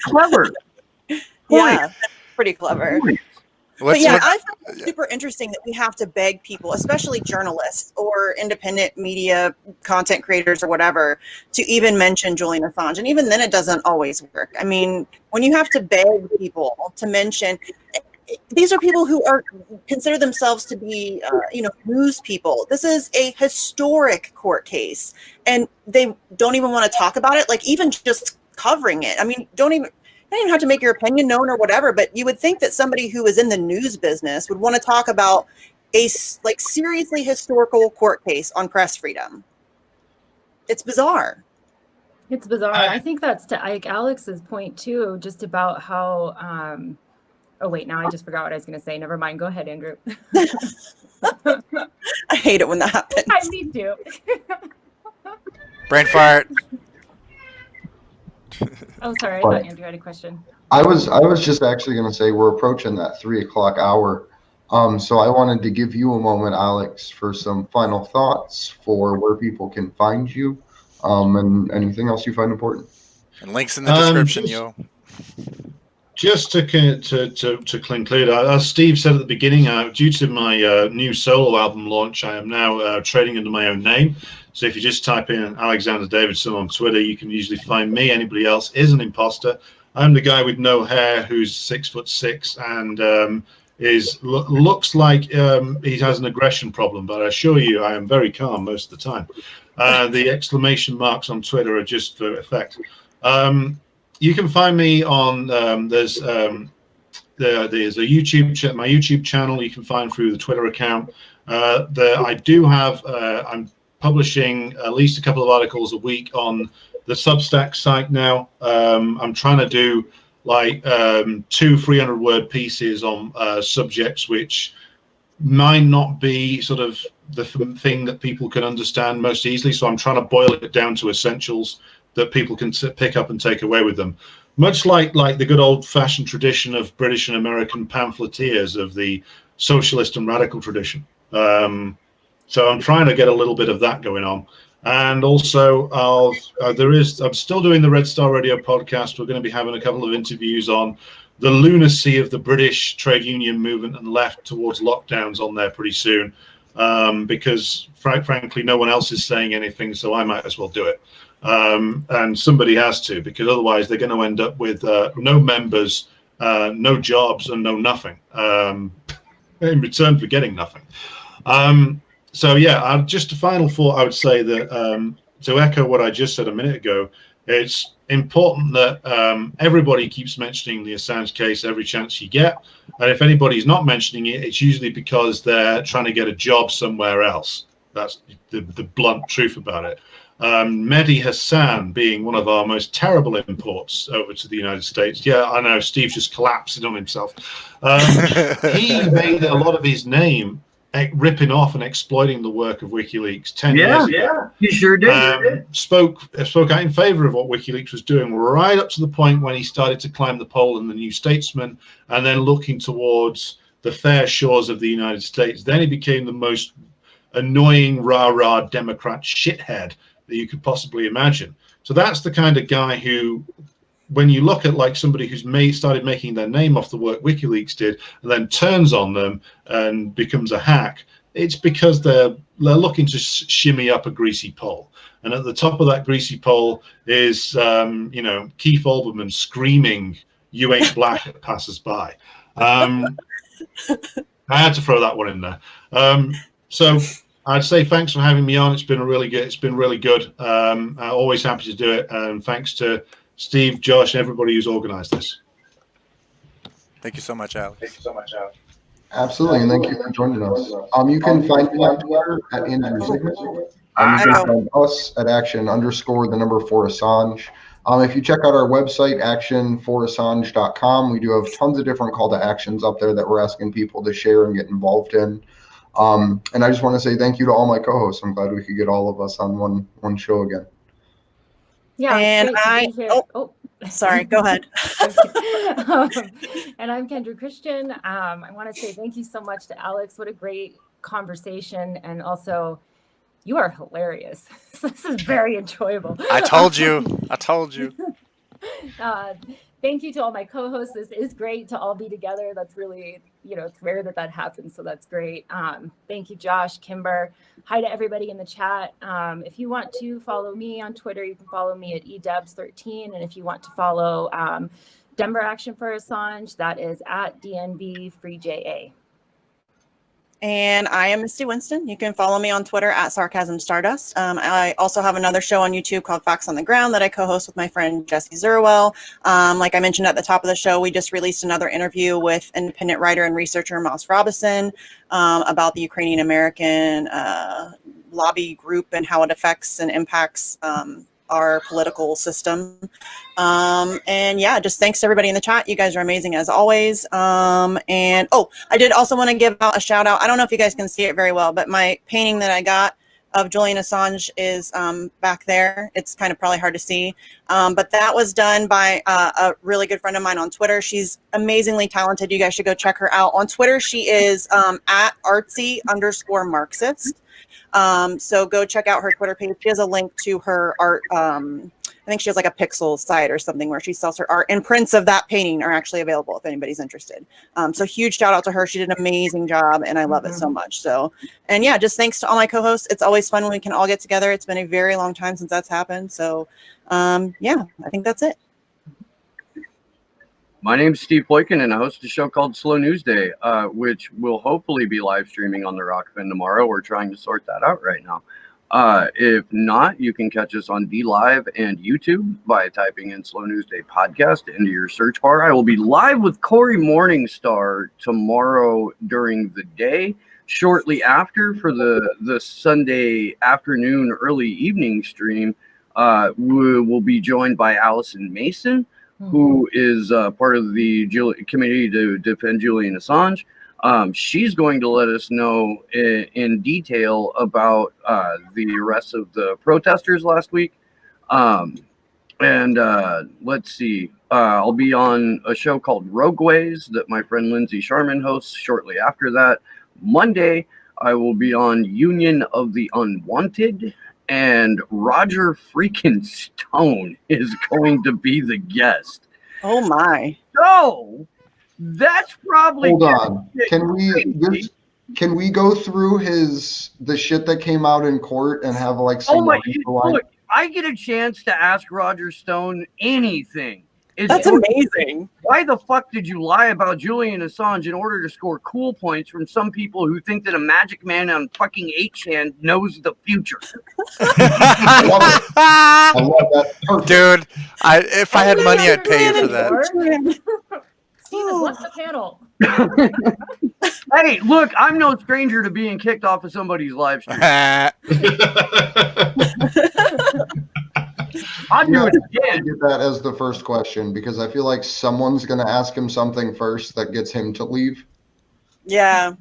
[SPEAKER 2] Clever.
[SPEAKER 5] Yeah, pretty clever. But yeah, I find it super interesting that we have to beg people, especially journalists or independent media content creators or whatever, to even mention Julian Assange. And even then, it doesn't always work. I mean, when you have to beg people to mention, these are people who are consider themselves to be, news people. This is a historic court case, and they don't even want to talk about it. Like, even just covering it. I mean, don't even have to make your opinion known or whatever. But you would think that somebody who is in the news business would want to talk about a seriously historical court case on press freedom. It's bizarre.
[SPEAKER 3] It's bizarre. I think that's to like Alex's point too, just about how. Oh wait, now I just forgot what I was going to say. Never mind. Go ahead, Andrew.
[SPEAKER 5] I hate it when that happens.
[SPEAKER 3] I need to.
[SPEAKER 6] Brain fart.
[SPEAKER 3] Oh, sorry. I thought Andrew had a question.
[SPEAKER 1] I was just actually going to say we're approaching that 3:00 hour. So I wanted to give you a moment, Alex, for some final thoughts for where people can find you, and anything else you find important.
[SPEAKER 6] And links in the description, yo.
[SPEAKER 4] Just to conclude, as Steve said at the beginning, due to my new solo album launch, I am now trading under my own name. So if you just type in Alexander Davidson on Twitter, you can usually find me. Anybody else is an imposter. I'm the guy with no hair who's 6'6" and looks like he has an aggression problem. But I assure you, I am very calm most of the time. The exclamation marks on Twitter are just for effect. You can find me on there's a YouTube my YouTube channel. You can find through the Twitter account. I do have I'm publishing at least a couple of articles a week on the Substack site now. I'm trying to do like 200-300 word pieces on subjects which might not be sort of the thing that people can understand most easily. So I'm trying to boil it down to essentials that people can pick up and take away with them. Much like the good old-fashioned tradition of British and American pamphleteers of the socialist and radical tradition. So I'm trying to get a little bit of that going on. And also, I'm still doing the Red Star Radio podcast. We're going to be having a couple of interviews on the lunacy of the British trade union movement and left towards lockdowns on there pretty soon, because frankly, no one else is saying anything, so I might as well do it. And somebody has to, because otherwise they're going to end up with no members, no jobs, and no nothing in return for getting nothing. So yeah, just a final thought. I would say that to echo what I just said a minute ago, it's important that everybody keeps mentioning the Assange case every chance you get. And if anybody's not mentioning it, it's usually because they're trying to get a job somewhere else. That's the blunt truth about it. Mehdi Hassan being one of our most terrible imports over to the United States. Yeah, I know, Steve just collapsed on himself. He made a lot of his name ripping off and exploiting the work of WikiLeaks 10 years ago.
[SPEAKER 2] Yeah, he sure did.
[SPEAKER 4] Spoke out in favor of what WikiLeaks was doing right up to the point when he started to climb the pole in the New Statesman and then looking towards the fair shores of the United States. Then he became the most annoying rah-rah Democrat shithead that you could possibly imagine. So that's the kind of guy who, when you look at like somebody who's started making their name off the work WikiLeaks did and then turns on them and becomes a hack, it's because they're looking to shimmy up a greasy pole. And at the top of that greasy pole is, Keith Olbermann screaming, "You ain't black," at passers-by. I had to throw that one in there. So I'd say thanks for having me on. It's been really good. I'm always happy to do it. And thanks to Steve, Josh, everybody who's organized this.
[SPEAKER 6] Thank you so much, Alex.
[SPEAKER 1] Absolutely, and thank you for joining us. You can find me on Twitter at Andrew Sigmund. You can find us at action_4Assange. If you check out our website, action4assange.com, we do have tons of different call to actions up there that we're asking people to share and get involved in. And I just want to say thank you to all my co-hosts. I'm glad we could get all of us on one show again.
[SPEAKER 3] Yeah,
[SPEAKER 5] and sorry, go ahead.
[SPEAKER 3] And I'm Kendra Christian. I want to say thank you so much to Alex. What a great conversation. And also, you are hilarious. This is very enjoyable.
[SPEAKER 6] I told you.
[SPEAKER 3] Thank you to all my co-hosts. This is great to all be together. That's really, it's rare that happens. So that's great. Thank you, Josh, Kimber. Hi to everybody in the chat. If you want to follow me on Twitter, you can follow me at edebs13. And if you want to follow Denver Action for Assange, that is at DNB Free JA.
[SPEAKER 5] And I am Misty Winston. You can follow me on Twitter at Sarcasm Stardust. I also have another show on YouTube called Facts on the Ground that I co-host with my friend Jesse Zerwell. Like I mentioned at the top of the show, we just released another interview with independent writer and researcher Moss Robison about the Ukrainian American lobby group and how it affects and impacts our political system. And yeah, just thanks to everybody in the chat. You guys are amazing as always. And oh, I did also want to give out a shout out. I don't know if you guys can see it very well, but my painting that I got of Julian Assange is back there. It's kind of probably hard to see. But that was done by a really good friend of mine on Twitter. She's amazingly talented. You guys should go check her out. On Twitter, she is at artsy_Marxist. So go check out her Twitter page. She has a link to her art. I think she has like a pixel site or something where she sells her art, and prints of that painting are actually available if anybody's interested. So huge shout out to her. She did an amazing job and I love it so much. So, and yeah, just thanks to all my co-hosts. It's always fun when we can all get together. It's been a very long time since that's happened. So yeah, I think that's it.
[SPEAKER 2] My name's Steve Poikin, and I host a show called Slow News Day, which will hopefully be live streaming on the Rockfin tomorrow. We're trying to sort that out right now. If not, you can catch us on DLive and YouTube by typing in Slow News Day Podcast into your search bar. I will be live with Corey Morningstar tomorrow during the day. Shortly after, for the Sunday afternoon, early evening stream, we will be joined by Allison Mason, who is part of the committee to defend Julian Assange. She's going to let us know in detail about the arrest of the protesters last week. Let's see. I'll be on a show called Rogueways that my friend Lindsay Sharman hosts shortly after that. Monday, I will be on Union of the Unwanted, and Roger freaking Stone is going to be the guest.
[SPEAKER 5] Oh my.
[SPEAKER 2] So that's probably.
[SPEAKER 1] Hold on. Can we go through the shit that came out in court and have like some?
[SPEAKER 2] Oh my! Look, I get a chance to ask Roger Stone anything.
[SPEAKER 5] That's amazing.
[SPEAKER 2] Why the fuck did you lie about Julian Assange in order to score cool points from some people who think that a magic man on fucking 8chan knows the future?
[SPEAKER 1] I love it. I love that. Perfect.
[SPEAKER 6] Dude, if I had money, I'd pay you for that.
[SPEAKER 3] Steve has left the panel.
[SPEAKER 2] Hey, look, I'm no stranger to being kicked off of somebody's live stream. I'll do it again.
[SPEAKER 1] Get that as the first question, because I feel like someone's going to ask him something first that gets him to leave.
[SPEAKER 5] Yeah.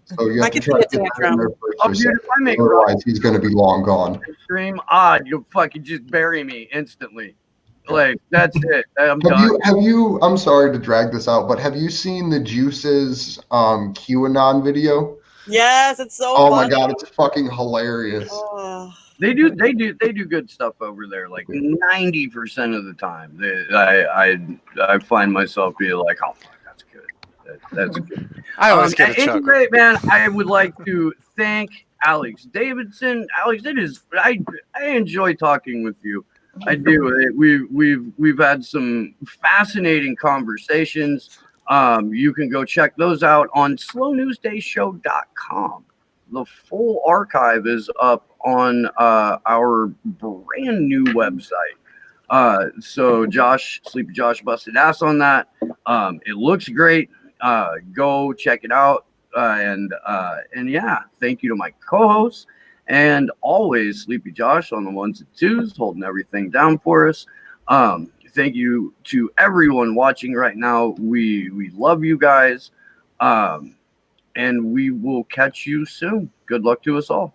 [SPEAKER 1] So you have to try to get that in there first. Otherwise, he's going to be long gone.
[SPEAKER 2] Stream, you'll fucking just bury me instantly. Like, that's it. I'm done.
[SPEAKER 1] I'm sorry to drag this out, but have you seen the Juice's QAnon video?
[SPEAKER 5] Yes, it's so
[SPEAKER 1] Oh
[SPEAKER 5] funny.
[SPEAKER 1] my god, it's fucking hilarious.
[SPEAKER 5] Oh.
[SPEAKER 2] They do good stuff over there. Like 90% of the time, I find myself being like, oh fuck, that's good. That's good.
[SPEAKER 6] I always get a chuckle.
[SPEAKER 2] Anyway, man, I would like to thank Alex Davidson. Alex, I enjoy talking with you. I do. We've had some fascinating conversations. You can go check those out on slownewsdayshow.com. The full archive is up on our brand new website. So Sleepy Josh busted ass on that. It looks great. Go check it out. And yeah, thank you to my co-hosts. And always Sleepy Josh on the ones and twos, holding everything down for us. Thank you to everyone watching right now. We love you guys. And we will catch you soon. Good luck to us all.